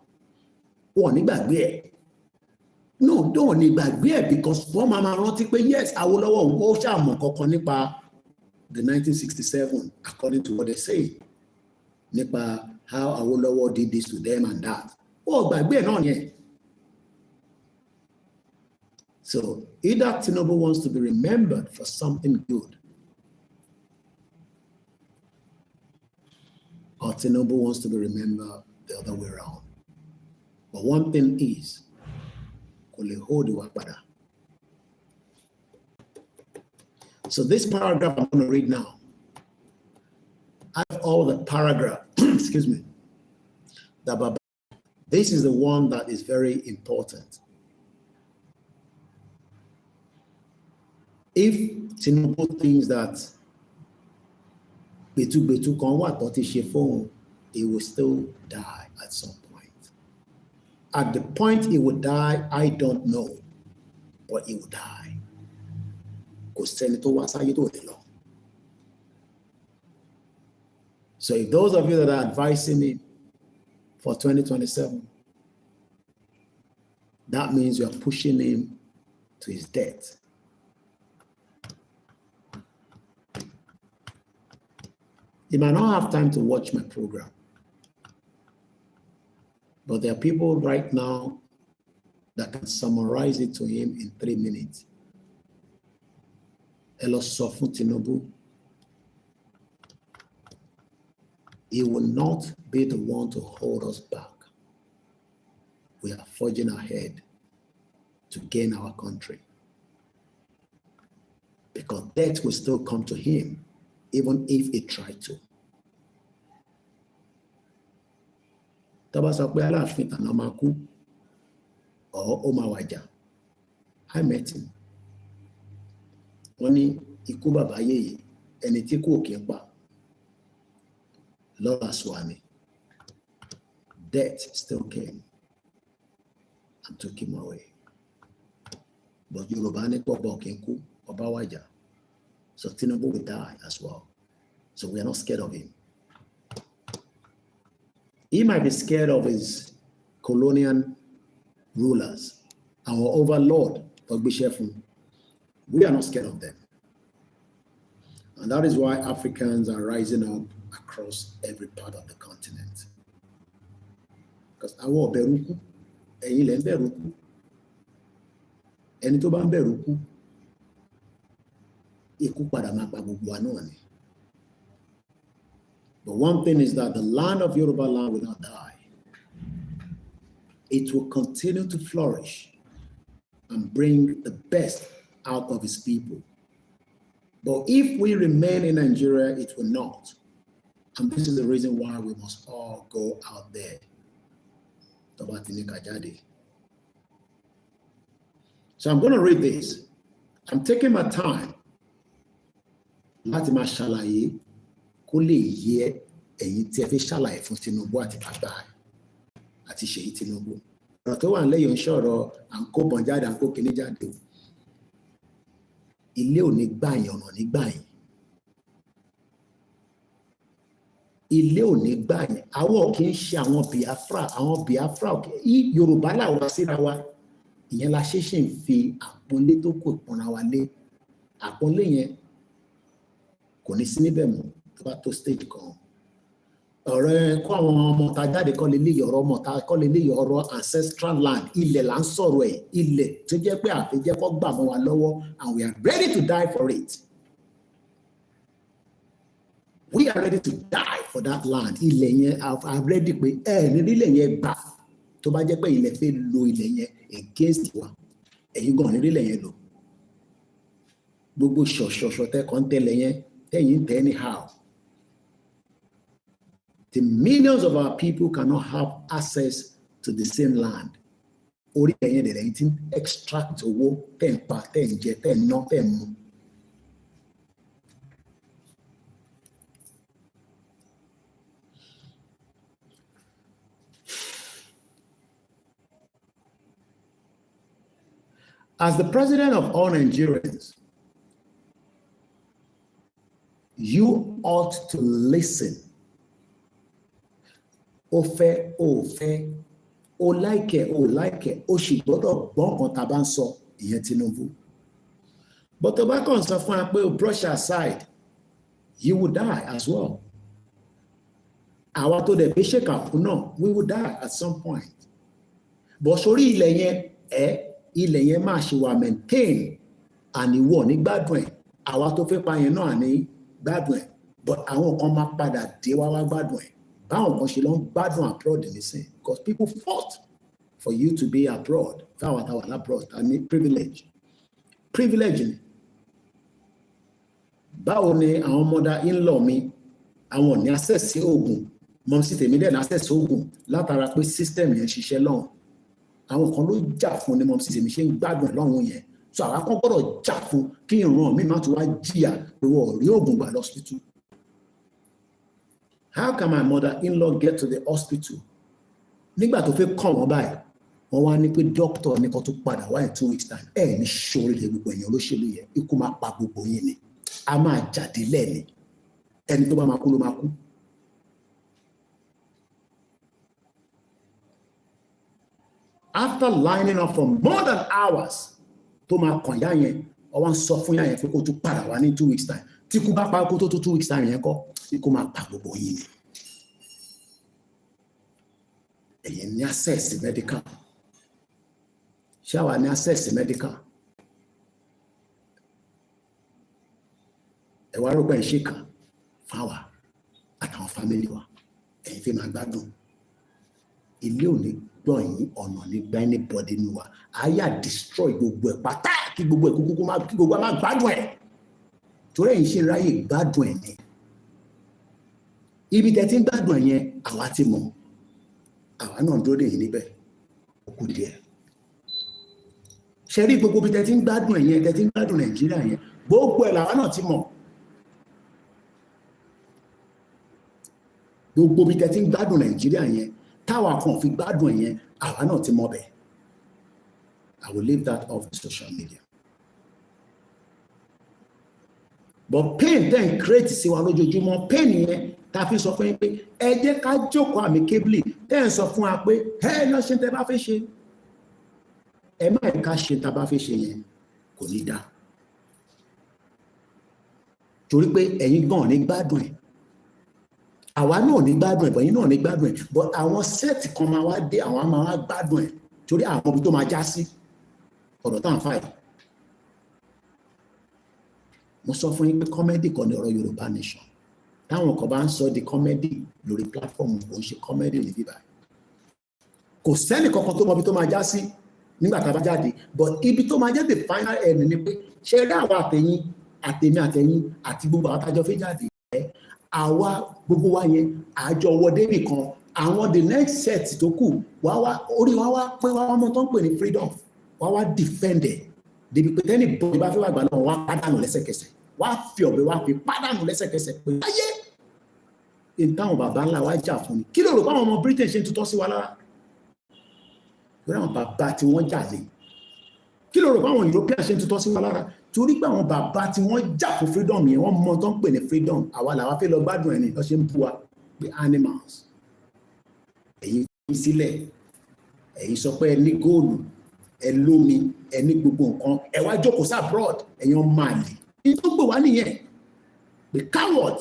No, don't need back there because for Mama Rotikwe, yes, Awolowo will the 1967, according to what they say. Nipa how Awolowo did this to them and that. Oh, but we're not yet. So either Tinubu wants to be remembered for something good, or Tinubu wants to be remembered the other way around. But one thing is, so this paragraph I'm going to read now, I have all the paragraph, excuse me, this is the one that is very important. If Tinubu thinks that he will still die at some point. At the point he will die, I don't know, but he will die. So if those of you that are advising me for 2027, that means you are pushing him to his death. He might not have time to watch my program, but there are people right now that can summarize it to him in 3 minutes. Elo sọ fún Tinubu, he will not be the one to hold us back. We are forging ahead to gain our country. Because death will still come to him, even if he tried to. I met him. Oni ikú bàbá yèyé, ẹni tí kò kí ń pa. Lọ́la Swami. Death still came and took him away. But Yoruba ní pọ̀pọ̀ kí ń kú, ọba wájà. So Tinubu will die as well. So we are not scared of him. He might be scared of his colonial rulers, our overlord, we are not scared of them. And that is why Africans are rising up across every part of the continent. Because our Beruku, ẹni tó bá ń bẹ̀rù kú ikú padà máa pa gbogbo wa náà ni. But one thing is that the land of Yoruba land will not die. It will continue to flourish and bring the best out of its people. But if we remain in Nigeria, it will not. And this is the reason why we must all go out there. So I'm going to read this. I'm taking my time. Láti máa ṣàlàyé kó lè yé ẹ̀yin tí ẹ fi ṣàlàyé fún Tinubu àti bàbá àti Ṣèyí Tinubu. Ọ̀rọ̀ tó wà lẹ́yìn ṣọ̀rọ̀ à ń kó bọ̀n jáde, à ń kó kíní jáde. Ilé ò ní gbà yín, ọ̀nà ní gbà yín. Ilé ò ní gbà yín. Àwọn kì í ṣe àwọn Biafra Yorùbá làwọn síra wa. Ìyẹn la ṣe ń fi àpọ́nlé tó kò pọ́nra wa lé. Àpọ́nlé yẹn kò ní sí níbẹ̀ mọ́ tó bá tó stage kan. Ọ̀rọ̀ kó àwọn ọmọ ta jáde kọ́ lé léyìí ọ̀rọ̀ ọmọ ta kọ́ lé léyìí ọ̀rọ̀ ancestral land, ilẹ̀ là ń sọ̀rọ̀ ẹ̀, ilẹ̀ tó jẹ́ pé àfijẹ́ kọ́ gbà mọ́ wa lọ́wọ́, and we are ready to die for it. We are ready to die for that land. Ilẹ̀ yẹn are ready pé ní ilẹ̀ yẹn gbà tó bá jẹ́ pé ilẹ̀ fẹ́ lo ilẹ̀ yẹn against wa, ẹ̀yin gan ní ilẹ̀ yẹn lò. Gbogbo ṣọ̀ṣọ̀ṣọ̀ tẹ́ kàn tẹ́lẹ̀ yẹn tẹ́yìn tẹ́ anyhow. The millions of our people cannot have access to the same land. Orí ẹ̀yẹn dẹ̀ lẹ́yìn tí ń extract owó tẹ́ ń pa, tẹ́ ń jẹ, tẹ́ ń ná, tẹ́ ń mu. As the president of all Nigerians, you ought to listen. Ó fẹ́, ó fẹ́, ó like, ó sì gbọ́dọ̀ gbọ́ nǹkan tá a bá ń sọ, ìyẹn Tinubu. But tó bá kàn sọ fún wa pé o brush aside, you will die as well. Àwa tó dẹ̀ fi ṣèkà fún náà, we will die at some point. But sórí ilẹ̀ yẹn, ilẹ̀ yẹn máa ṣe wà maintain and ìwọ ní gbádùn ẹ̀. Àwa tó fẹ́ pa yẹn náà ní gbádùn ẹ̀. But àwọn kan máa padà dé wá gbádùn ẹ̀. Báwọn kan ṣe lọ ń gbádùn abroad nísìn, because people fought for you to be abroad. Fáwọn àtàwọn abroad, I mean privilege ni. Báwo ni àwọn mother in-law mi, àwọn ní access sí oògùn, mom sí tèmi dẹ̀ ní access sí oògùn látara pé system yẹn ṣiṣẹ́ lọ́hùn. Àwọn kan ló jà fún ní mom sí tèmi ṣe ń gbádùn lọ́hùn yẹn. So àwọn kan gbọ́dọ̀ jà fún kí ìran mi má tún wá jìyà pé wọ́n rí oògùn gbà lọ́sítítù. How can my mother-in-law get to the hospital? Nígbà tó fẹ́ kàn wọ́n báyìí, wọ́n wá ní pé doctor ní kan tó padà wá in 2 weeks time. Ní ṣoríire gbogbo èèyàn olóṣèlú yẹn, ikú máa pa gbogbo yín ni. A máa jáde lẹ́ni. Ẹni tó bá máa kú ló máa kú. After lining up for more than hours, tó máa kàn yá yẹn, ọwọ́n sọ fún yá yẹn pé kó tún padà wá ní 2 weeks time. Tí kú bá pa kó tó 2 weeks time yẹn kọ́, ikú máa pa gbogbo yín ni. Ẹ̀yin ní access medical. Ṣé àwa ní access medical? Ẹ wá rògbò ìṣe kan fáwa àtàwọn family wa. Ẹ̀yin fi máa gbádùn. Ilé ò ní gbọ́ yín, ọ̀nà ní gbá anybody nínú wa. Àyà destroy gbogbo ẹ̀ pátá kí gbogbo ẹ̀ kúkú máa gbádùn ẹ̀. Torí ẹ̀yin ṣe ráyè gbádùn ẹ̀ ni. Ibi tẹ́ ti ń gbádùn ẹ̀ yẹn, àwa ti mọ̀. Àwa náà dúró dè yín níbẹ̀. Ó kù díẹ̀. Ṣé rí gbogbo ibi tẹ́ ti ń gbádùn ẹ̀ yẹn, tẹ́ ti ń gbádùn Nàìjíríà yẹn, gbogbo ẹ̀ làwa náà ti mọ̀. Gbogbo ibi tẹ́ ti ń gbádùn Nàìjíríà yẹn, táwa kan fi gbádùn ẹ̀ yẹn, àwa náà ti mọ̀ bẹ̀. I will leave that off social media. But pain then create sí wa lójoojúmọ́, pain yẹn ta fi sọ fún yín pé ẹ jẹ́ ká jókòó amicably, tẹ́ ń sọ fún wa pé lọ ṣe tẹ́ bá fẹ́ ṣe. Ẹ má ká ṣe tá bá fẹ́ ṣe yẹn kò ní dá. Torí pé ẹ̀yin gan ní gbádùn ẹ̀. Àwa náà ní gbádùn ẹ̀, but ẹ̀yin náà ní gbádùn ẹ̀. But àwọn set kan máa wá dé, àwọn máa wá gbádùn ẹ̀. Torí àwọn ibi tó máa já sí ọ̀rọ̀ tá à ń fà yìí. mo sọ fún yín pé comedy kan ní ọ̀rọ̀ Yorùbá nation táwọn kan bá ń sọ di comedy lórí platform kò ń ṣe comedy ní bíbá kò sẹ́ni kankan tó mọ ibi tó máa já sí nígbà tá a bá jáde but ibi tó máa jẹ́ the final end ni pé ṣe rí àwa àtẹ̀yìn àti gbogbo àwọn tájọ́ fẹ́ jáde àwa gbogbo wa yẹn àjọ wọ débì kan àwọn the next set tó kù orí wa wá pé wá mọ tó ń pè ní freedom wá defended débi pé tẹ́nì bọ́ọ̀lù bá fẹ́ wà gbà náà wá pàdánù lẹ́sẹ̀kẹsẹ̀ wá fi ọ̀bẹ wá fi pàdánù lẹ́sẹ̀kẹsẹ̀ pé ayé ìtàwọn bàbá ńlá wa jà fún ni kí ló rò pé àwọn ọmọ Britain ṣe ń tutọ́ sí wa lára lórí àwọn bàbá tí wọ́n jà lé kí ló rò pé àwọn European ṣe ń tutọ́ sí wa lára torí pé àwọn bàbá tí wọ́n jà fún freedom yẹn wọ́n mọ tó ń pè ní freedom àwa làwa fẹ́ lọ gbádùn ẹni lọ́ ṣe ń bu wa pé animals ẹ̀yin fi sílẹ̀ ẹ̀yin sọ pé ẹ ní góòlù ẹ lómi ẹ ní gbogbo nǹkan ẹ wá jókòó sí abroad ẹ̀yin ọmọ àlè ní tó gbé wá nìyẹn the coward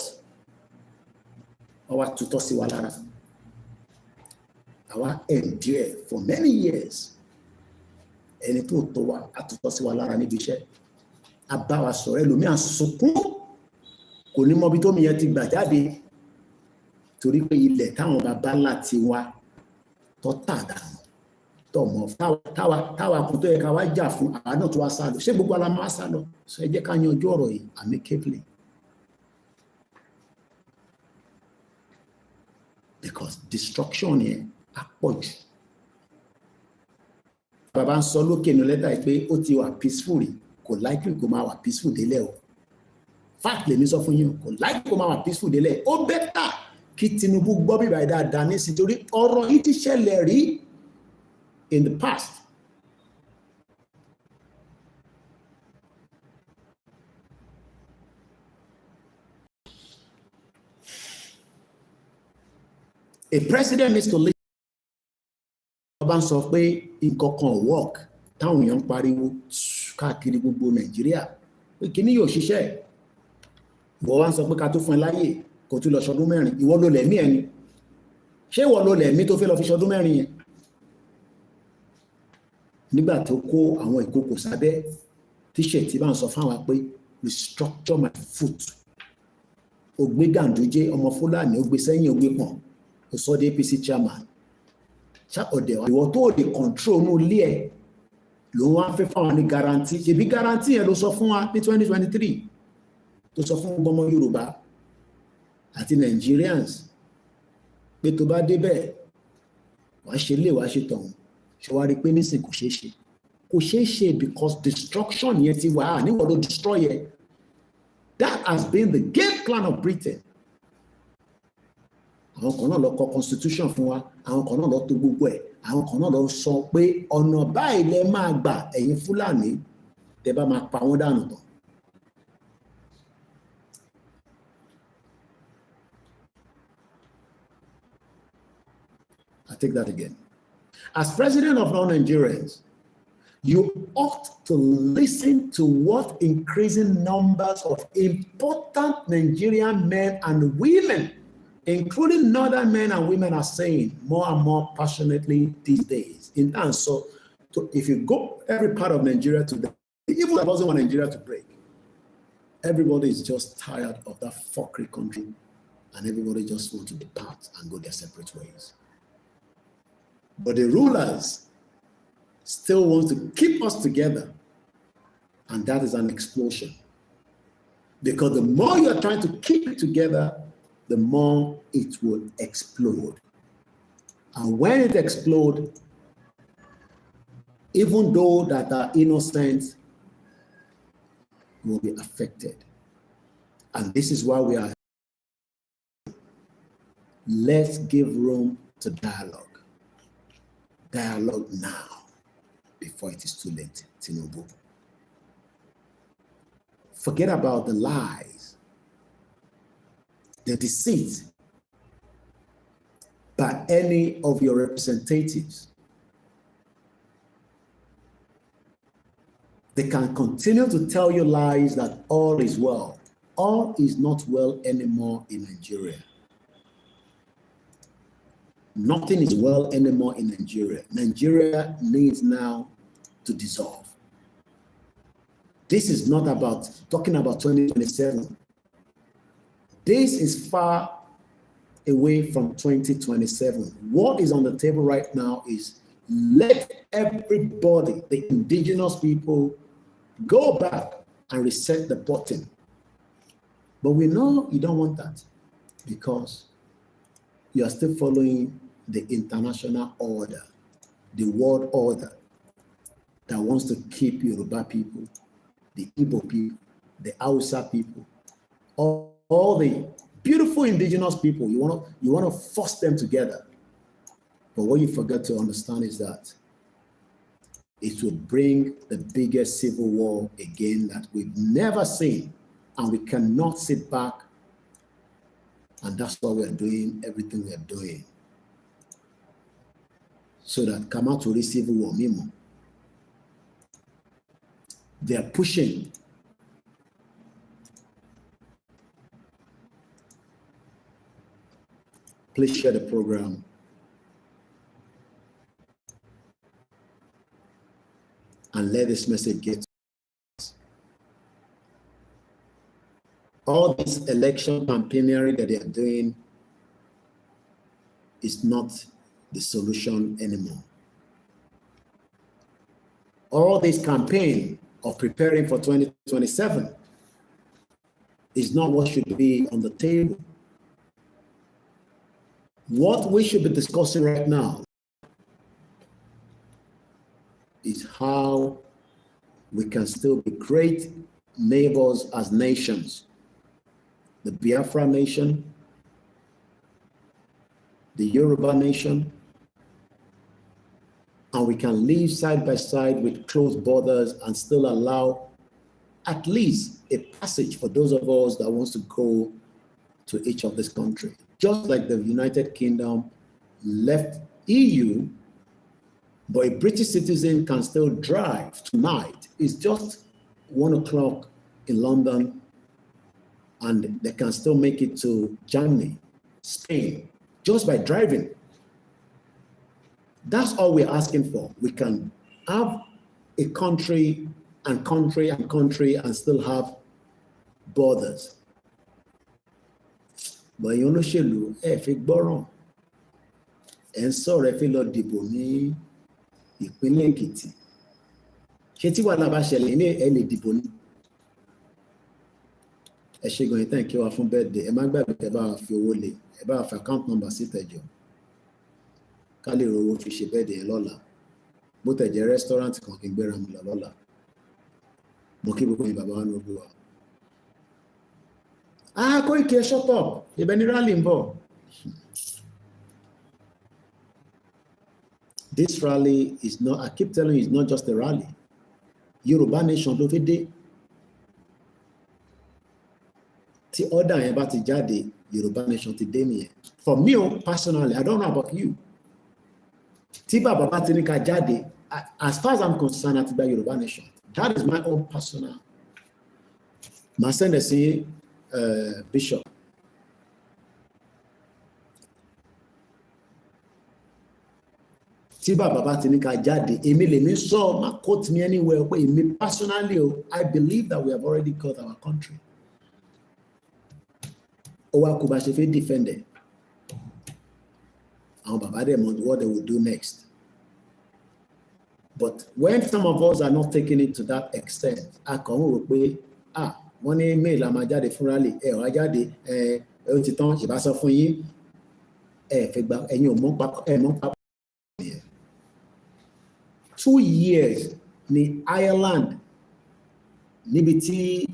wọ́n wá tutọ́ sí wa lára àwa endure for many years ẹni tó tó wa àtútọ́ sí wa lára níbi iṣẹ́ a bá wa sọ̀rọ̀ ẹlòmíà sunkún kò ní mọbi tó mi yẹn ti gbà jáde torí pé ilẹ̀ táwọn bàbá ńlá ti wá tó tàdánù tọmọ táwa kò tó yẹ ká wá jà fún àwa náà tó wá sá lọ ṣé gbogbo ara máa sá lọ sọ ẹ jẹ́ ká yanjú ọ̀rọ̀ yìí amicably because destruction yẹn á pọ̀ jù bàbá ń sọ lókè ní lẹ́tà yìí pé ó ti wà peaceful rí kò likely kó máa wà peaceful délẹ̀ o fact lèmi sọ fún yín kò likely kó máa wà peaceful délẹ̀ ó bẹ́tà kí Tinubu gbọ́ bíbá yìí dáadáa ní sí torí ọ̀rọ̀ yìí ti ṣẹlẹ̀ rí in the past. A president needs to listen. Ọba ń sọ pé nǹkan kan work táwọn èèyàn ń pariwo káàkiri gbogbo Nàìjíríà pé kíní yóò ṣiṣẹ́ ìwọ wá ń sọ pé ká tó fún ẹ láyè kò tún lọ ṣọdún mẹ́rin ìwọ ló lẹ̀mí ẹni ṣé ìwọ ló lẹ̀mí tó fẹ́ lọ fi ṣọdún mẹ́rin yẹn nígbà tó kó àwọn ìkókò sábẹ́ tíṣẹ̀ tí bá ń sọ fáwọn pé restructure my foot ó gbé Ganduje ọmọ Fúlàní ó gbé sẹ́yìn ó gbé pọ̀n ó sọ dé APC chairman ọ̀dẹ̀ ìwọ tó lè control ní ilé ẹ̀ ló wá fẹ́ fáwọn ní guarantee ṣebí guarantee yẹn ló sọ fún wa ní 2023 tó sọ fún gbọmọ Yorùbá àti Nigerians pé tó bá débẹ̀ wàá ṣe lé wàá ṣe tọ̀hún ṣe wá rí pé nísìn kò ṣeé ṣe because destruction yẹn ti wà á níwọ̀n ló destroy yẹn that has been the game plan of Britain. Àwọn kan náà lọ kọ constitution fún wa àwọn kan náà lọ tó gbogbo ẹ̀ àwọn kan náà lọ sọ pé ọ̀nà báyìí lẹ máa gbà ẹ̀yin Fúlàní tẹ bá máa pa wọ́n dànù tán. I take that again. As president of all Nigerians, you ought to listen to what increasing numbers of important Nigerian men and women, including northern men and women, are saying more and more passionately these days. In answer to, if you go every part of Nigeria today, even if I doesn't want Nigeria to break, everybody is just tired of that fuckery country, and everybody just wants to depart and go their separate ways. But the rulers still want to keep us together, and that is an explosion. Because the more you're trying to keep it together, the more it will explode. And when it explodes, even those that are innocent will be affected. And this is why we are. Let's give room to dialogue. Dialogue now, before it is too late, Tinubu. Forget about the lies, the deceit by any of your representatives. They can continue to tell you lies that all is well. All is not well anymore in Nigeria. Nothing is well anymore in Nigeria. Nigeria needs now to dissolve. This is not about talking about 2027. This is far away from 2027. What is on the table right now is let everybody, the indigenous people, go back and reset the button. But we know you don't want that because you are still following the international order, the world order that wants to keep Yoruba people, the Igbo people, the Hausa people, all the beautiful indigenous people. You want to force them together. But what you forget to understand is that it will bring the biggest civil war again that we've never seen, and we cannot sit back. And that's why we're doing everything we're doing, so that come out to this civil war memo. They are pushing. Please share the program. And let this message get to us. All this election campaignery that they are doing is not the solution anymore. All this campaign of preparing for 2027 is not what should be on the table. What we should be discussing right now is how we can still be great neighbors as nations. The Biafra nation, the Yoruba nation, and we can live side by side with closed borders and still allow at least a passage for those of us that wants to go to each of this country. Just like the United Kingdom left EU, but a British citizen can still drive tonight. It's just 1 o'clock in London, and they can still make it to Germany, Spain, just by driving. That's all we're asking for. We can have a country and still have borders. But you know, fi gbọ́ràn, ẹ̀ ń sọ̀rọ̀ ẹ fi lọ dìbò ní ìpínlẹ̀ Èkìtì. Ṣé tí wàhálà bá ṣẹlẹ̀ ní ẹ lè dìbò ní? Ẹ ṣé gan-an thank you wá fún birthday. Ẹ má gbàgbé ẹ bá wa fi owó lé, ẹ bá wa fi account number sí tẹ̀jọ́. Ká lè rówó fi ṣe birthday yẹn lọ́la. Bó tẹ̀ jẹ́ restaurant kan kí n gbéra mi lọ lọ́la. Mo kí gbogbo yín bàbá wa ní ogun wa. Koiki, shut up. You've been rally involved. This rally is not, I keep telling you, it's not just a rally. Yoruba nation ló fi dé. Tí order yẹn bá ti jáde, Yoruba nation ti dé nìyẹn. For me, personally, I don't know about you. Tí bàbá bá ti ní ká jáde, as far as I'm concerned, àti gba Yoruba nation. That is my own personal. Màá send ẹ sí Bishop. Tí bàbá bá ti ní ká jáde, èmi lèmi sọ, má quote me anywhere, pé èmi personally, I believe that we have already got our country. Ó wá kú bá ṣe fẹ́ defend it. Àwọn bàbá dẹ̀ mọ̀ what they will do next. But when some of us are not taking it to that extent, a kàn ń rò pé, wọ́n ní mail a máa jáde fún rally, wá jáde, ó ti tán, ṣe bá sọ fún yín, fẹ́ gba, ẹ̀yin ò mọ̀ pápá. 2 years ní Ireland, níbi tí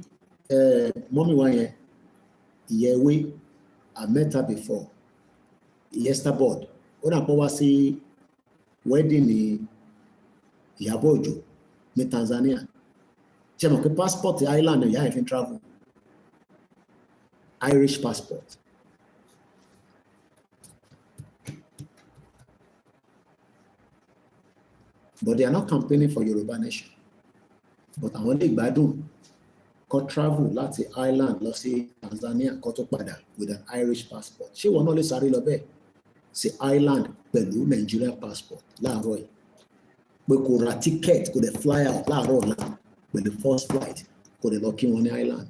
mọ́mí wa yẹn, ìyẹ̀wé, I met her before, Esther board, ó dà pọ̀ wá sí wedding ní Ìyábọ̀ Òjó ní Tanzania. Ṣé mọ̀ pé passport Ireland ìyá ẹ̀ fi travel? Irish passport. But they are not campaigning for Yoruba nation. But àwọn lè gbádùn kó travel láti Ireland lọ sí Tanzania kó tó padà with an Irish passport. Ṣé wọn náà lè sáré lọ bẹ́ẹ̀ sí Ireland pẹ̀lú Nigerian passport láàárọ̀ yìí? Pé kò ra ticket, kò dẹ̀ fly out láàárọ̀ ọ̀la. with the first flight for the Lucky One Island.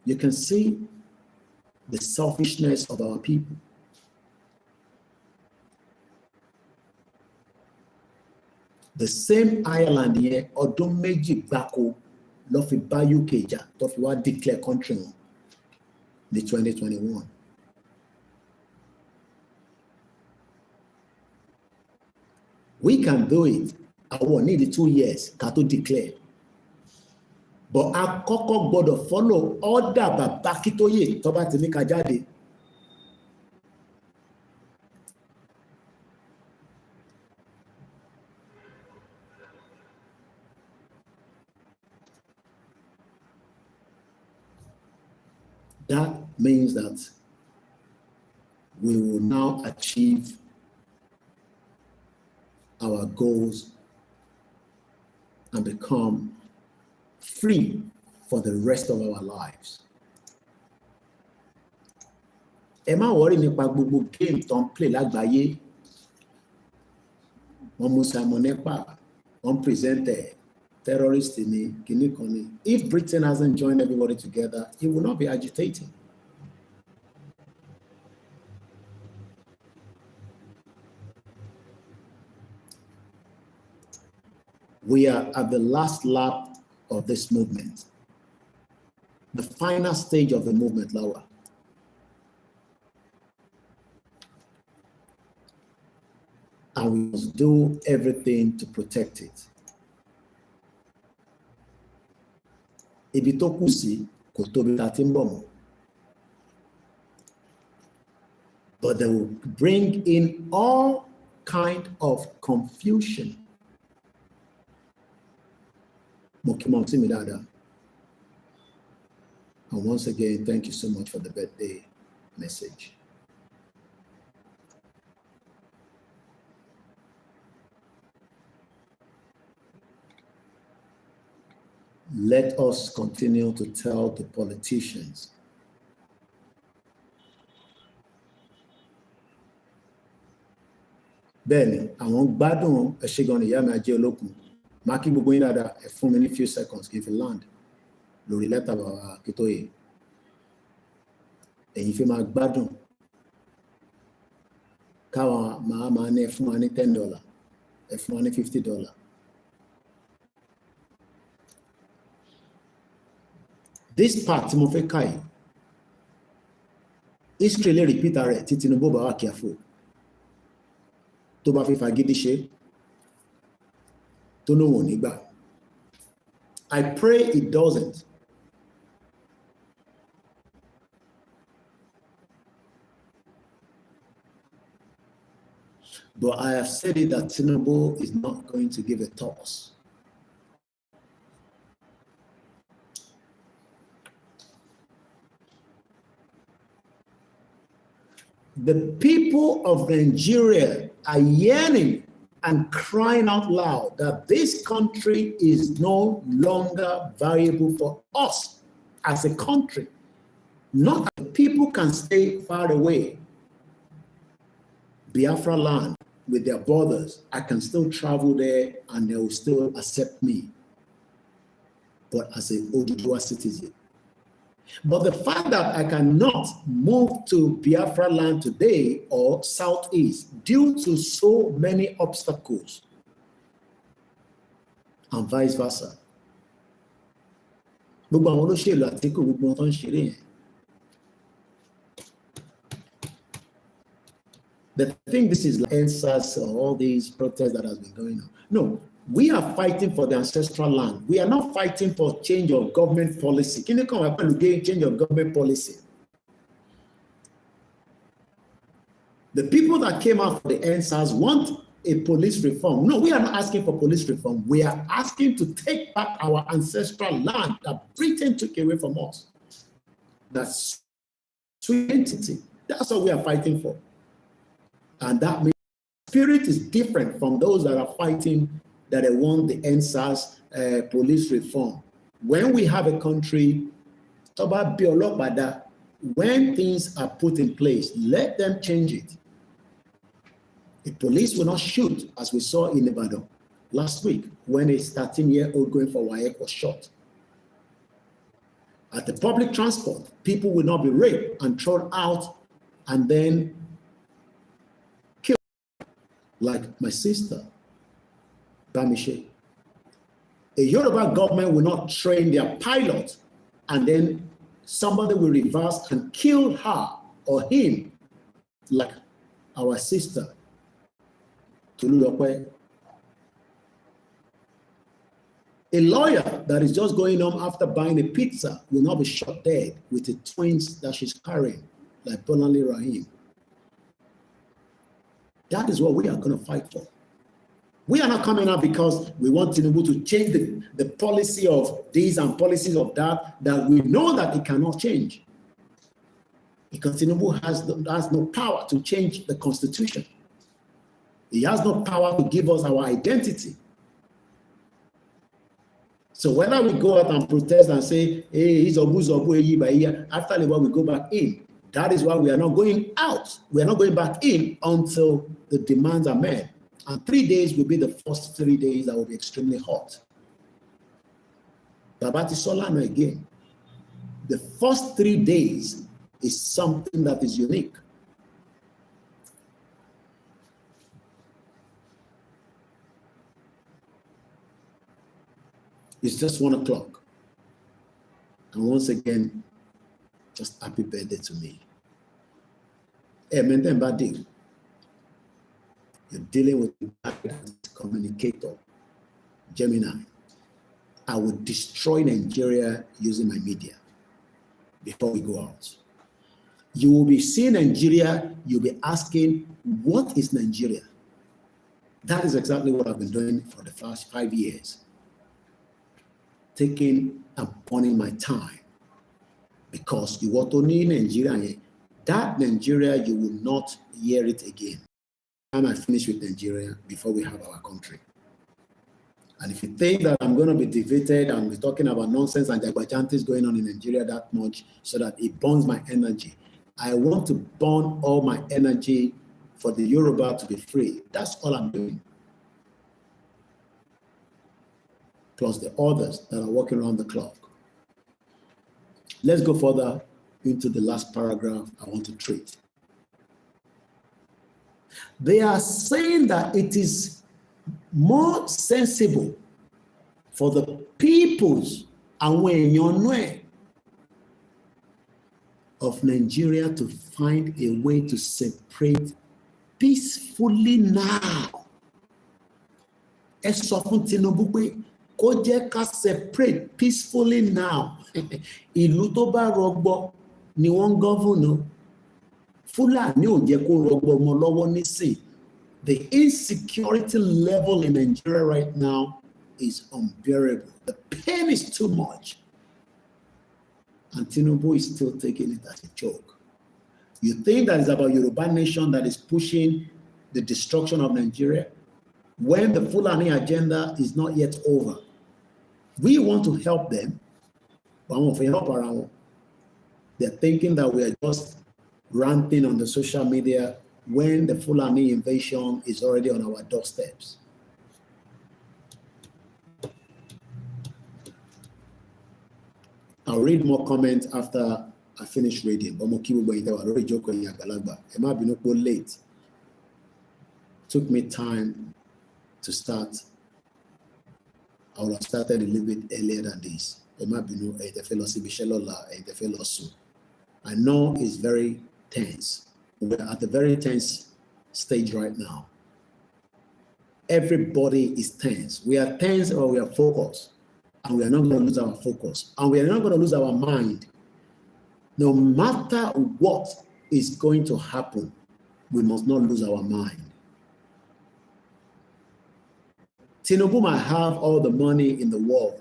You can see the selfishness of our people. The same Ireland here, ọdún méjì gbáko ló fi bá UK jà tó fi wá declare country wọn ní 2021. We can do it. Àwọn need 2 years ká tó declare. But a kọ́kọ́ gbọ́dọ̀ follow order bàbá Akíntóyè tó bá ti ní ká jáde. That means that we will now achieve our goals and become free for the rest of our lives. Ẹ má worry nípa gbogbo game tó ń play lágbàáyé. Wọ́n mú Simon Ekpa, wọ́n present terrorist ní kíní kan ní. If Britain hasn't joined everybody together, it will not be agitating. We are at the last lap of this movement, the final stage of the movement, Laura. And we must do everything to protect it. Ibi tó kù sí kò tóbi tá ti ń bọ̀ mọ́. But they will bring in all kind of confusion. And once again, thank you so much for the birthday message. Let us continue to tell the politicians bẹ́ẹ̀ni àwọn gbádùn ẹ̀ṣẹ̀gan ìyá mi ajé olókun máa kí gbogbo yín dáadáa ẹ fún mi ní few seconds kí n fi land lórí lẹ́tà bàbá Akíntóyè ẹ̀yin fi máa gbádùn káwọn máa ní ẹ fún wa ní $10 ẹ fún wa ní $50. This part tí mo fẹ́ kà yìí history lè repeat rẹ̀ tí Tinubu bá wà careful tó bá fi fagídí ṣe tó lóhùn nígbà. I pray it doesn't. But I have said it that Tinubu is not going to give a toss. The people of Nigeria are yearning and crying out loud that this country is no longer viable for us as a country. Not that people can stay far away. Biafra land with their borders, I can still travel there and they will still accept me, but as an Oduduwa citizen. But the fact that I cannot move to Biafra land today or Southeast due to so many obstacles and vice versa. Gbogbo àwọn olóṣèlú Àtíkù gbogbo wọn tó ń ṣeré yẹn. They think this is like NSAS or all these protests that has been going on. No. We are fighting for the ancestral land. We are not fighting for change of government policy. Can you come up and get change of government policy? The people that came out for the NSAS want a police reform. No, we are not asking for police reform. We are asking to take back our ancestral land that Britain took away from us. That's entity. That's what we are fighting for. And that means spirit is different from those that are fighting that they want the NSAS police reform. When we have a country, when things are put in place, let them change it. The police will not shoot, as we saw in Ibadan last week, when a 13-year-old going for WAEC was shot. At the public transport, people will not be raped and thrown out and then killed, like my sister, Bamishe. A Yoruba government will not train their pilots and then somebody will reverse and kill her or him, like our sister, Tolulope. A lawyer that is just going home after buying a pizza will not be shot dead with the twins that she's carrying, like Bolanle Rahim. That is what we are going to fight for. We are not coming out because we want Tinubu to change the policy of this and policies of that we know that it cannot change. Because Tinubu has no power to change the constitution. He has no power to give us our identity. So whether we go out and protest and say, hey, he's after a while we go back in. That is why we are not going out. We are not going back in until the demands are met. And 3 days will be the first 3 days that will be extremely hot. Babati Solano again. The first 3 days is something that is unique. It's just 1 o'clock. And once again, just happy birthday to me. Hey, Mbadi, you're dealing with a communicator, Gemini. I will destroy Nigeria using my media before we go out. You will be seeing Nigeria, you'll be asking, what is Nigeria? That is exactly what I've been doing for the past 5 years. Taking and burning my time. Because you want to need Nigeria, that Nigeria, you will not hear it again. And I finish with Nigeria before we have our country. And if you think that I'm going to be defeated and be talking about nonsense and jagbajantis going on in Nigeria that much so that it burns my energy, I want to burn all my energy for the Yoruba to be free. That's all I'm doing. Plus the others that are working around the clock. Let's go further into the last paragraph I want to treat. They are saying that it is more sensible for the peoples of Nigeria to find a way to separate peacefully now. Kó jẹ́ ká separate peacefully now. Ìlú tó bá rọgbọ ni wọ́n govern. Fúlàní ò jẹ́ kó rọgbọ ọmọ lọ́wọ́ nísìn. The insecurity level in Nigeria right now is unbearable. The pain is too much. And Tinubu is still taking it as a joke. You think that it's about Yoruba nation that is pushing the destruction of Nigeria? When the Fulani agenda is not yet over. We want to help them, but they're thinking that we are just ranting on the social media when the Fulani invasion is already on our doorsteps. I'll read more comments after I finish reading. Late. Took me time to start. I would have started a little bit earlier than this. I know it's very tense. We're at a very tense stage right now. Everybody is tense. We are tense or we are focused. And we are not going to lose our focus. And we are not going to lose our mind. No matter what is going to happen, we must not lose our mind. Tinubu might have all the money in the world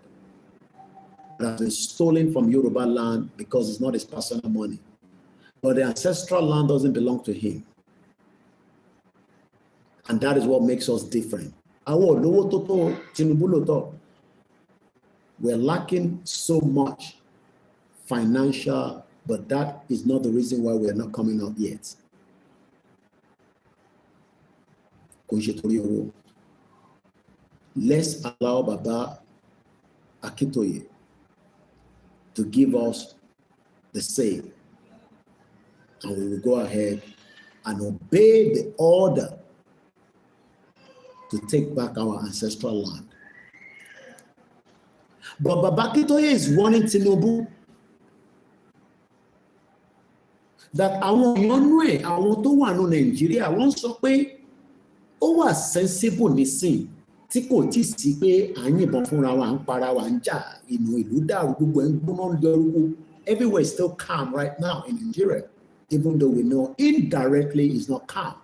that has been stolen from Yoruba land because it's not his personal money. But the ancestral land doesn't belong to him. And that is what makes us different. We're lacking so much financial, but that is not the reason why we are not coming out yet. Let's allow Baba Akintoye to give us the say. And we will go ahead and obey the order to take back our ancestral land. But Baba Akintoye is warning Tinubu that àwọn èèyàn àwọn tó wà ní Nàìjíríà wọ́n sọ pé ó wà sensible nísìn tí kò tí sí pé à ń yìnbọn fúnra wa ń para wa ń jà inú ìlú dàrú gbogbo ẹ̀ ń gbóná lọ́rùkú. Everywhere is still calm right now in Nigeria, even though we know indirectly it's not calm.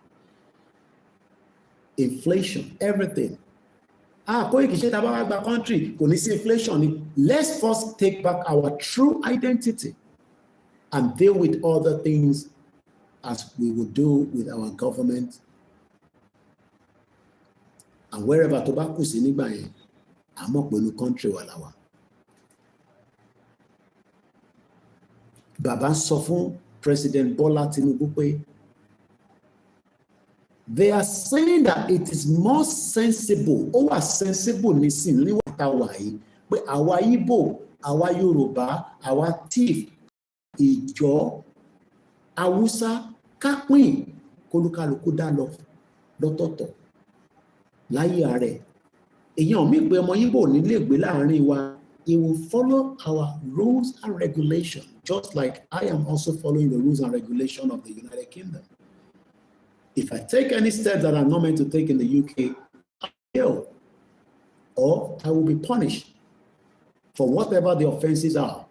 Inflation, everything. Kò kì í ṣe tá a bá wá gba country kò ní sí inflation. Let's first take back our true identity and deal with other things as we would do with our government. And wherever tó bá kù sí nígbà yẹn, àmọ́ pẹ̀lú country wà láwa. Bàbá sọ fún President Bola Tinubu pé they are saying that it is more sensible, ó wà sensible nísìn níwọ̀n tá a wà yìí, pé àwa Igbo, àwa Yorùbá, àwa Tiv, Ìjọ, Haúsá, ká pín kólúkálukú dá lọ lọ́tọ̀ọ̀tọ̀ láyé ààrẹ. Èèyàn mi pé ọmọ Igbo nílé ìgbé láàrin wa, he will follow our rules and regulations, just like I am also following the rules and regulations of the United Kingdom. If I take any steps that I'm not meant to take in the UK, I will, or I will be punished for whatever the offenses are.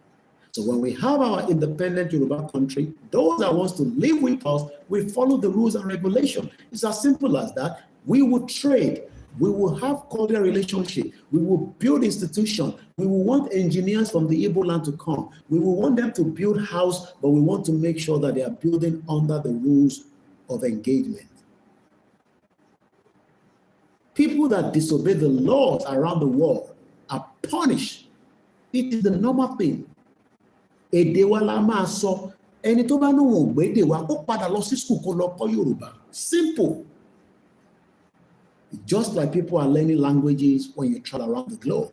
So when we have our independent Yoruba country, those that wants to live with us, we follow the rules and regulations. It's as simple as that. We will trade. We will have cordial relationship. We will build institutions. We will want engineers from the Igbo land to come. We will want them to build house, but we want to make sure that they are building under the rules of engagement. People that disobey the laws around the world are punished. It is the normal thing. Èdè wa la máa sọ, ẹni tó bá ní wọn ò gbé èdè wa kó padà lọ sí school kó lọ kọ́ Yorùbá. Simple. Just like people are learning languages when you travel around the globe.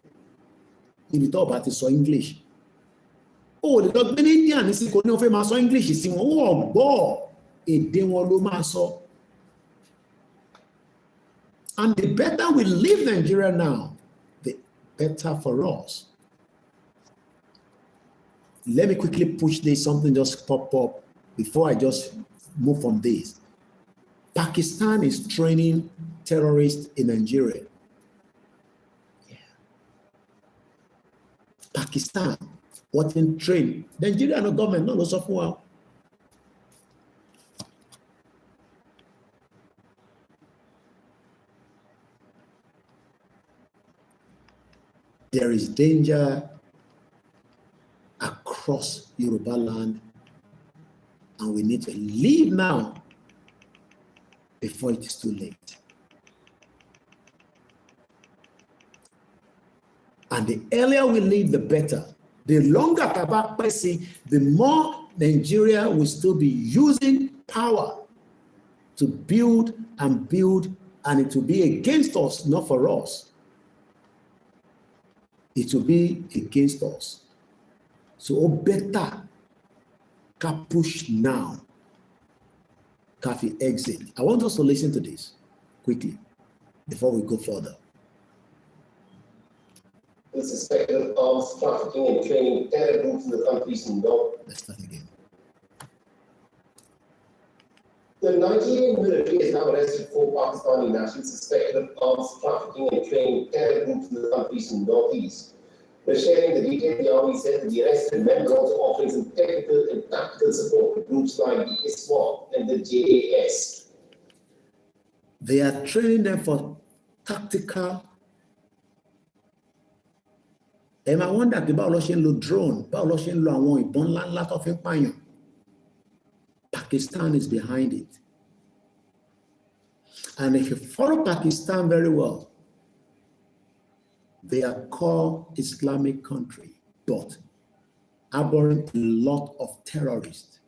If you talk about it, so English. Oh, the dog in India, ní sí kò ní ó fẹ́ máa sọ English sí wọn, ó gbọ́ èdè wọn ló máa sọ. And the better we live Nigeria now, the better for us. Let me quickly push this, something just pop up before I just move from this. Pakistan is training terrorists in Nigeria. Yeah. Pakistan, what in train? Nigeria no government, no sọ fún wa. There is danger across Yoruba land, and we need to leave now before it is too late. And the earlier we leave, the better. The longer Tabak Pesi, the more Nigeria will still be using power to build, and it will be against us, not for us. It will be against us. So better can push now. Coffee exit. I want us to listen to this quickly before we go further. The suspected arms trafficking and training terror groups in the countries in North. Let's start again. The Nigerian military has now arrested 4 Pakistani nationals suspected of arms trafficking and training terror groups in the countries in the Northeast. By sharing the details, the army said that the arrested men are also offering some technical and tactical support to groups like the ISWAP and the JAS. They are training them for tactical. And I wonder báwo ló ṣe ń lo drone, báwo ló ṣe ń lo àwọn ìbọn ńláńlá tó fi ń pààyàn. Pakistan is behind it. And if you follow Pakistan very well, they are called Islamic country, but harboring a lot of terrorists.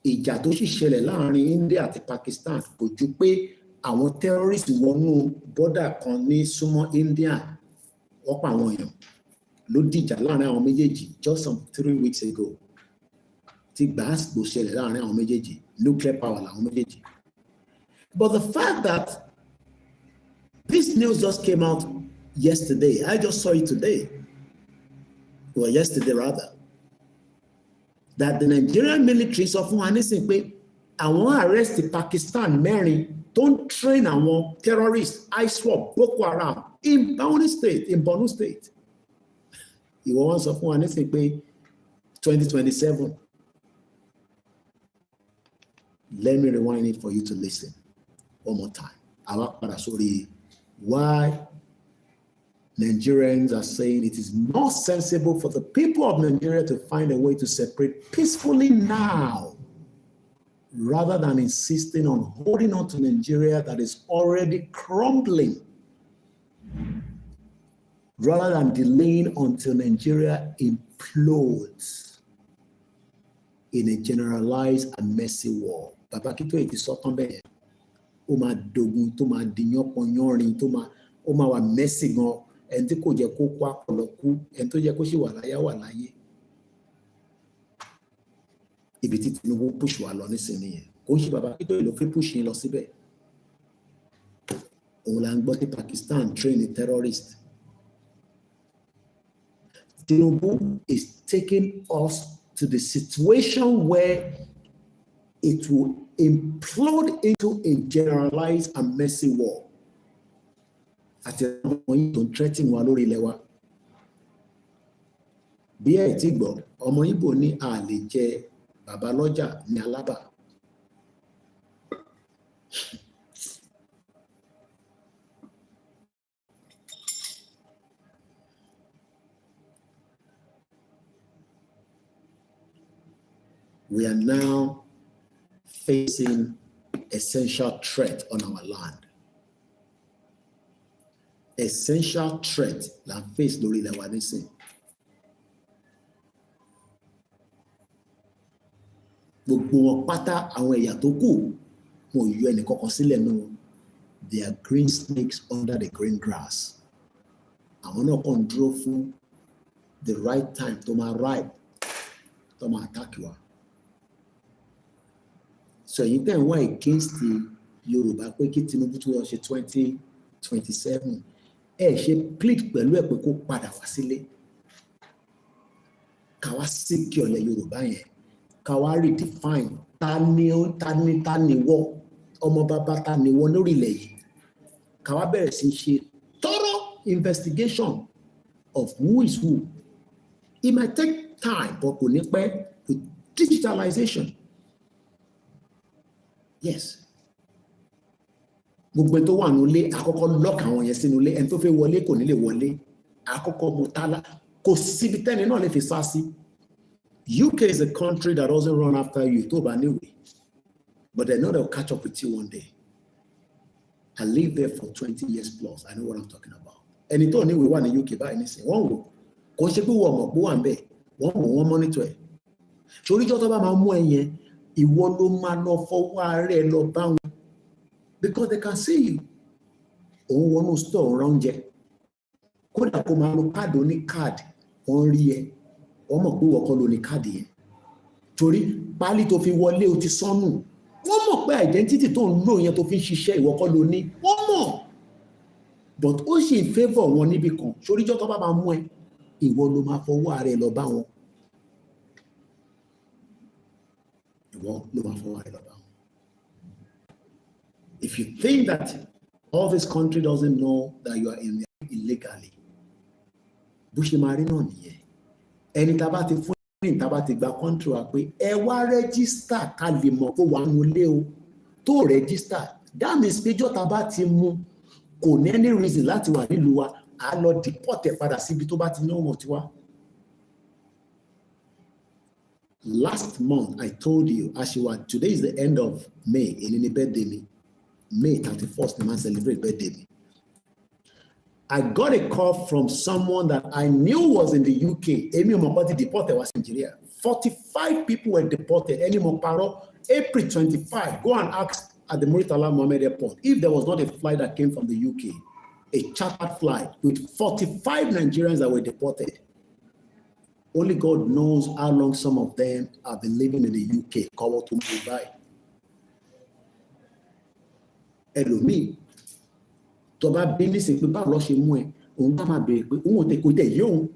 Ìjà tó sì ṣẹlẹ̀ láàrin India àti Pakistan kò ju pé àwọn terrorists wọnú border kan ní súnmọ́ India, wọ́n pa àwọn èèyàn. ló dìjà láàrin àwọn méjèèjì just some 3 weeks ago. Tí gbàásìgbò ṣẹlẹ̀ láàrin àwọn méjèèjì, nuclear power làwọn méjèèjì. But the fact that this news just came out yesterday, I just saw it today, or yesterday rather, that the Nigerian military sọ fún wa nísìnyí pé àwọn arrest Pakistan mẹ́rin tó ń train àwọn terrorists, ISWAP, Boko Haram in Borno State. Ìwọ wọn sọ fún wa nísìnyí pé 2027. Let me rewind it for you to listen one more time. Àwa padà sórí why Nigerians are saying it is more sensible for the people of Nigeria to find a way to separate peacefully now, rather than insisting on holding on to Nigeria that is already crumbling, rather than delaying until Nigeria implodes in a generalized and messy war. Bàbá Kító èyí sọ tán bẹ́ẹ̀, ó máa dogun tó máa dìyàn pọnyánrin tó máa ó máa wà messy gan, ẹni tí kò jẹ́ kó kó àpọ̀lọ́ kú, ẹni tó jẹ́ kó sì wà láyé wà láyé. Ibi tí Tinubu push wa lọ nísìnyí yẹn, kò ń ṣe Bàbá Kító èyí ló fi push yín lọ síbẹ̀. Òun là ń gbọ́ tí Pakistan train a terrorist. Tinubu is taking us to the situation where it will implode into a generalized and messy war. Àti àwọn yìí tó ń threaten wa lórí ilẹ̀ wa. Bí ẹ̀ ti gbọ́, ọmọ Ìgbò ní a lè jẹ bàbá lọ́jà ní Alábà. We are now facing essential threat on our land. Essential threat la face lórí ilẹ̀ wa nísìn. Gbogbo wọn pátá àwọn ẹ̀yà tó kù wọn ò yọ ẹnì kankan sílẹ̀ nù. They are green snakes under the green grass. Àwọn náà kàn dúró fún the right time tó máa ripe tó máa attack wa. So you can wá against the Yorùbá pé kí Tinubu tó lọ ṣe 2027. Ẹ ṣe plead pẹ̀lú ẹ̀ pé kó padà wá sílé. Ká wá secure ilẹ̀ Yorùbá yẹn. Ká wá redefine ta ni wọ́ ọmọ bàbá ta ni wọ́ lórí ilẹ̀ yìí. Ká wá bẹ̀rẹ̀ sí ṣe thorough investigation of who is who. It might take time, but kò ní pẹ́ with digitalization. Yes. Gbogbo tó wà nílé àkọ́kọ́ lock àwọn yẹn sínú ilé, ẹni tó fẹ́ wọlé kò ní lè wọlé. Àkọ́kọ́ mú tálá kò síbi tẹ́ni náà lè fi sá sí. UK is a country that doesn't run after you tó bá níwèé, but they know they'll catch up with you one day. I lived there for 20 years plus. I know what I'm talking about. Ẹni tó níwèé wà ní UK báyìí nísìnyí, wọ́n wò kò ṣe pé wọ́n mọ̀ pé wà ń bẹ̀, wọ́n wò wọ́n monitor ẹ̀. Ṣoríjọ́ tó bá máa mú ẹ yẹn, ìwọ ló máa lọ fọwọ́ ara ẹ lọ bá wọn, because they can see you. Òun wọnú store ọ̀rọ̀ oúnjẹ, kódà kó máa lo káàdì oní káàdì, wọ́n rí ẹ, wọ́n mọ̀ pé wọ́n kọ́ ló ní káàdì yẹn. Torí pálí tó fi wọlé o ti sọnù, wọ́n mọ̀ pé identity tó ń lò yẹn tó fi ń ṣiṣẹ́ ìwọ kọ́ ló ní, wọ́n mọ̀. But ó ṣe in favour wọn níbi kan, ṣoríjọ́ tó bá máa mú ẹ, ìwọ ló máa fọwọ́ ara ẹ lọ bá wọn. If you think that all this country doesn't know that you are in there illegally, Bushimari no niye. Ẹni tá bá ti fún ní tá bá ti gba country wa pé ẹ wá register ká lè mọ̀ pé wà nú ilé o. Tó register, that means pé jọ́ tá bá ti mú kò ní any reason láti wà nílùú wa, á lọ deport ẹ padà síbi tó bá ti ní ọmọ tiwa. Last month, I told you, Ashiwa, today is the end of May, in any birthday me. May 31st, the man celebrate birthday me. I got a call from someone that I knew was in the UK. Emi Omopati deported was in Nigeria. 45 people were deported. Eni Moparo, April 25. Go and ask at the Muritala Mohammed Airport if there was not a flight that came from the UK, a chartered flight with 45 Nigerians that were deported. Only God knows how long some of them have been living in the UK. Kọ́wọ́ tó mú báyìí. Ẹlòmíì tó bá bí nísìnyí pé báwo lọ ṣe mú ẹ, òun bá máa béèrè pé òun ò tẹ kó tẹ yé òun.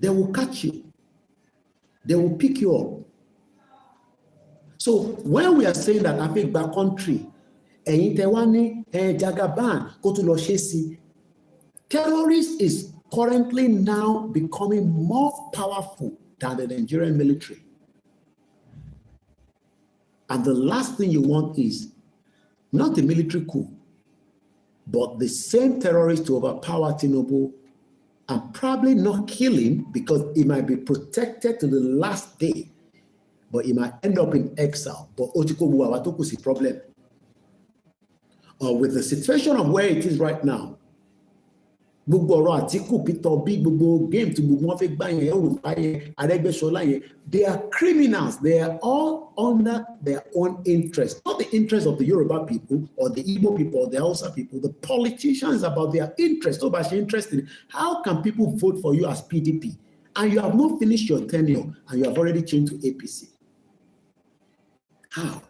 They will catch you. They will pick you up. So when we are saying that I think back country, ẹ̀yin tẹ́ wá ní Jagaban kó tún lọ ṣe sí. Terrorists is currently now becoming more powerful than the Nigerian military. And the last thing you want is not a military coup, but the same terrorists to overpower Tinubu and probably not kill him because he might be protected to the last day, but he might end up in exile. But Otiko Buawatoku is a problem. With the situation of where it is right now, gbogbo ọ̀rọ̀ Àtíkù Peter Obi gbogbo game tí gbogbo wọn fẹ́ gbá yẹn Yorùbá yẹn Arẹ́gbẹ́ṣọlá yẹn, they are criminals. They are all under their own interest, not the interest of the Yoruba people or the Igbo people or the Hausa people. The politicians about their interest. So much interested. How can people vote for you as PDP and you have not finished your tenure and you have already changed to APC? How?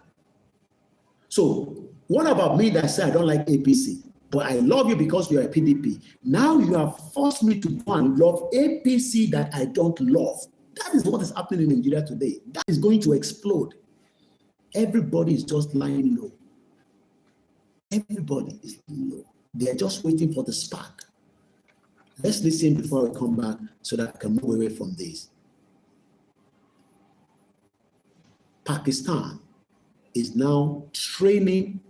So what about me that say I don't like APC? But I love you because you are a PDP. Now you have forced me to go and love APC that I don't love. That is what is happening in Nigeria today. That is going to explode. Everybody is just lying low. Everybody is lying low. They are just waiting for the spark. Let's listen before we come back so that I can move away from this. Pakistan is now training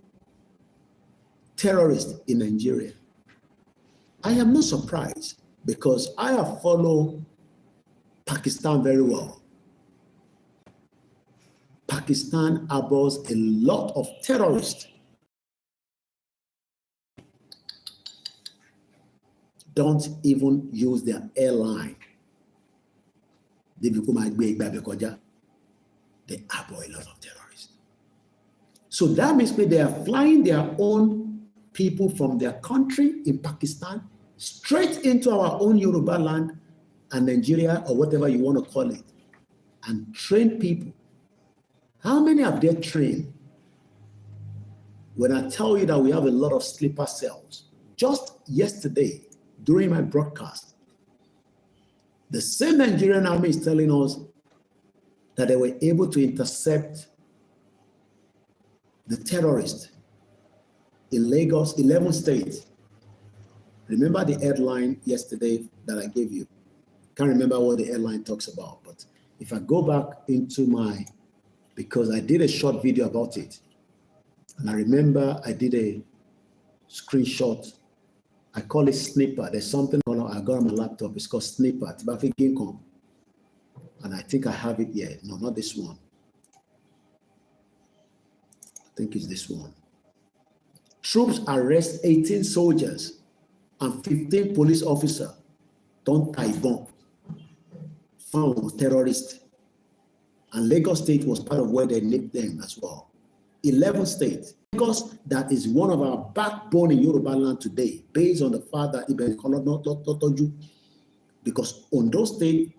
terrorists in Nigeria. I am not surprised because I have followed Pakistan very well. Pakistan harbors a lot of terrorists. Don't even use their airline. They harbor a lot of terrorists. So that means they are flying their own people from their country in Pakistan straight into our own Yoruba land and Nigeria or whatever you want to call it and train people. How many have they trained? When I tell you that we have a lot of sleeper cells, just yesterday during my broadcast, the same Nigerian army is telling us that they were able to intercept the terrorists in Lagos, 11 states. Remember the headline yesterday that I gave you? Can't remember what the headline talks about, but if I go back into because I did a short video about it, and I remember I did a screenshot. I call it snipper. There's something I got on my laptop. It's called snipper. And I think I have it here. No, not this one. I think it's this one. Troops arrest 18 soldiers and 15 police officers. Don't tie bomb. Found terrorists. And Lagos State was part of where they nicked them as well. 11 states. Lagos, that is one of our backbone in Yoruba land today, based on the fact that Ibn Totoju, because Ondo State,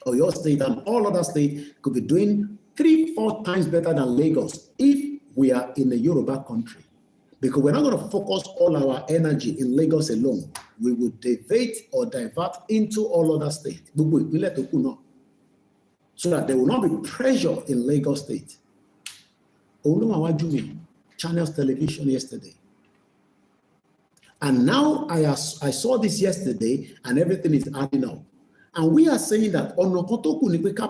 Oyo State, and all other states could be doing 3-4 times better than Lagos if we are in a Yoruba country. Because we're not going to focus all our energy in Lagos alone. We will divert into all other states. So that there will not be pressure in Lagos State. Channels Television yesterday. And now I saw this yesterday and everything is adding up. And we are saying that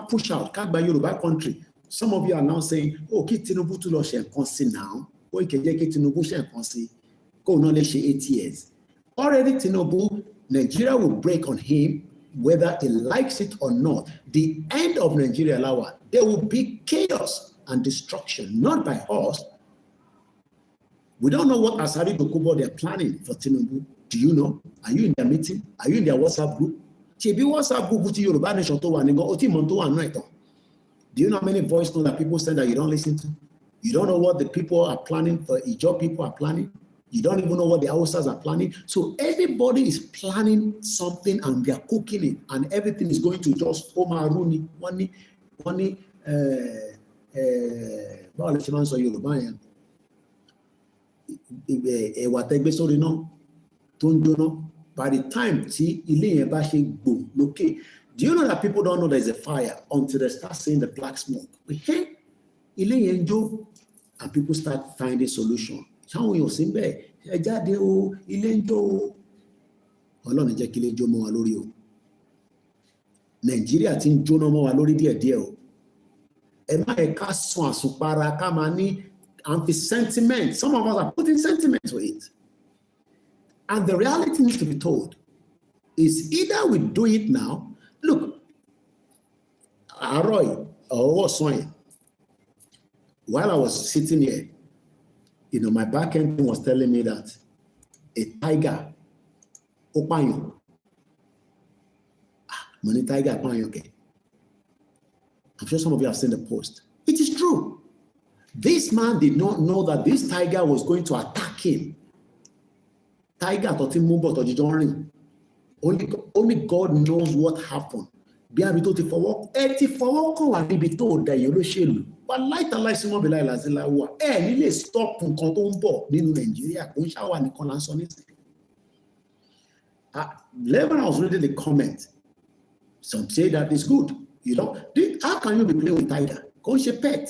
push out Yoruba country. Some of you are now saying, oh, Tinubu to lo she now. Or Tinubu she 8 years. Already Tinubu, Nigeria will break on him whether he likes it or not. The end of Nigeria, Lawa, there will be chaos and destruction, not by us. We don't know what Asari Dokubo they're planning for Tinubu. Do you know? Are you in their meeting? Are you in their WhatsApp group? Do you know how many voice notes that people send that you don't listen to? You don't know what the people are planning for, Ijaw people are planning? You don't even know what the Hausas are planning. So everybody is planning something and they are cooking it, and everything is going to just Omaruni, money. Báwo lè ṣe máa ń sọ Yorùbá yẹn? Ẹ̀wà tẹ́gbẹ́ sórí náà tó ń jóná. By the time tí ilé yẹn bá ṣe gbò lókè, do you know that people don't know there's a fire until they start seeing the black smoke? Ilé yẹn ń jó, and people start finding solution. Ṣáwọn èèyàn sí bẹ́ẹ̀, ẹ jáde o, ilé ń jó o. Ọlọ́run jẹ́ kí ilé jó mọ́ wa lórí o. Nàìjíríà ti ń jóná mọ́ wa lórí díẹ̀díẹ̀ o. Ẹ má yẹ ká sun àsùnpara ká máa ní sentiment. Some of us are putting sentiment to it. And the reality needs to be told. Is either we do it now. Look, Aroy, or Soin, while I was sitting here, my back end was telling me that a tiger, Opanyo, money tiger, Opanyo, okay. I'm sure some of you have seen the post. It is true. This man did not know that this tiger was going to attack him. Tiger thought him move, but only God knows what happened. Bí àbí tó ti fọwọ́ kàn wá níbi tó dá èyí olóṣèlú. Wà láìtàláìsí wọn bí láìláìsílá wà. Ní lè stop nǹkan tó ń bọ̀ nínú Nàìjíríà kò ń ṣàwà nìkan là ń sọ nísìnyí. When I was reading the comment, some say that it's good. How can you be playing with tiger? Kò ń ṣe pet.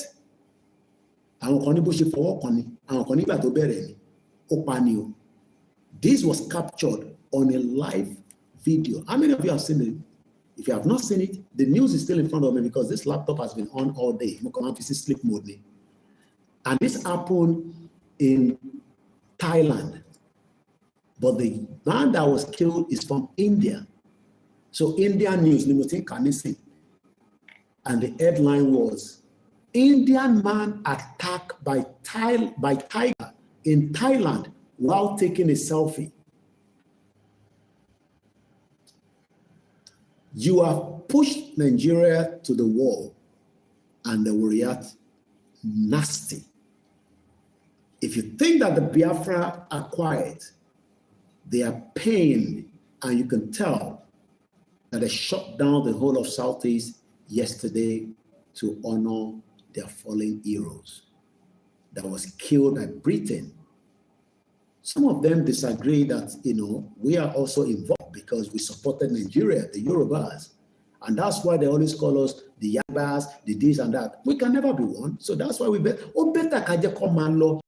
Àwọn kan ní bó ṣe fọwọ́ kàn ni, àwọn kan nígbà tó bẹ̀rẹ̀ ni, ó pa ni o. This was captured on a live video. How many of you have seen it? If you have not seen it, the news is still in front of me because this laptop has been on all day. Sleep mode. And this happened in Thailand. But the man that was killed is from India. So Indian news, and the headline was, Indian man attacked by tiger in Thailand while taking a selfie. You have pushed Nigeria to the wall and they will react nasty. If you think that the Biafra are quiet, they are pained, and you can tell that they shut down the whole of Southeast yesterday to honor their fallen heroes that was killed by Britain. Some of them disagree that, we are also involved because we supported Nigeria, the Yorubas. And that's why they always call us the Yabas, the this and that. We can never be one. So that's why we better command law.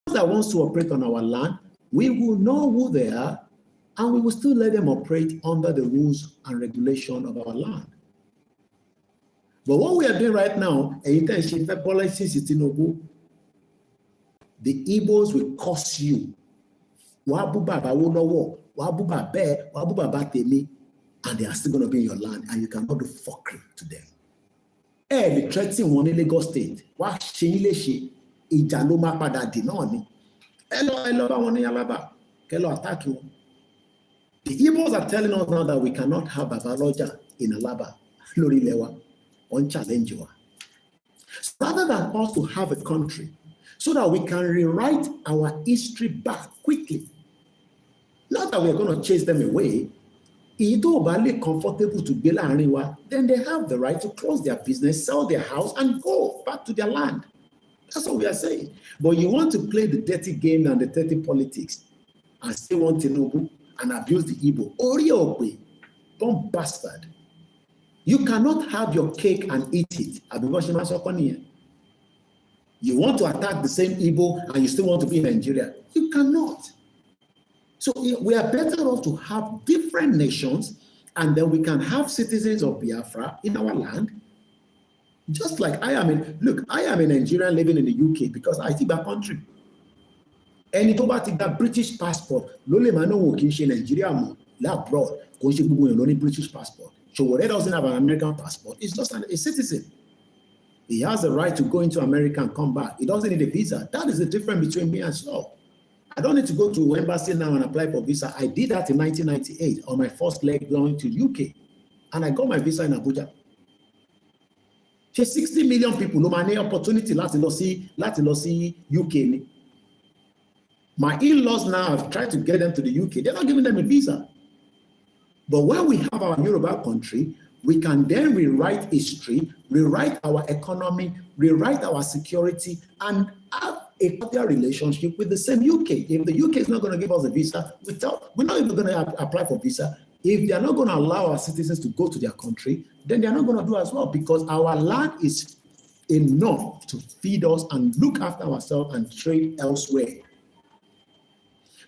Those that wants to operate on our land, we will know who they are, and we will still let them operate under the rules and regulation of our land. But what we are doing right now, the Igbos will curse you. And they are still going to be in your land, and you cannot do fuckery to them. The threatening one in Lagos State. The Igbos are telling us now that we cannot have Babaloja in Alaba, Lorilewa, on challenge. So rather than us to have a country, so that we can rewrite our history back quickly, not that we're going to chase them away. If they're comfortable to be then they have the right to close their business, sell their house, and go back to their land. That's what we are saying. But you want to play the dirty game and the dirty politics and still want Tinubu and abuse the Igbo. Oriokwe, don't bastard. You cannot have your cake and eat it. You want to attack the same Igbo and you still want to be in Nigeria. You cannot. So we are better off to have different nations, and then we can have citizens of Biafra in our land. Just like I am a Nigerian living in the UK because I think that country. And it over that British passport. Nigeria abroad. British passport. So whatever doesn't have an American passport, it's just a citizen. He has the right to go into America and come back. He doesn't need a visa. That is the difference between me and Saul. I don't need to go to embassy now and apply for visa. I did that in 1998 on my first leg going to UK, and I got my visa in Abuja. 60 million people no money opportunity láti lọ sí UK ni. My in-laws now have tried to get them to the UK. They're not giving them a visa. But when we have our Yoruba country, we can then rewrite history, rewrite our economy, rewrite our security, and have a cordial relationship with the same UK. If the UK is not going to give us a visa, we're not even going to apply for visa. If they're not going to allow our citizens to go to their country, then they're not going to do as well, because our land is enough to feed us and look after ourselves and trade elsewhere.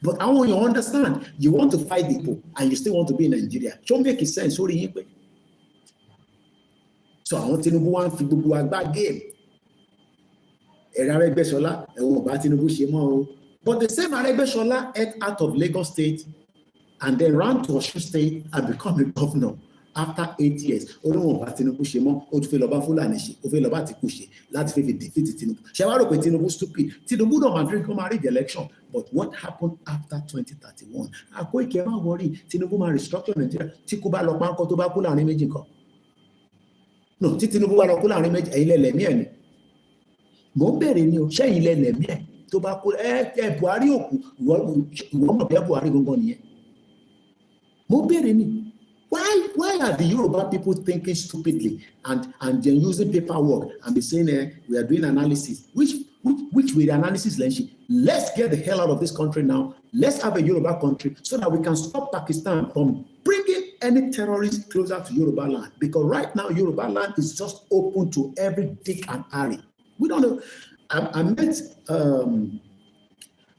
But I want you to understand, you want to fight people and you still want to be in Nigeria. Don't make sense. So I want Tinubu one fi gbogbo agba game. But the same Aregbesola ate out of Lagos State and then ran to Osun State and become a governor after 8 years. Defeat Tinubu. Stupid. Tinubu don't rig election. But what happened after 2031? Tinubu ma restructure Nigeria. No, Tinubu wa lọ kó láàrin méjì, ẹ̀yin lẹ́lẹ̀mí ẹ̀ ni. Mo ń bẹ̀rẹ̀ ni o, ṣẹ́yìn lẹ́lẹ̀mí ẹ̀ tó bá kó Buhari òkú, ìwọ mọ̀ bẹ́ẹ̀ Buhari gangan nìyẹn. Mo ń bẹ̀rẹ̀ ni. Why are the Yoruba people thinking stupidly and they're using paperwork and be saying we are doing analysis? Which way the analysis lenshi? Let's get the hell out of this country now. Let's have a Yoruba country so that we can stop Pakistan from bringing any terrorists closer to Yoruba land. Because right now, Yoruba land is just open to every dick and Harry. We don't know. I met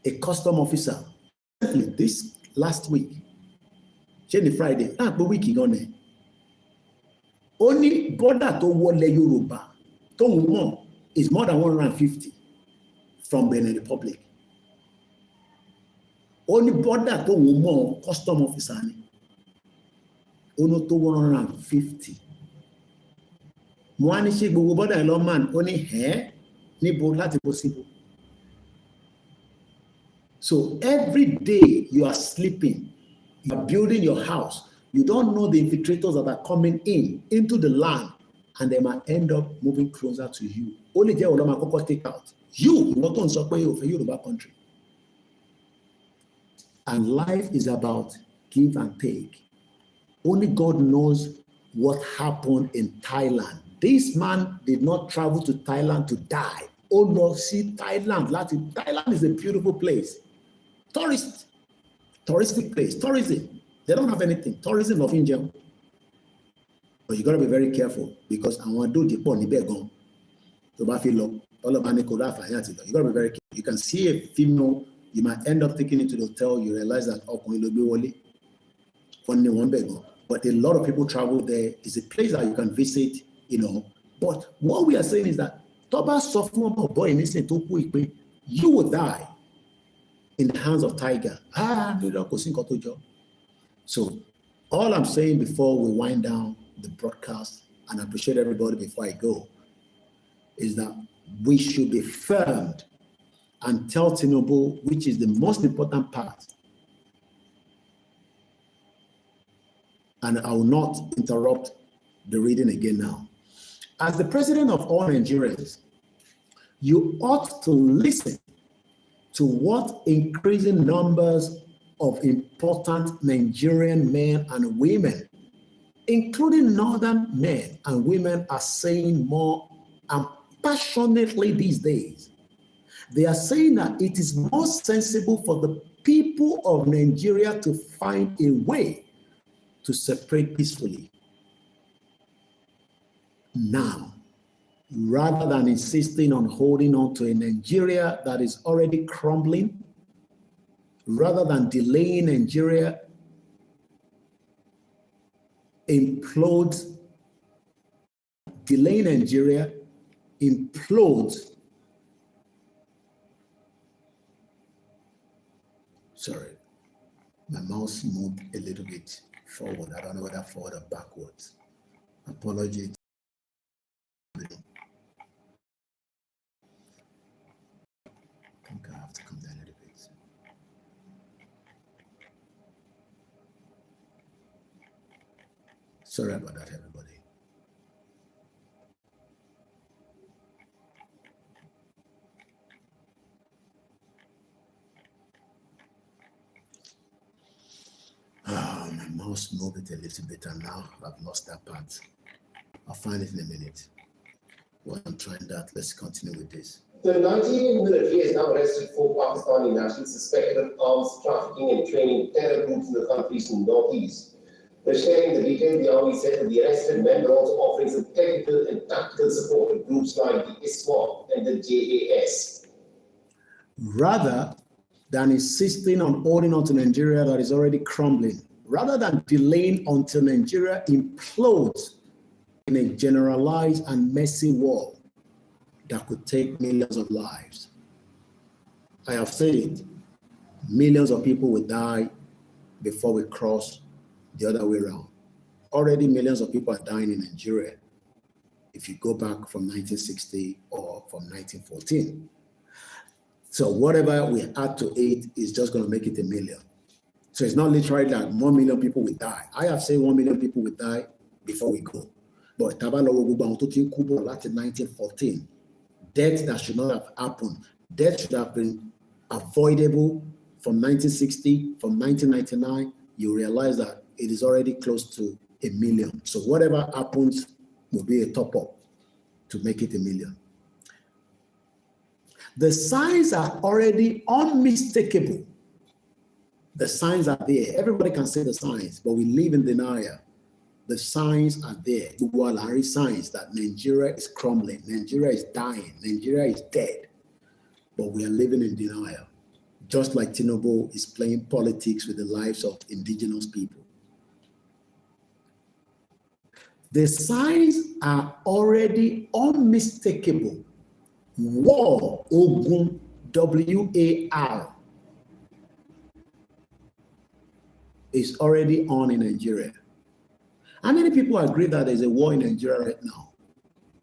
a custom officer this last week. Jenny Friday, but week on it. Only border to wọlé Yoruba to wọ́n is more than 150 from Benin Republic. Only border to wọ́n custom officer ni. Ono to 150. Mo wá ní ṣe gbogbo border ẹ̀ lọ man ó ní níbo láti possible. So every day you are sleeping, you are building your house. You don't know the infiltrators that are coming into the land, and they might end up moving closer to you. Only there will not take out. You not on support of a Yoruba country. And life is about give and take. Only God knows what happened in Thailand. This man did not travel to Thailand to die. Oh no, see Thailand. Thailand is a beautiful place. Touristic place, tourism. They don't have anything. Tourism of India. But you got to be very careful because I want to do the pony begon. You got to be very careful. You can see a female, you might end up taking it to the hotel, you realize that but a lot of people travel there. It's a place that you can visit, But what we are saying is that you will die in the hands of tiger. So all I'm saying before we wind down the broadcast, and I appreciate everybody before I go, is that we should be firm and tell Tinubu, which is the most important part. And I will not interrupt the reading again now. As the president of all Nigerians, you ought to listen to what increasing numbers of important Nigerian men and women, including northern men and women, are saying more and passionately these days. They are saying that it is more sensible for the people of Nigeria to find a way to separate peacefully now, rather than insisting on holding on to a Nigeria that is already crumbling, rather than delaying Nigeria implodes, Sorry, my mouse moved a little bit forward. I don't know whether forward or backwards. Apologies. I think I have to come down a little bit. Sorry about that, everybody. mouse moved it a little bit, and now I've lost that part. I'll find it in a minute. While I'm trying that, let's continue with this. The Nigerian military has now arrested 4 Pakistani nationals suspected of arms trafficking and training terror groups in the country's northeast. Sharing the details, the army said that the arrested men were also offering some technical and tactical support to groups like the ISWAP and the JAS. Rather than insisting on holding on to Nigeria that is already crumbling, rather than delaying until Nigeria implodes in a generalized and messy war that could take millions of lives. I have said it, millions of people will die before we cross the other way around. Already millions of people are dying in Nigeria if you go back from 1960 or from 1914. So whatever we add to it is just going to make it a million. So it's not literally that 1 million people will die. I have said 1 million people will die before we go. But Tabalowo Guba Ontuti Kubo Latin 1914, death that should not have happened, death should have been avoidable from 1960, from 1999, you realize that it is already close to 1 million. So whatever happens will be a top up to make it 1 million. The signs are already unmistakable. The signs are there. Everybody can see the signs, but we live in denial. The signs are there. The signs that Nigeria is crumbling, Nigeria is dying, Nigeria is dead. But we are living in denial. Just like Tinubu is playing politics with the lives of indigenous people. The signs are already unmistakable. War, Ogun, W-A-R, is already on in Nigeria. How many people agree that there's a war in Nigeria right now?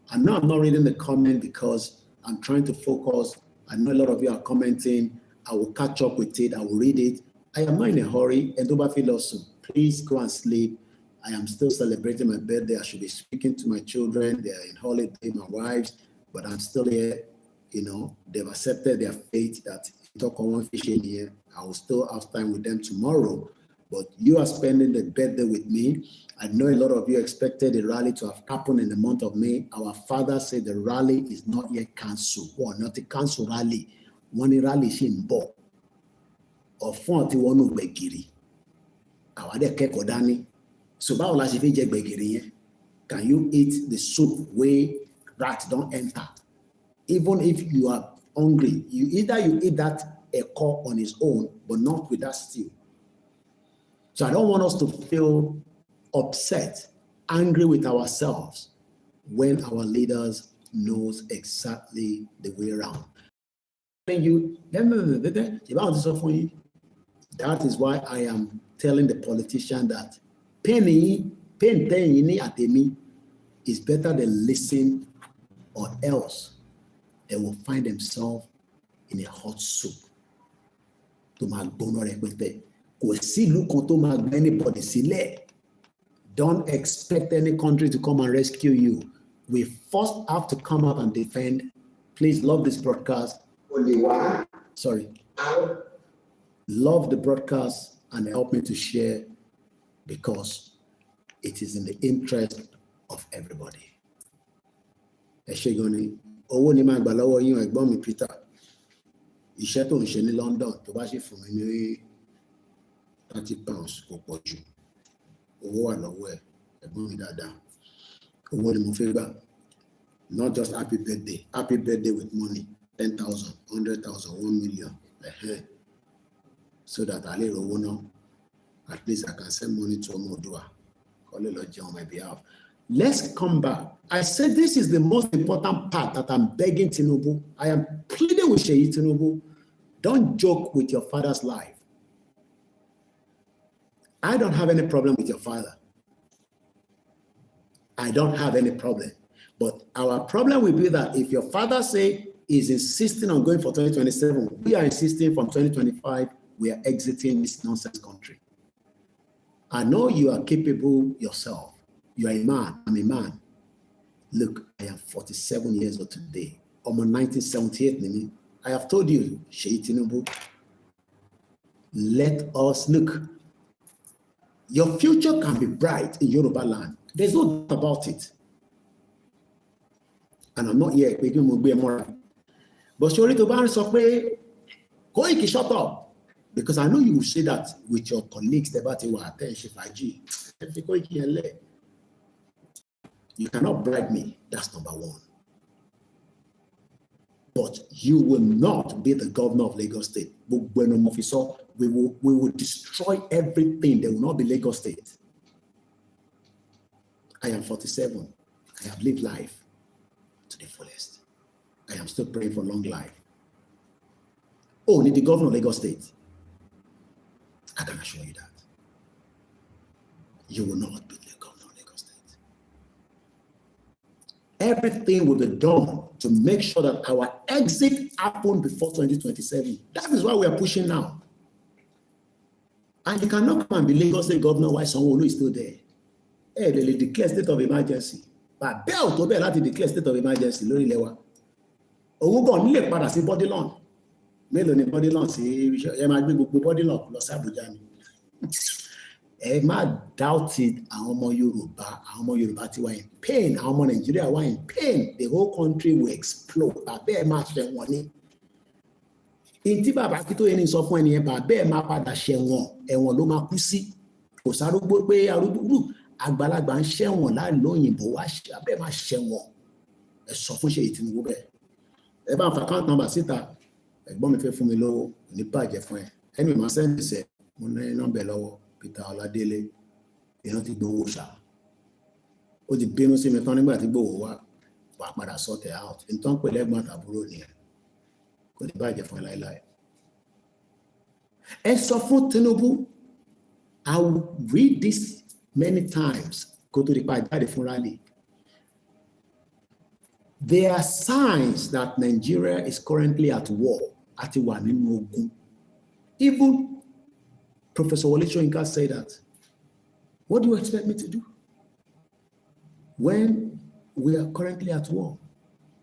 I know I'm not reading the comment because I'm trying to focus. I know a lot of you are commenting. I will catch up with it. I will read it. I am not in a hurry. Edobafi also, please go and sleep. I am still celebrating my birthday. I should be speaking to my children. They are in holiday, my wives, but I'm still here. You know, they've accepted their fate that talk on one fish in here. I will still have time with them tomorrow. But you are spending the birthday with me. I know a lot of you expected the rally to have happened in the month of May. Our father said the rally is not yet cancelled. Or not a cancelled rally. One rally is in Bo. Or 41 of Begiri. Our de kekodani. So báwo la ṣe fi jẹ gbẹ̀gìrì yẹn? Can you eat the soup where rats don't enter? Even if you are hungry, you eat that eko on its own, but not with that stew. So I don't want us to feel upset, angry with ourselves when our leaders knows exactly the way around. That is why I am telling the politician that pain at me is better than listen, or else they will find themselves in a hot soup. Anybody. Don't expect any country to come and rescue you. We first have to come up and defend. Please love this broadcast. Sorry. Love the broadcast and help me to share, because it is in the interest of everybody. Eshegoni, owó ni máa gbà lọ́wọ́ yín ẹ̀gbọ́n mi Peter. Iṣẹ́ tó ń ṣe ní London tó bá ṣe fún mi ní £30 kò pọ̀ jù. Owó wà lọ́wọ́ ẹ̀ ẹ̀gbọ́n mi dáadáa. Owó ni mo fẹ́ gbà. Not just happy birthday with money, 10,000, 100,000, 1 million. So that I will know. At least I can send money to Omodua. On my behalf. Let's come back. I said this is the most important part that I'm begging Tinubu. I am pleading with Sheyi Tinubu. Don't joke with your father's life. I don't have any problem with your father. I don't have any problem. But our problem will be that if your father say is insisting on going for 2027, we are insisting from 2025, we are exiting this nonsense country. I know you are capable yourself. You are a man. I'm a man. Look, I am 47 years old today. I'm on 1978. I have told you, Sheyi Tinubu, let us look. Your future can be bright in Yoruba land. There's no doubt about it. And I'm not here making me more. But surely to ban Sokwe, Koiki, shut up. Because I know you will say that with your colleagues, you cannot bribe me. That's number one. But you will not be the governor of Lagos State. We will destroy everything. There will not be Lagos State. I am 47. I have lived life to the fullest. I am still praying for long life. Only the governor of Lagos State. I can assure you that. You will not be the governor of Lagos State. Everything will be done to make sure that our exit happens before 2027. That is why we are pushing now. And you cannot come and be Lagos State governor while Sanwo-Olu is still there. Hey, they declare state of emergency. But bẹ́ẹ̀ tó bẹ́ẹ̀ láti declare state of emergency lórí ilẹ̀ wa. Òun gan nílé padà sí body lawn. Mélòó ni body lawn sí ẹ máa gbé gbogbo body lawn lọ sí Abuja ni. Ẹ má doubt it, àwọn ọmọ Yorùbá ti wà in pain, àwọn ọmọ Nàìjíríà wà in pain. The whole country will explode. Bàbá ẹ máa ṣe wọ́n ní. Ìtí bàbá kí tó yẹ ní sọ fún ẹni yẹn, bàbá ẹ máa padà ṣẹ̀wọ̀n, ẹ̀wọ̀n ló máa kú sí. Kò sárúgbó pé arúgbó àgbàlagbà ń ṣẹ̀wọ̀n láìló òyìnbó wá abẹ́ máa ṣẹ̀wọ̀n. Ẹ sọ fún Ṣèyí Tinubu bẹ́ẹ̀. Ẹ bá ń fa account number síta, ẹ̀gbọ́n mi fẹ́ fún mi lówó, kò ní bàjẹ́ fún ẹ. Ẹni máa sẹ́ndì sẹ̀, mo ní nọ́mbẹ̀ lọ́wọ́, Peter Ọládélé, èèyàn ti gbowó ṣá. Ó ti bínú sí mi tán nígbà tí gbowó wà padà sort it out. Nǹkan pẹ̀lú ẹ̀gbọ́n àtàbúrò nìyẹn. Kò ní bàjẹ́ fún ẹ láéláé. Ẹ sọ fún Tinubu, I will read this many times. Go to the jáde fún rally. There are signs that Nigeria is currently at war. Àti wà nínú ogun. Even Professor Wole Soyinka said that. What do you expect me to do when we are currently at war?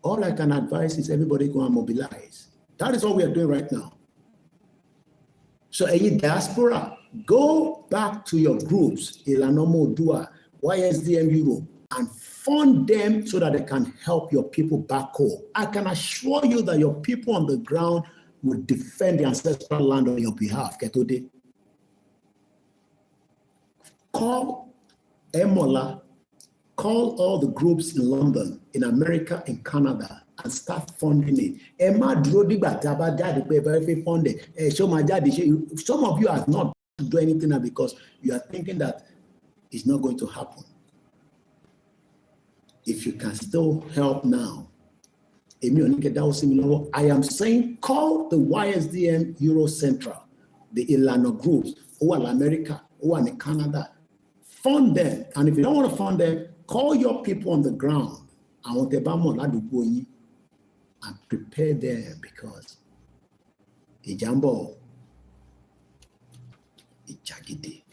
All I can advise is everybody go and mobilize. That is what we are doing right now. So any diaspora, go back to your groups, Ilanomo Dua, YSDM Europe, and fund them so that they can help your people back home. I can assure you that your people on the ground will defend the ancestral land on your behalf. Ketode. Call Emola, call all the groups in London, in America, in Canada, and start funding it. Some of you are not do anything now because you are thinking that it's not going to happen. If you can still help now, I am saying call the YSDM Euro Central, the Ilano groups, who are in America, who are in Canada. Fund them. And if you don't want to fund them, call your people on the ground. And prepare them because Ijambo, Ìjàgídé.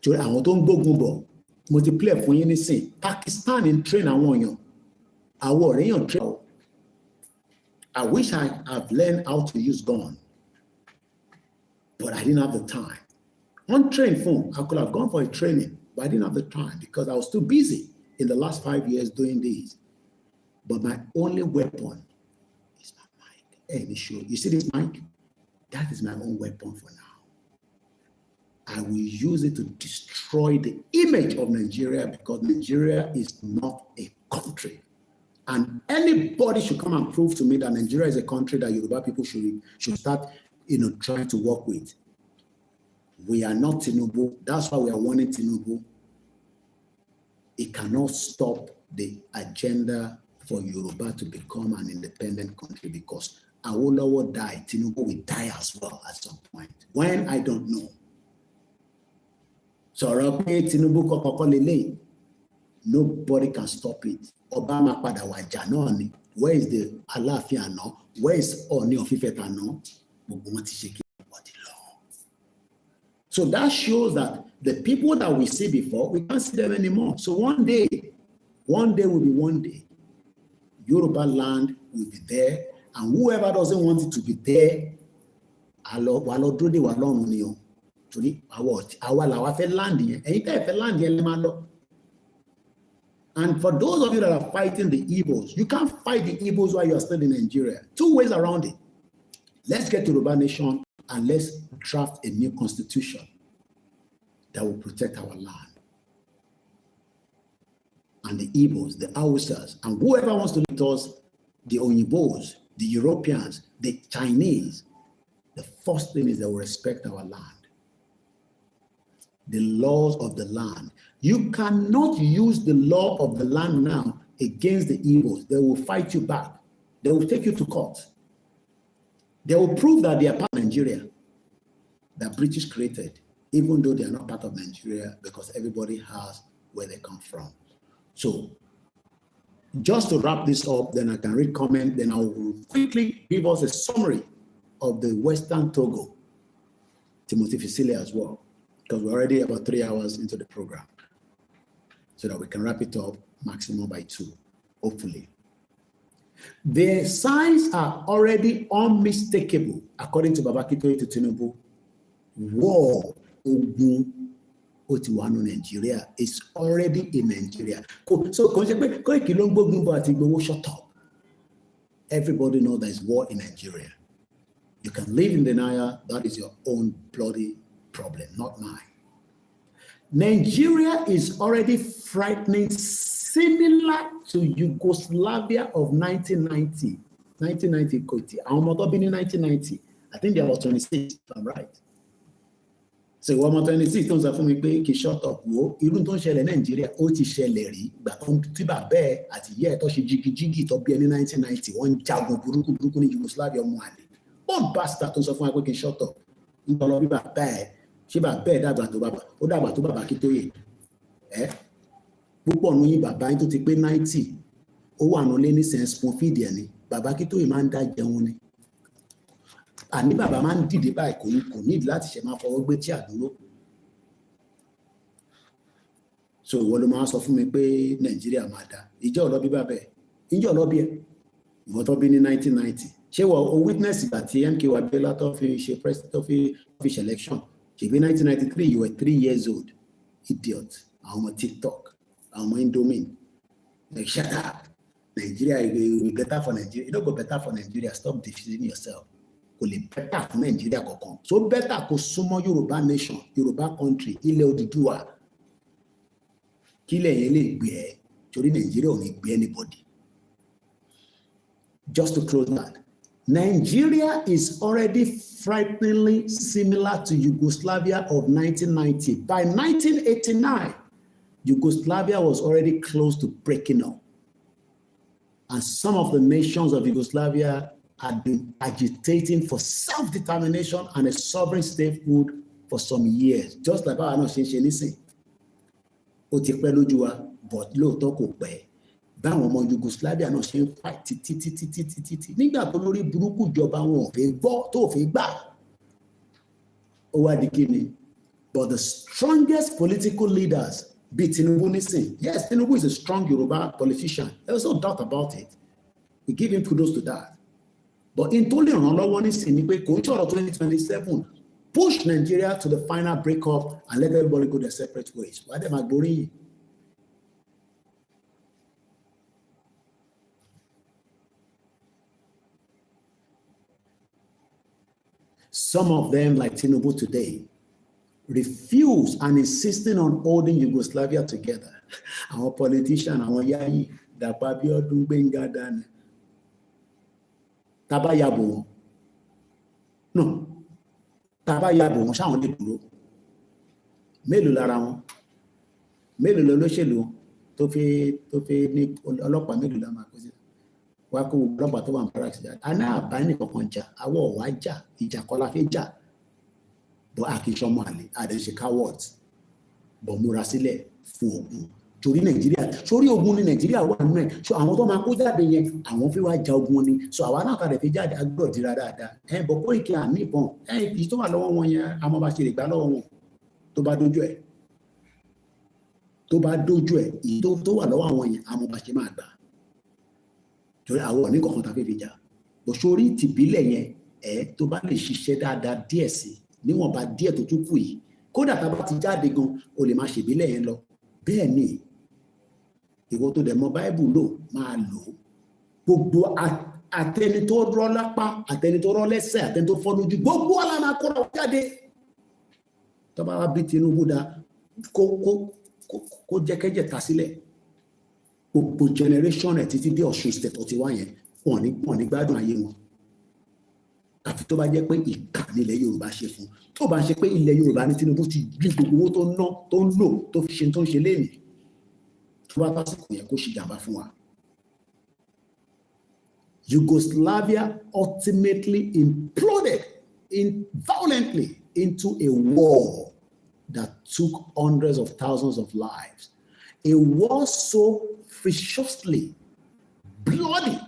Àwọn tó ń gbógun bọ̀, multiplayer fún yín nísìn. Pakistan in train àwọn èèyàn. Àwọn ọ̀rẹ́ èèyàn train. I wish I have learned how to use gun, but I didn't have the time. On train phone, I could have gone for a training, but I didn't have the time because I was too busy in the last 5 years doing this. But my only weapon is my mic. Hey, you see this mic? That is my own weapon for now. I will use it to destroy the image of Nigeria because Nigeria is not a country. And anybody should come and prove to me that Nigeria is a country that Yoruba people should start, trying to work with. We are not Tinubu. That's why we are warning Tinubu. It cannot stop the agenda for Yoruba to become an independent country because Awolowo died. Tinubu will die as well at some point. When, I don't know. So Tinubu kokoko, nobody can stop it. Obama pada waja no ni. Where is the Alafia no? Where is Oni of Ifeta no? So that shows that the people that we see before, we can't see them anymore. So one day will be one day. Yoruba land will be there, and whoever doesn't want it to be there, torí àwa làwa fẹ́ land yẹn ẹ̀yin tẹ́ ẹ fẹ́ land yẹn lè máa lọ. And for those of you that are fighting the Igbos, you can't fight the Igbos while you are still in Nigeria. 2 ways around it. Let's get to Yoruba nation and let's draft a new constitution that will protect our land. And the Igbos, the Hausas, and whoever wants to lead us, the Oyinbos, the Europeans, the Chinese, the first thing is that we respect our land. The laws of the land. You cannot use the law of the land now against the Igbos. They will fight you back. They will take you to court. They will prove that they are part of Nigeria, that British created, even though they are not part of Nigeria, because everybody has where they come from. So, just to wrap this up, then I can read comment, then I will quickly give us a summary of the Western Togo, Timothy Fisile as well, because we're already about 3 hours into the program, so that we can wrap it up maximum by 2, hopefully. The signs are already unmistakable, according to Babakito to Tinubu. War, ogun, Otiwano, Nigeria is already in Nigeria. So, shut up. Everybody knows there is war in Nigeria. You can live in denial, that is your own bloody problem, not mine. Nigeria is already frightening, similar to Yugoslavia of 1990. 1990, I'm not been in 1990. I think they were 26, if I'm right. So one more 26 tó ń sọ fún mi pé kí shut up wo irú tó ń ṣẹlẹ̀ Nàìjíríà ó ti ṣẹlẹ̀ rí gbà tó tí bàbá ẹ̀ àti ìyá ẹ̀ tó ṣe jigijigi tó bí ẹni 1990 wọ́n ń jagun burúkú ní Yugoslavia ọmọ àlè. One bastard tó ń sọ fún wa pé kí shut up ń tọ́ lọ bí bàbá ẹ̀ ṣé bàbá ẹ̀ dàgbà tó bàbá ó dàgbà tó bàbá kí tó yè ẹ́ púpọ̀ nù yín bàbá yín tó ti pé 90 ó wà nù lé ní sense fún fídíẹ̀ ni bàbá kí tó yè máa ń dá jẹun ni. Àní bàbá máa ń dìde báyìí kò nídìí láti ṣe máa fọwọ́ gbé tí àdúró. So ìwọ ló máa sọ fún mi pé Nàìjíríà máa dá ìjọ ọlọ́bí bàbá ẹ̀ ìjọ ọlọ́bí ẹ̀ ìwọ tó bí ní 1990 ṣé wọ́n o witness ìgbà tí MK Abiola tó fi ṣe president tó fi ṣe election ṣègbè 1993 you were 3 years old idiot àwọn ọmọ TikTok àwọn ọmọ Indomie like shut up Nigeria will be better for Nigeria you no go better for Nigeria stop defeating yourself. Kò lè bẹ́tà fún Nàìjíríà kankan. So bẹ́tà kò súnmọ́ Yorùbá nation, Yorùbá country, ilẹ̀ Odùduwà. Kí ilẹ̀ yẹn lè gbé ẹ, torí Nàìjíríà ò ní gbé anybody. Just to close that, Nigeria is already frighteningly similar to Yugoslavia of 1990. By 1989, Yugoslavia was already close to breaking up. And some of the nations of Yugoslavia had been agitating for self-determination and a sovereign statehood for some years, just like our nation ṣe ó ti pẹ́ lójú wa, but lóòótọ́ kò pẹ́. Báwọn ọmọ Yugoslavia náà ṣe ń fight títí nígbà tó lórí burúkú ìjọba wọn ò fẹ́ gbọ́ tó fẹ́ gbà. Ó wá di kí ni? But the strongest political leaders be Tinubu nísìn. Yes, Tinubu is a strong Yoruba politician. There's no doubt about it. We give him kudos to that. But in tó lè ràn lọ́wọ́ nísìn ni pé kò ń ṣọ̀rọ̀ 2027 push Nigeria to the final breakup and let everybody go their separate ways. Why dem agbóríyìn? Some of them, like Tinubu today, refuse and insisting on holding Yugoslavia together. Our politician, our Yayi, Dàpọ̀ Abíọ́dún, Gbénga Daniel. Taba yabo. No. Taba yabo, wọ́n ṣáwọn lè dúró. Mélòó lára wọn? Mélòó lolóṣèlú tó fi ní ọlọ́pàá mélòó la máa kó sí? Wá kó ọlọ́pàá tó wà ní barracks jà. A náà bá ní kankan jà, àwọ̀ wá jà, ìjà kọ́ la fẹ́ jà. Bọ́ àkíṣọ́mọ àlè, àdéṣe cowards. Bọ̀ múra sílẹ̀ fún ogun. Torí Nàìjíríà, sórí ogun ní Nàìjíríà wà nínú ẹ̀. So àwọn tó máa kó jáde yẹn, àwọn fi wá ja ogun ni. So àwa náà kàdé fi jáde agbọ́dọ̀ dira dáadáa. Bọ̀ kó ìkẹ́ àní ìbọn. Èyí tó wà lọ́wọ́ wọn yẹn, àmọ́ bá ṣe lè gbá lọ́wọ́ wọn. Tó bá dójú ẹ̀. Tó bá dójú ẹ̀, èyí tó wà lọ́wọ́ àwọn yẹn, àmọ́ bá ṣe máa gbà. Torí àwọn oníkọ̀ọ̀kan ta fi jà. Bọ̀ sórí tìbílẹ̀ yẹn, tó bá lè ṣiṣẹ́ dáadáa díẹ̀ sí, níwọ̀n bá díẹ̀ tó tún kù yìí kódà tá a bá ti jáde gan o lè máa ṣèbílẹ̀ yẹn lọ bẹ́ẹ̀ ni ìwọ tó dẹ̀ mọ̀ Bible lò máa lò ó gbogbo àtẹni tó rọ́ lápá àtẹni tó rọ́ lẹ́sẹ̀ àtẹni tó fọ́ lójú gbogbo ọ̀la máa kóra wọn jáde tó bá wá bí Tinubu dá kó jẹ́kẹ́jẹ́ ta sílẹ̀ gbogbo generation ẹ̀ títí dé Ọ̀ṣun state tó ti wá yẹn wọ́n ní gbádùn ayé wọn àfi tó bá jẹ́ pé ìkà nílẹ̀ Yorùbá ṣe fún tó bá ń ṣe pé ilẹ̀ Yorùbá ní Tinubu ti rí gbogbo owó tó ń ná tó ń lò tó fi ṣe tó ń ṣe léèmí tó bá tásìkò yẹn kó ṣe jàmbá fún wa. Yugoslavia ultimately imploded violently into a war that took hundreds of thousands of lives. A war so ferociously bloody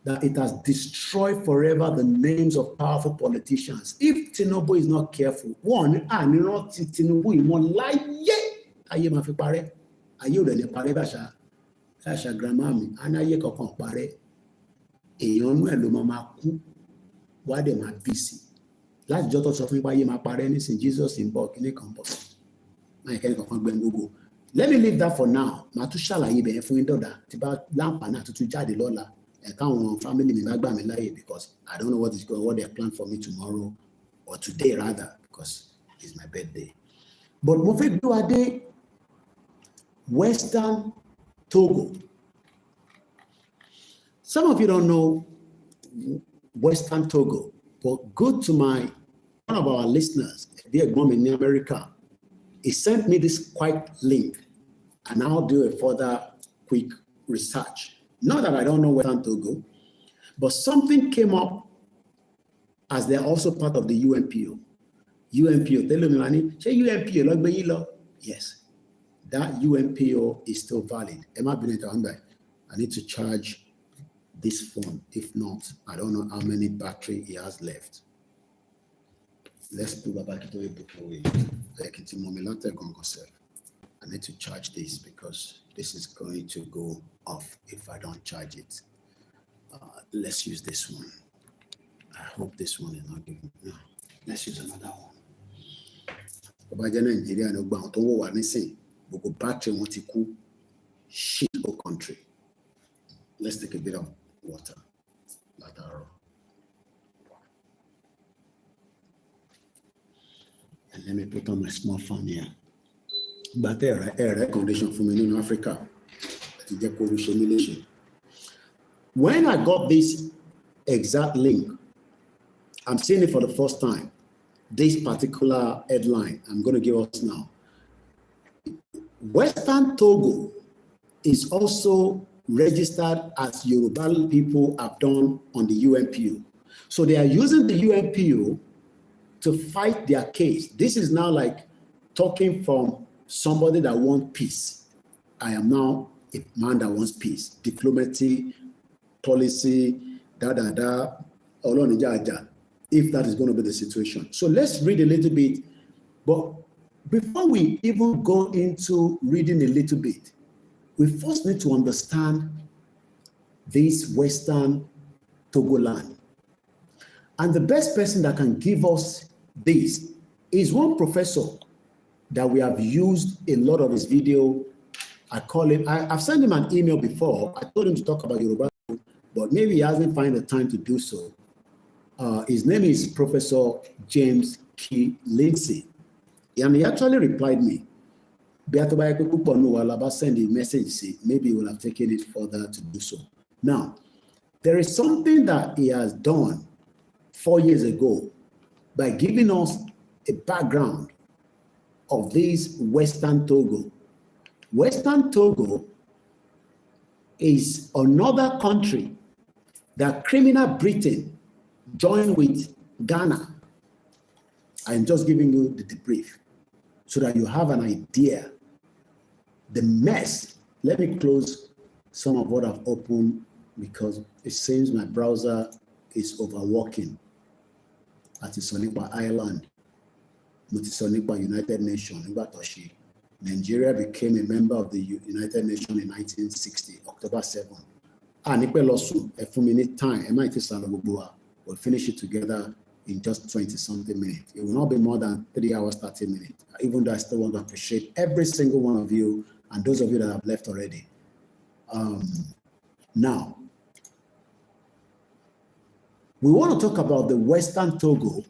that it has destroyed forever the names of powerful politicians. If Tinubu is not careful, one, Tinubu ìwọ̀n láyé ayé máa fi parẹ́. Ayé ò lè parẹ́ báṣà grandma mi, ayé kankan parẹ́. Èèyàn nú ẹ̀ ló máa kú, wá dẹ̀ máa bí sí. Láti jọ́ tó sọ fún ipá ayé máa parẹ́ nísìn Jesus ń bọ̀ kíní kan bọ̀. Máa kẹ́ni kankan gbẹ́ gbogbo. Let me leave that for now. Màá tún ṣàlàyé bẹ̀yẹn fún yín dọ̀dà tí bá láǹfààní àtúntún jáde lọ́la. Káwọn family mi bá gbà mí láyè because I don't know what they plan for me tomorrow or today rather because it's my birthday. But mo fẹ́ gbé wa dé Western Togo. Some of you don't know Western Togo, but go to one of our listeners, dear mom in America. He sent me this quick link, and I'll do a further quick research. Not that I don't know Western Togo, but something came up as they're also part of the UNPO. UNPO, tell me, say UNPO, yes, that UNPO is still valid. I need to charge this phone. If not, I don't know how many battery he has left. Let's put that back into a book away. I need to charge this because this is going to go off if I don't charge it. Let's use this one. I hope this one is not giving. No, let's use another one. Nigeria no bound to war anything. But go battery want to cool shit or country. Let's take a bit of water. And let me put on my small phone here. But there are conditions for me in Africa. When I got this exact link, I'm seeing it for the first time. This particular headline I'm going to give us now. Western Togo is also registered as Yoruba people have done on the UNPO. So they are using the UNPO to fight their case. This is now like talking from somebody that wants peace. I am now a man that wants peace. Diplomacy, policy, if that is going to be the situation. So let's read a little bit. But before we even go into reading a little bit, we first need to understand this Western Togoland. And the best person that can give us this is one professor that we have used a lot of his video. I call him, I've sent him an email before. I told him to talk about Yoruba, but maybe he hasn't found the time to do so. His name is Professor James K. Lindsay. And he actually replied me. Send a message, maybe he will have taken it further to do so. Now, there is something that he has done 4 years ago by giving us a background of this Western Togo. Western Togo is another country that criminal Britain joined with Ghana. I'm just giving you the debrief so that you have an idea. The mess. Let me close some of what I've opened because it seems my browser is overworking. At Isonipa Island, Mutisonipa United Nations, Nigeria became a member of the United Nations in 1960, October 7. Nipe Losu, a few minute time, we'll finish it together in just 20-something minutes. It will not be more than 3 hours, 30 minutes, even though I still want to appreciate every single one of you and those of you that have left already. Now, we want to talk about the Western Togo,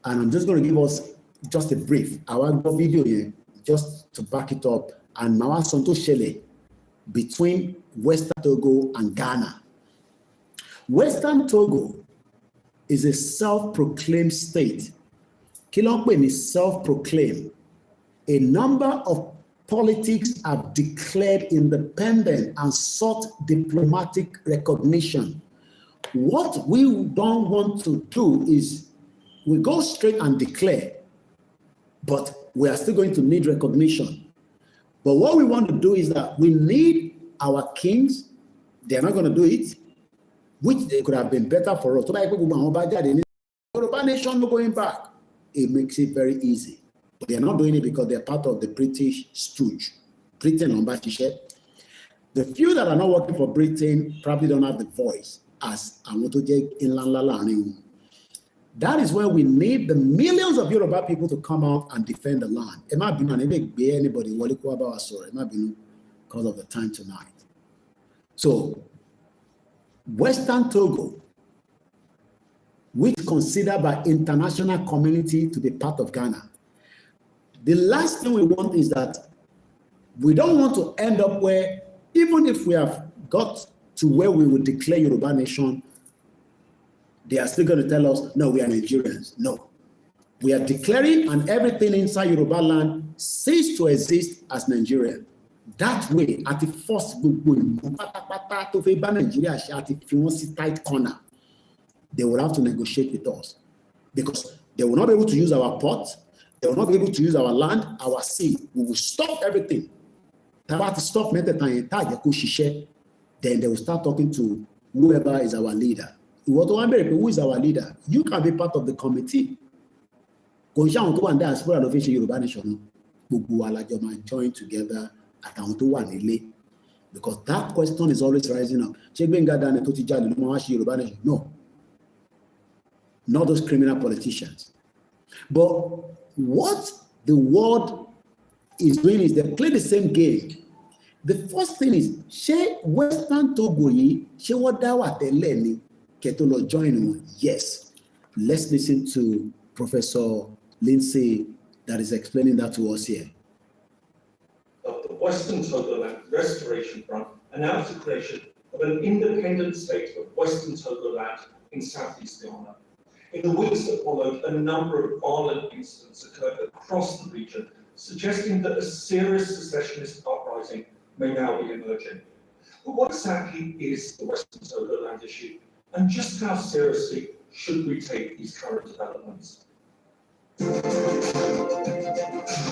and I'm just going to give us just a brief. I want the video here just to back it up, and Mawa Santo Shele between Western Togo and Ghana. Western Togo is a self-proclaimed state. Kilongwe is self-proclaimed. A number of politics have declared independent and sought diplomatic recognition. What we don't want to do is we go straight and declare, but we are still going to need recognition. But what we want to do is that we need our kings. They're not going to do it, which they could have been better for us. Yoruba nation going back. It makes it very easy. But they're not doing it because they're part of the British stooge. Britain on Batishe. The few that are not working for Britain probably don't have the voice as Amotoje in Lanla. That is where we need the millions of Yoruba people to come out and defend the land. It might be anybody it might be because of the time tonight. So, Western Togo, which is considered by international community to be part of Ghana. The last thing we want is that we don't want to end up where, even if we have got to where we will declare Yoruba nation, they are still going to tell us, no, we are Nigerians. No. We are declaring, and everything inside Yoruba land cease to exist as Nigerian. That way, at the first tight corner, they will have to negotiate with us because they will not be able to use our port, they will not be able to use our land, our sea. We will stop everything. Then they will start talking to whoever is our leader. Who is our leader? You can be part of the committee. Join together. Because that question is always rising up. No. Not those criminal politicians. But what the world is doing is they play the same game. The first thing is, Western Togo join. Yes. Let's listen to Professor Lindsay that is explaining that to us here. Of the Western Togoland Restoration Front announced the creation of an independent state of Western Togoland in southeast Ghana. In the weeks that followed, a number of violent incidents occurred across the region, suggesting that a serious secessionist uprising may now be emerging. But what exactly is the Western Togoland issue, and just how seriously should we take these current developments?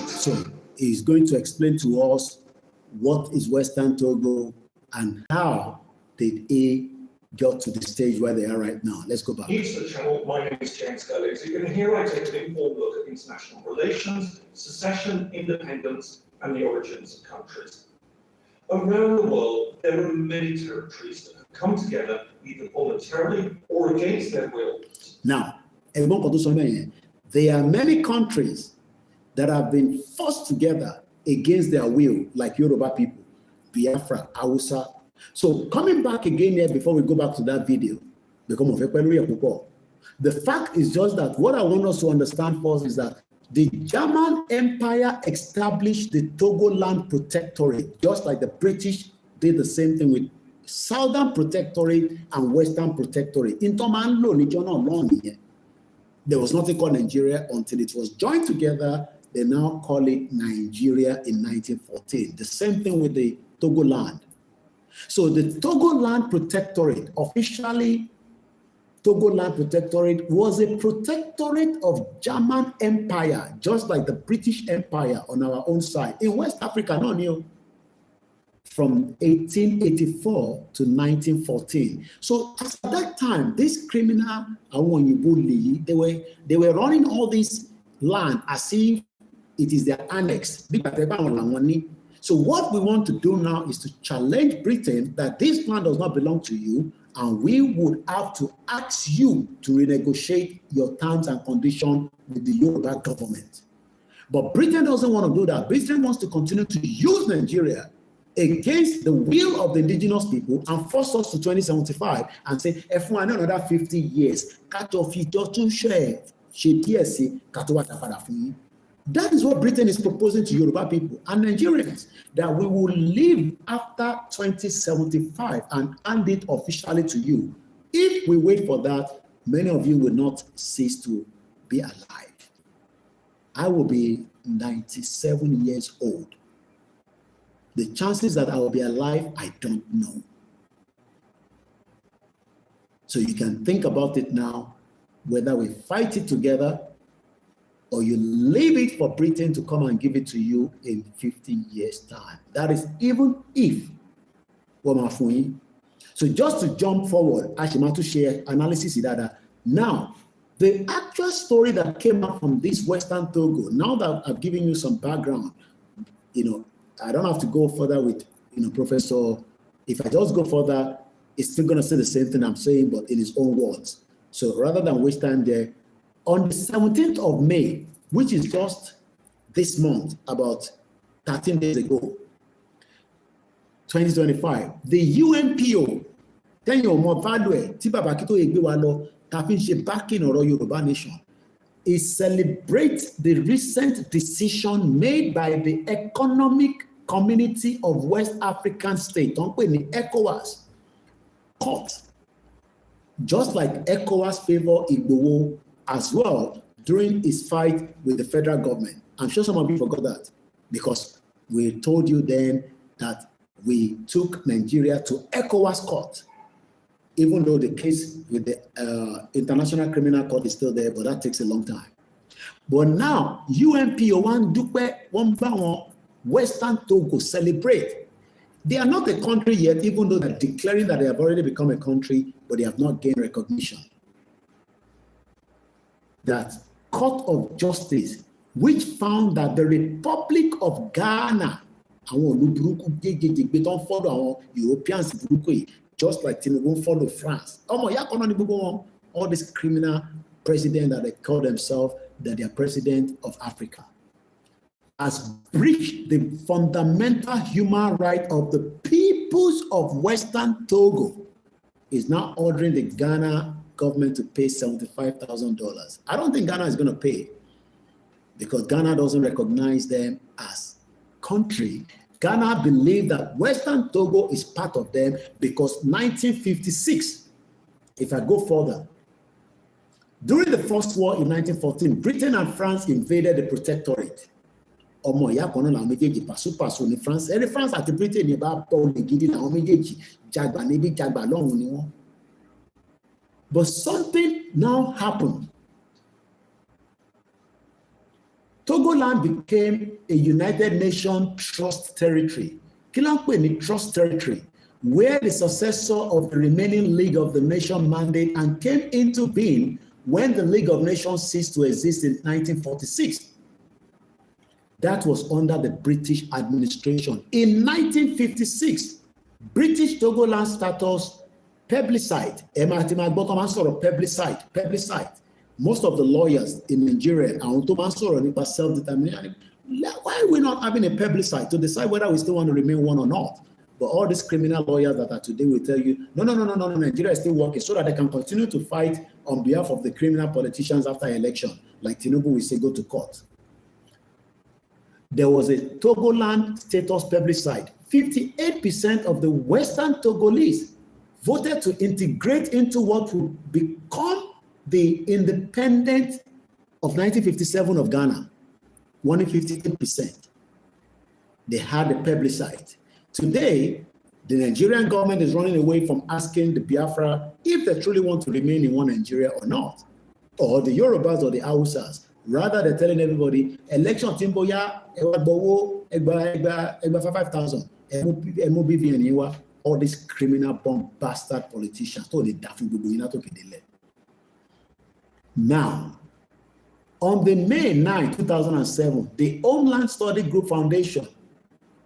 So he's going to explain to us what is Western Togo and how did he get to the stage where they are right now. Let's go back. New to the channel, my name is James Gullis, and here I take an informed look at international relations, secession, independence, and the origins of countries. Around the world, there are many territories that have come together either voluntarily or against their will. Now, there are many countries that have been forced together against their will, like Yoruba people, Biafra, Hausa. So coming back again here before we go back to that video, the fact is just that what I want us to understand first is that the German Empire established the Togoland Protectorate, just like the British did the same thing with Southern Protectorate and Western Protectorate. There was nothing called Nigeria until it was joined together. They now call it Nigeria in 1914. The same thing with the Togoland. So the Togoland Protectorate, officially Togoland Protectorate, was a protectorate of German Empire, just like the British Empire on our own side. In West Africa, no new. From 1884 to 1914. So at that time, this criminal, they were running all this land as if it is their annex. So what we want to do now is to challenge Britain that this land does not belong to you, and we would have to ask you to renegotiate your terms and conditions with the Yoruba government. But Britain doesn't want to do that. Britain wants to continue to use Nigeria against the will of the indigenous people and force us to 2075 and say, if we another 50 years, that is what Britain is proposing to Yoruba people and Nigerians, that we will live after 2075 and hand it officially to you. If we wait for that, many of you will not cease to be alive. I will be 97 years old. The chances that I will be alive, I don't know. So you can think about it now, whether we fight it together or you leave it for Britain to come and give it to you in 50 years' time. That is even if. So just to jump forward, I should share analysis that now, the actual story that came out from this Western Togo, now that I've given you some background, I don't have to go further with, Professor. If I just go further, it's still going to say the same thing I'm saying, but in his own words. So rather than waste time there, on the 17th of May, which is just this month, about 13 days ago, 2025, the UNPO, backing or Yoruba nation, is celebrate the recent decision made by the Economic Community of West African States, the ECOWAS court, just like ECOWAS favor Igboho as well during his fight with the federal government. I'm sure some of you forgot that, because we told you then that we took Nigeria to ECOWAS court, even though the case with the International Criminal Court is still there, but that takes a long time. But now, UNPO Western Togo celebrate. They are not a country yet, even though they're declaring that they have already become a country, but they have not gained recognition. That Court of Justice, which found that the Republic of Ghana, don't follow Europeans, just like Tinubu follow France. All these criminal presidents that they call themselves that they are president of Africa, has breached the fundamental human right of the peoples of Western Togo, is now ordering the Ghana government to pay $75,000. I don't think Ghana is going to pay, because Ghana doesn't recognize them as country. Ghana believe that Western Togo is part of them because 1956, if I go further, during the First War in 1914, Britain and France invaded the Protectorate. France, every France at the Britain about but something now happened. Togoland became a United Nations trust territory. Trust territory, where the successor of the remaining League of the Nations mandate and came into being when the League of Nations ceased to exist in 1946. That was under the British administration. In 1956, British Togoland status plebiscite. Plebiscite. Most of the lawyers in Nigeria are self-determination. Why are we not having a plebiscite to decide whether we still want to remain one or not? But all these criminal lawyers that are today will tell you, no, Nigeria is still working so that they can continue to fight on behalf of the criminal politicians after election. Like Tinubu will say, go to court. There was a Togoland status plebiscite. 58% of the Western Togolese voted to integrate into what would become the independence of 1957 of Ghana. 58%. They had a plebiscite. Today, the Nigerian government is running away from asking the Biafra if they truly want to remain in one Nigeria or not, or the Yorubas or the Hausas. Rather, they're telling everybody, election Timboya, 5,000, all these criminal bomb bastard politicians. Now, on the May 9, 2007, the Homeland Study Group Foundation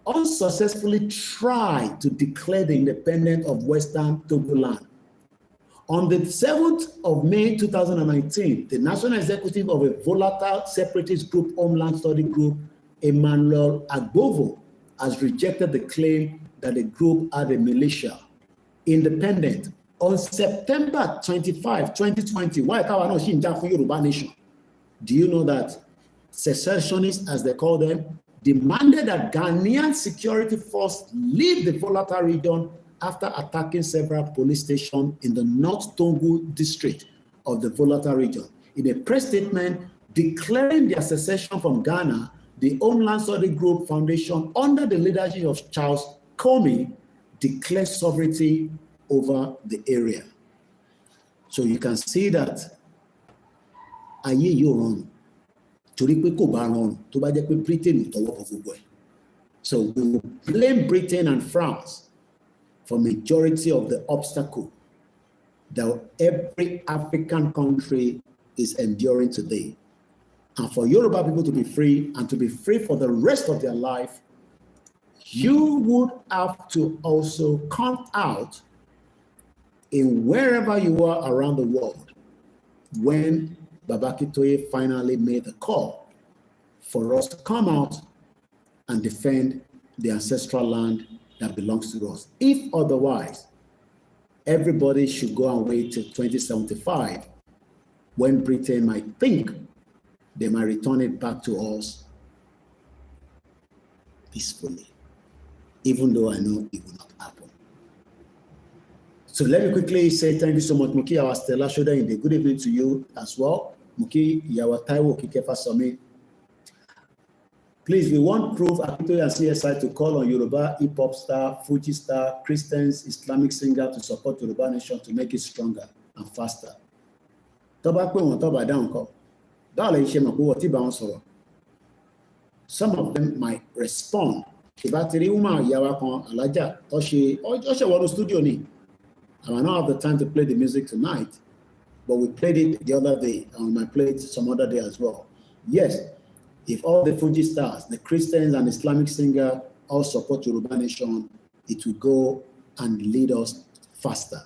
unsuccessfully tried to declare the independence of Western Togoland On the 7th of May 2019, the National Executive of a volatile separatist group, Homeland Study Group, Emmanuel Agbovo, has rejected the claim that the group had a militia, independent. On September 25, 2020, why Yoruba Nation? Do you know that secessionists, as they call them, demanded that Ghanaian security force leave the volatile region after attacking several police stations in the North Tongu district of the volatile region? In a press statement declaring their secession from Ghana, the Homeland Study Group Foundation, under the leadership of Charles Comey, declared sovereignty over the area. So you can see that ayé yóò rọrùn torí pé kò bá rọrùn tó bá jẹ́ pé Britain ò tọwọ́ bọ gbogbo ẹ̀. So we will blame Britain and France for majority of the obstacle that every African country is enduring today. And for Yoruba people to be free and to be free for the rest of their life, you would have to also come out in wherever you are around the world when Baba Akintoye finally made the call for us to come out and defend the ancestral land that belongs to us. If otherwise, everybody should go and wait till 2075 when Britain might think they might return it back to us peacefully, even though I know it will not happen. So let me quickly say thank you so much, Muki, our Stella Shoda in the good evening to you as well. Muki, Yawa Taiwo Kikefa Somi. Please, we want proof Akintoye and CSI to call on Yoruba hip-hop star, Fuji star, Christians, Islamic singer to support Yoruba Nation to make it stronger and faster. Some of them might respond. I might not have the time to play the music tonight, but we played it the other day, and we might play it some other day as well. Yes, if all the Fuji stars, the Christians and Islamic singer all support Yoruba Nation, it will go and lead us faster.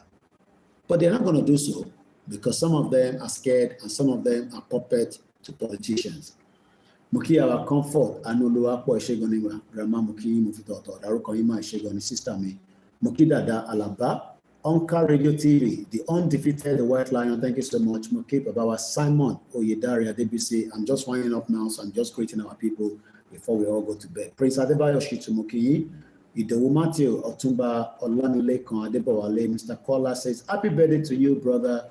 But they're not going to do so because some of them are scared and some of them are puppets to politicians. Muki our comfort, Anuluwa po Eshegoniwa, Grandma Muki Mufitoto, Daruko Ima Eshegoni, sister me, Muki Dada Alaba, Onka Radio TV, the undefeated the White Lion. Thank you so much. Muki Babawa Simon Oyedari DBC. I'm just winding up now, so I'm just greeting our people before we all go to bed. Prince Adebayo Shitumuki, Idowu Matthew Otumba Olamilekan Adebowale. Mr. Kola says, happy birthday to you, brother.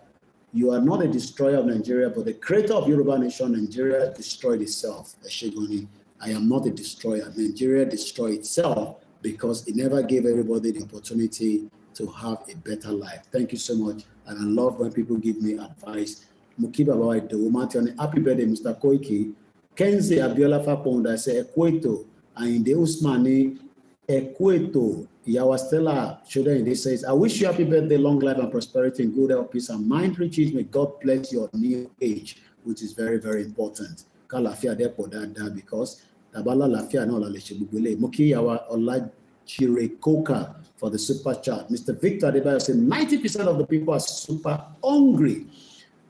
You are not a destroyer of Nigeria, but the creator of Yoruba Nation. Nigeria destroyed itself. Eshegoni, I am not a destroyer. Nigeria destroyed itself because it never gave everybody the opportunity to have a better life. Thank you so much. And I love when people give me advice. Mukiba Bawa Dewumati, happy birthday, Mr. Koiki. Kenzie Abiola Faponda say Ekweto, and the Usmani Ekweto. Yawa Stella Shoda says, I wish you happy birthday, long life and prosperity, and good health, peace and mind riches. May God bless your new age, which is very, very important. Kalafia depo dada because Tabala Lafia no la leshibubule. Muki Yawa Olajire Koka for the super chat. Mr. Victor Adebayo said 90% of the people are super hungry.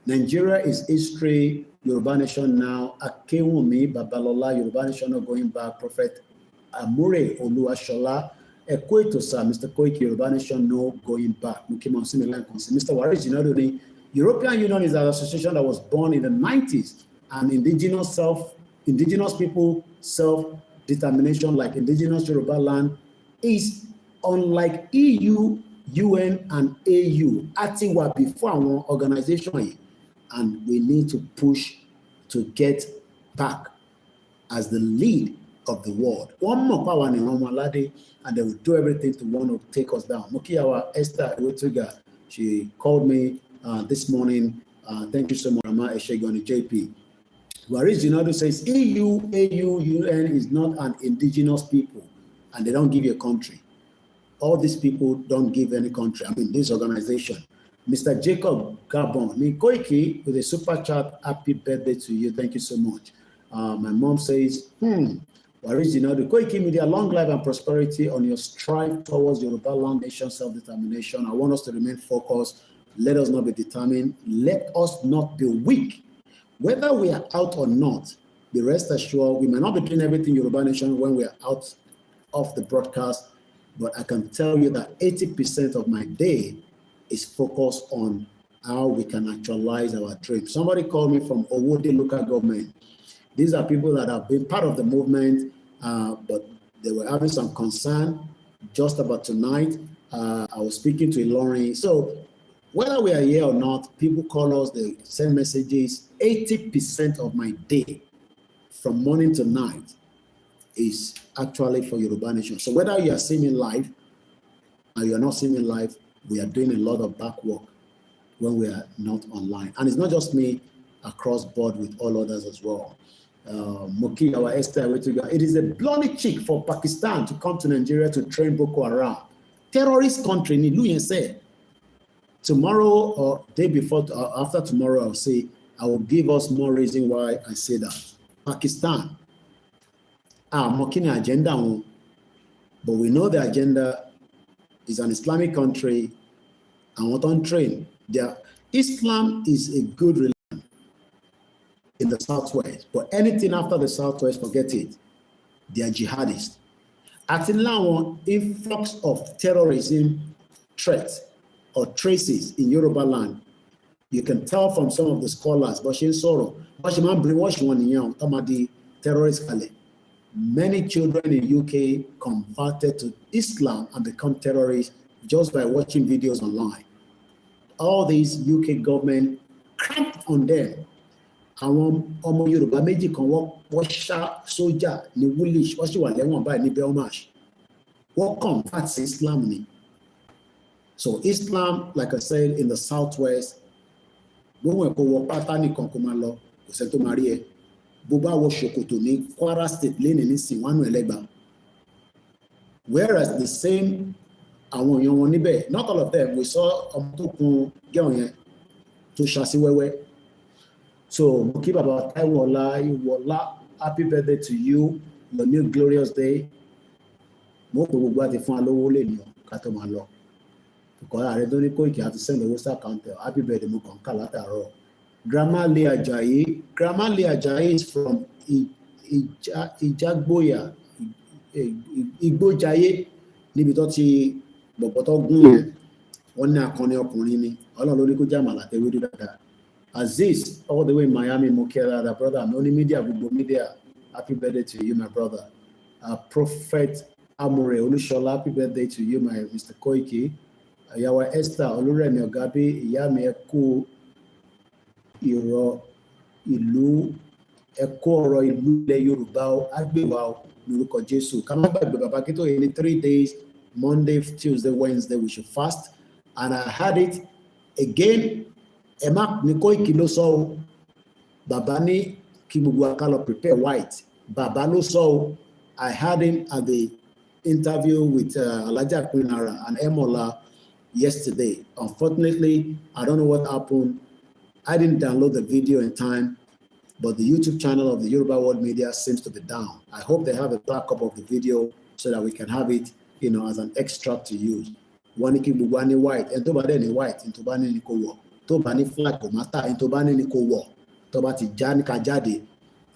Nigeria is history. Yoruba Nation now. Akewumi Babalola. Yoruba Nation not going back. Prophet Amure Oluwashola. Ekweto sir. Mr. Koiki. Yoruba Nation no going back. Mr. Waris, you know the European Union is an association that was born in the 90s, and indigenous people self-determination, like indigenous Yoruba land, is unlike EU, UN, and AU. Atiwa before our organization, and we need to push to get back as the lead of the world. One more power in Romalade, and they will do everything to want to take us down. Mukiawa Esther Ewotuga, she called me this morning. Thank you so much, Rama Eshegoni JP. Waris Jinadu says EU, AU, UN is not an indigenous people, and they don't give you a country. All these people don't give any country. I mean, this organization. Mr. Jacob Gabon, Koiki with a super chat. Happy birthday to you. Thank you so much. My mom says, Waris Jinadu, Koiki Media, long life and prosperity on your strive towards Yoruba land nation self-determination. I want us to remain focused Let us not be determined. Let us not be weak. Whether we are out or not, be rest assured, we may not be doing everything Yoruba Nation when we are out of the broadcast, but I can tell you that 80% of my day is focused on how we can actualize our dream. Somebody called me from Owode local government. These are people that have been part of the movement, but they were having some concern just about tonight. I was speaking to Ilorin. So whether we are here or not, people call us, they send messages. 80% of my day from morning to night is actually for Yoruba Nation. So whether you are seeing me live or you are not seeing me live, we are doing a lot of back work when we are not online. And it's not just me, across board with all others as well. Moki, our Esther, it is a bloody cheek for Pakistan to come to Nigeria to train Boko Haram. Terrorist country, Nilu said. Tomorrow or day before, after tomorrow, I'll say, I will give us more reason why I say that. Pakistan, mocking the agenda, but we know the agenda is an Islamic country and what on train. Islam is a good religion in the Southwest, but anything after the Southwest, forget it. They are jihadists. At now, influx of terrorism threats or traces in Yoruba land, you can tell from some of the scholars, terrorist. Many children in UK converted to Islam and become terrorists just by watching videos online. All these UK government cramped on them. Àwọn ọmọ Yorùbá méjì kan wọ́n ṣá sójà ní Woolwich, wọ́n sì wà lẹ́wọ̀n báyìí ní Belmarsh. Wọ́n convert sí Islam ni. So Islam, like I said, in the Southwest, gbóhùn ẹ̀kọ́ wọ pátá nìkan kó máa lọ, kò sẹ́ni tó máa rí ẹ. Bó bá wọ ṣòkòtò ní Kwara State lẹ́nìí ní Sìnwánú Ẹlẹ́gbà. Whereas the same àwọn èèyàn wọn níbẹ̀, not all of them, we saw ọmọ tó kun gẹ́wọ̀n yẹn tó ṣàṣì wẹ́wẹ́. So mo kí bàbá Táíwò Ọlá Ìwọlá, happy birthday to you, your new glorious day. Mo kò gbogbo àti fún alówó lè ní ká tó máa lọ. Ìkọ́ ààrẹ tó ní Kóìkì àti send owó sí àkáǹtì, happy birthday mo kàn ká látàárọ̀. Grandma Lee Ajayi is from Ìjàgbóyà, Ìgbójayé, níbi tó ti bọ̀bọ̀ tó gún yẹn. Wọ́n ní akọni ọkùnrin ni, Ọlọ́run ló ní kó jẹ́ àmàlà tẹ́wé dúdú dáadáa. Aziz, all the way in Miami, Mokera, the brother, Noni Media, Google Media, happy birthday to you, my brother. Prophet Amore Olushola, happy birthday to you, my Mr. Koiki. Yawa Esther, Oluremi Ogabi, Iyami Eku, Iro, Ilu, Eko Oro Ilu, Le Yoruba, Agbewa, Nuruko Jesu. Come on back, Baba Kito, in 3 days, Monday, Tuesday, Wednesday, we should fast. And I had it again. Emak ní Kóìkì ló sọ o, bàbá ní kí gbogbo akálọ̀ prepare white, bàbá ló sọ o. I had him at the interview with Alhaja Queen Ara and Emola yesterday. Unfortunately, I don't know what happened. I didn't download the video in time, but the YouTube channel of the Yoruba World Media seems to be down. I hope they have a backup of the video so that we can have it, as an extract to use. Wọ́n ní kí gbogbo wa ní white, ẹni tó bá dẹ̀ ní white, ẹni tó bá ní kó wọ̀. Tó bá ní flag kò má tà, ẹni tó bá ní kó wọ̀, tó bá ti já ní ká jáde,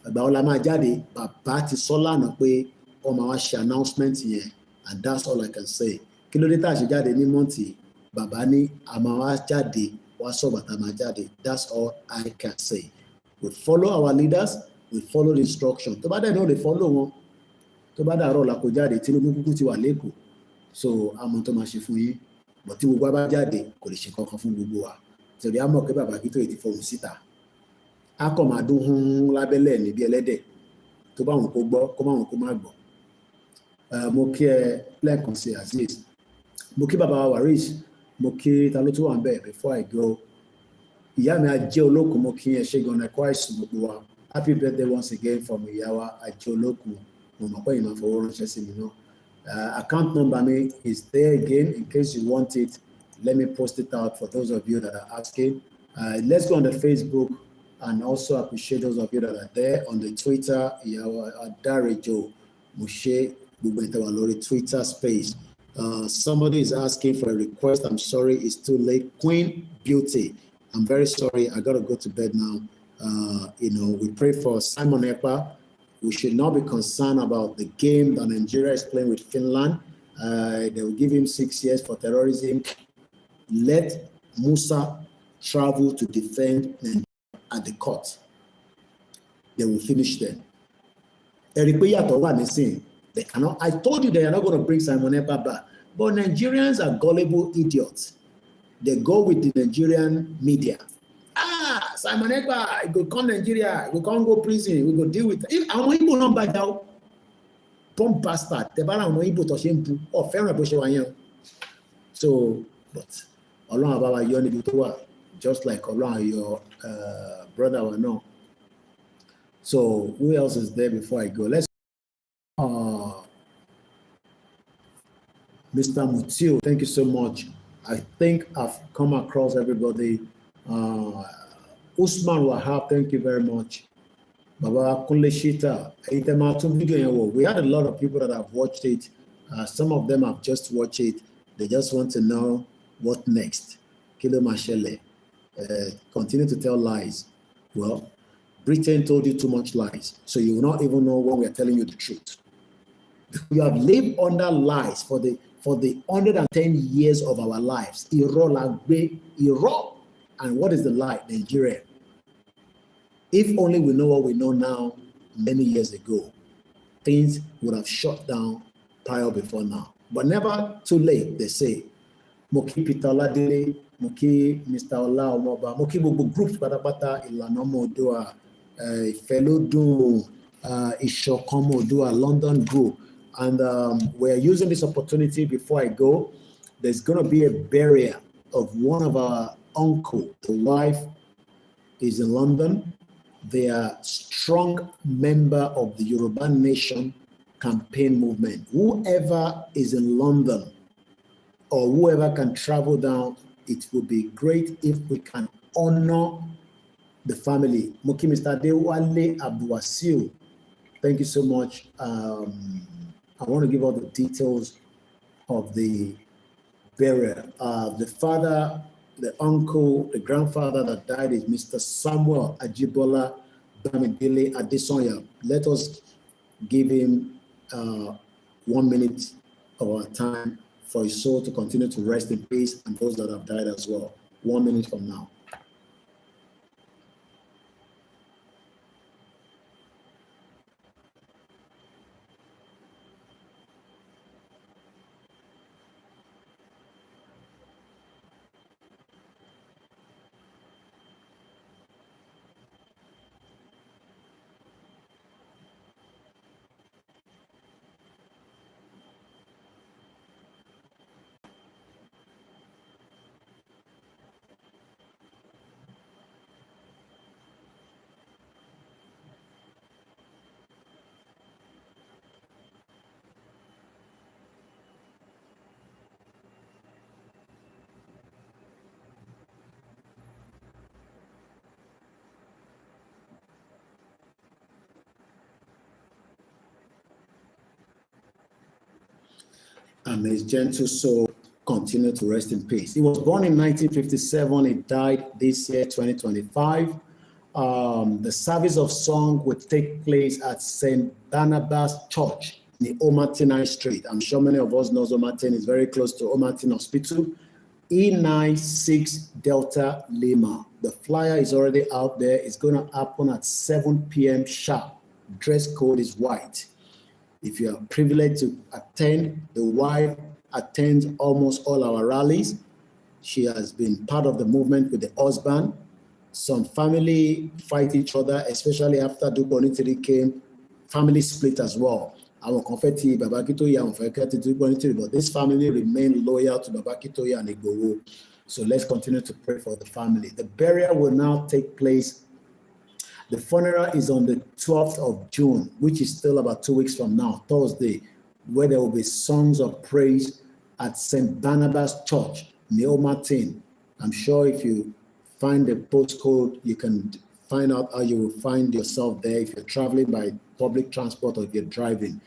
ìgbà wo la máa jáde, bàbá ti sọ lánàá pé wọ́n máa wá ṣe announcement yẹn, and that's all I can say. Kí ló dé tá a ṣe jáde ní mọ́ǹtì, bàbá ní a máa wá jáde, wá sọ bàtà máa jáde, that's all I can say. We follow our leaders, we follow the instruction. Tó bá dẹ̀ náà lè follow wọn, tó bá dàárọ̀ la kó jáde, Tinubu kúkú ti wà lẹ́kọ̀ọ́, so àmọ́ tó máa ṣe fún yín, but tí gbogbo bá jáde kò lè ṣe kankan fún gbogbo wa. Torí a mọ̀ pé bàbá kí tó yìí ti fọhùn síta. A kọ̀ máa dún hún lábẹ́lẹ̀ níbi ẹlẹ́dẹ̀. Tó bá wọn kó gbọ́, kó má wọn kó má gbọ́. Mo kí ẹ lẹ́ẹ̀kan sí Aziz. Mo kí bàbá Waris. Mo kí ta ló tún wà ń bẹ̀ before I go. Ìyá mi Ajé Olókun, mo kí ẹ ṣe gan-an ẹ̀kọ́ àìsàn gbogbo wa. Happy birthday once again from ìyá wa Ajé Olókun. Mo mọ̀ pé ìmọ̀ fowó ránṣẹ́ sí mi náà. Account number mi is there again in case you want it. Let me post it out for those of you that are asking. Let's go on the Facebook and also appreciate those of you that are there on the Twitter. Darejo Moshe Bugbentewa Lori Twitter space. Somebody is asking for a request. I'm sorry, it's too late. Queen Beauty, I'm very sorry. I got to go to bed now. We pray for Simon Ekpa. We should not be concerned about the game that Nigeria is playing with Finland. They will give him 6 years for terrorism. Let Musa travel to defend Nigeria at the court. They will finish them. They cannot. I told you they are not going to bring Simon Ekpa back. But Nigerians are gullible idiots. They go with the Nigerian media. Simon Ekpa, he go come Nigeria, we can't go prison, we go deal with it. If àwọn Igbo náà bá já bomb bastard, tẹ bá ra àwọn Igbo tó ṣe ń bu ọ̀fẹ́ràn bó ṣe wà yẹn. So, but Ọlọ́run àbá wa yọ níbi tó wà, just like Ọlọ́run your brother wa náà. So, who else is there before I go? Let's Mr. Mutiu, thank you so much. I think I've come across everybody. Usman Wahab, thank you very much. Baba Kuleshita, we had a lot of people that have watched it. Some of them have just watched it. They just want to know what next. Kilo Mashele, continue to tell lies. Well, Britain told you too much lies, so you will not even know when we are telling you the truth. You have lived under lies for the 110 years of our lives. And what is the lie? Nigeria. If only we know what we know now, many years ago, things would have shut down prior before now. But never too late, they say. Moki Peter Oladele, Moki Mr. Ola Omoba, Moki Bobo groups Patapata, Ilana Modua, Felodun, Ishokan Modua, London Group. And we're using this opportunity before I go. There's going to be a burial of one of our uncle. The wife is in London. They are strong member of the Yoruba Nation campaign movement. Whoever is in London or whoever can travel down, it would be great if we can honor the family. Moki Mr. Dewale Abuasiu, thank you so much. I want to give all the details of the burial. The father, the uncle, the grandfather that died is Mr. Samuel Ajibola Bamidele Adesonya. Let us give him 1 minute of our time for his soul to continue to rest in peace, and those that have died as well. 1 minute from now. And his gentle soul continue to rest in peace. He was born in 1957. He died this year, 2025. The service of song would take place at St. Barnabas Church in Omartin High Street. I'm sure many of us know Omartin is very close to Omartin Hospital. E96 Delta Lima. The flyer is already out there. It's going to happen at 7 p.m. sharp. Dress code is white. If you are privileged to attend, the wife attends almost all our rallies. She has been part of the movement with the husband. Some family fight each other, especially after Dukonitiri came. Family split as well. Our confetti, but this family remained loyal to Babakitoya and Igboho. So let's continue to pray for the family. The burial will now take place. The funeral is on the 12th of June, which is still about 2 weeks from now, Thursday, where there will be songs of praise at St. Barnabas Church, Neo Martin. I'm sure if you find the postcode, you can find out how you will find yourself there if you're traveling by public transport or if you're driving.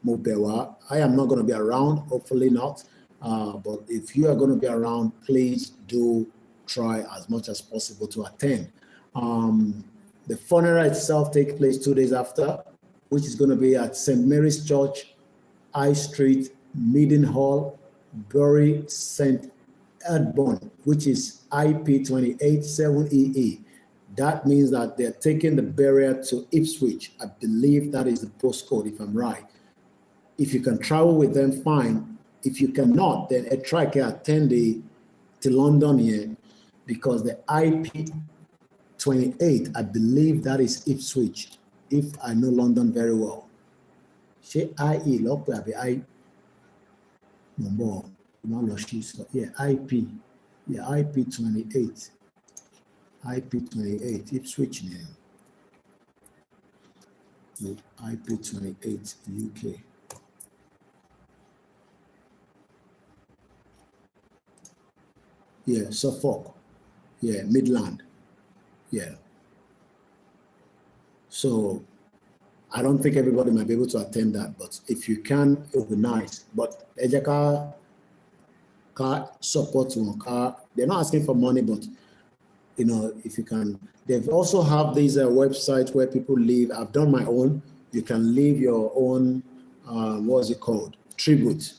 Mobewa. I am not going to be around, hopefully not. But if you are going to be around, please do try as much as possible to attend. The funeral itself takes place 2 days after, which is going to be at St. Mary's Church, High Street, Meeting Hall, Bury, St. Edmund, which is IP 287EE. That means that they're taking the burial to Ipswich. I believe that is the postcode, if I'm right. If you can travel with them, fine. If you cannot, then try to attend to London here, because the IP 28, I believe that is Ipswich, if I know London very well. She IE, look where the I yeah, IP 28. IP 28, Ipswich name. IP 28, UK. Yeah, Suffolk. Yeah, Midland. Yeah. So I don't think everybody might be able to attend that, but if you can, it would be nice. But Ejaka car support one car, they're not asking for money, but you know, if you can, they've also have these websites where people leave. I've done my own. You can leave your own, what's it called? Tribute.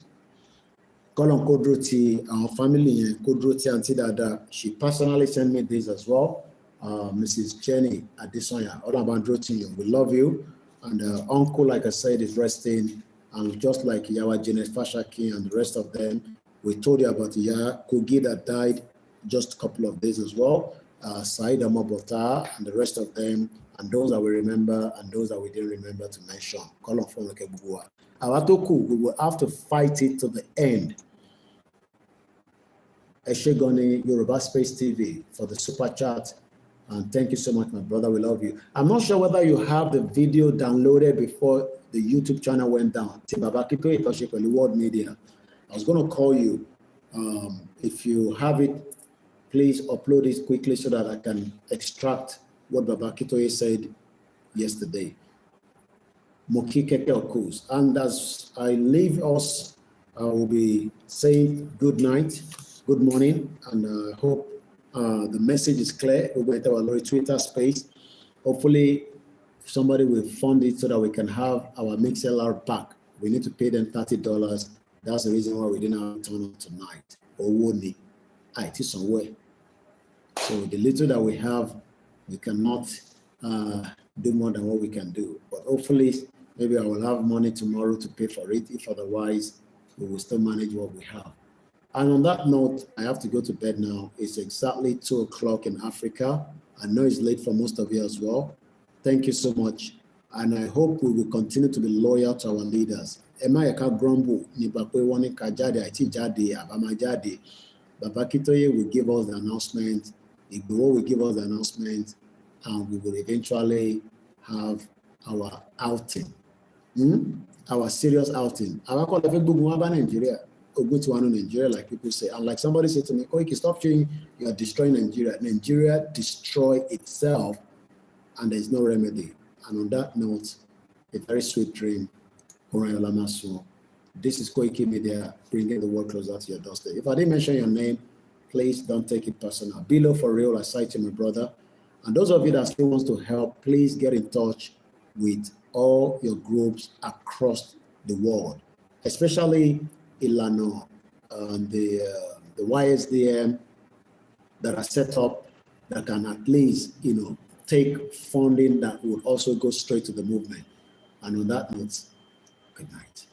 Call on Kodroti, our family, Kodroti Auntie Dada. She personally sent me this as well. Mrs. Jenny Adesonya, Odabandroti, we love you. And uncle, like I said, is resting. And just like Yawa Janet Fashaki and the rest of them, we told you about Ya Kogi that died just a couple of days as well. Said Amabota and the rest of them, and those that we remember and those that we didn't remember to mention. Call on phone like Awatoku, we will have to fight it to the end. Eshegoni Yoruba Space TV for the super chat. And thank you so much, my brother. We love you. I'm not sure whether you have the video downloaded before the YouTube channel went down. World Media. I was going to call you. If you have it, please upload it quickly so that I can extract what Baba Kitoye said yesterday. And as I leave us, I will be saying good night, good morning, and I hope the message is clear over at our Twitter space. Hopefully, somebody will fund it so that we can have our MixLR back. We need to pay them $30. That's the reason why we didn't have turn on tonight. Or won't it is somewhere. So the little that we have, we cannot do more than what we can do. But hopefully, maybe I will have money tomorrow to pay for it. If otherwise, we will still manage what we have. And on that note, I have to go to bed now. It's exactly 2 o'clock in Africa. I know it's late for most of you as well. Thank you so much. And I hope we will continue to be loyal to our leaders. Emayeka Grumble, Nibakwe Wani Kajade, Aiti Jade, Abamajade. Baba Kitoye will give us the announcement. Igbo will give us the announcement. And we will eventually have our outing. Our serious outing. I call Nigeria. Nigeria, like people say. And like somebody said to me, Koiki, stop saying you are destroying Nigeria. Nigeria destroy itself, and there's no remedy. And on that note, a very sweet dream. This is Koiki Media, bringing the world closer to your doorstep. If I didn't mention your name, please don't take it personal. Below for real, I cite you, my brother. And those of you that still wants to help, please get in touch with all your groups across the world, especially Ilano and the YSDM that are set up that can at least, take funding that would also go straight to the movement. And on that note, good night.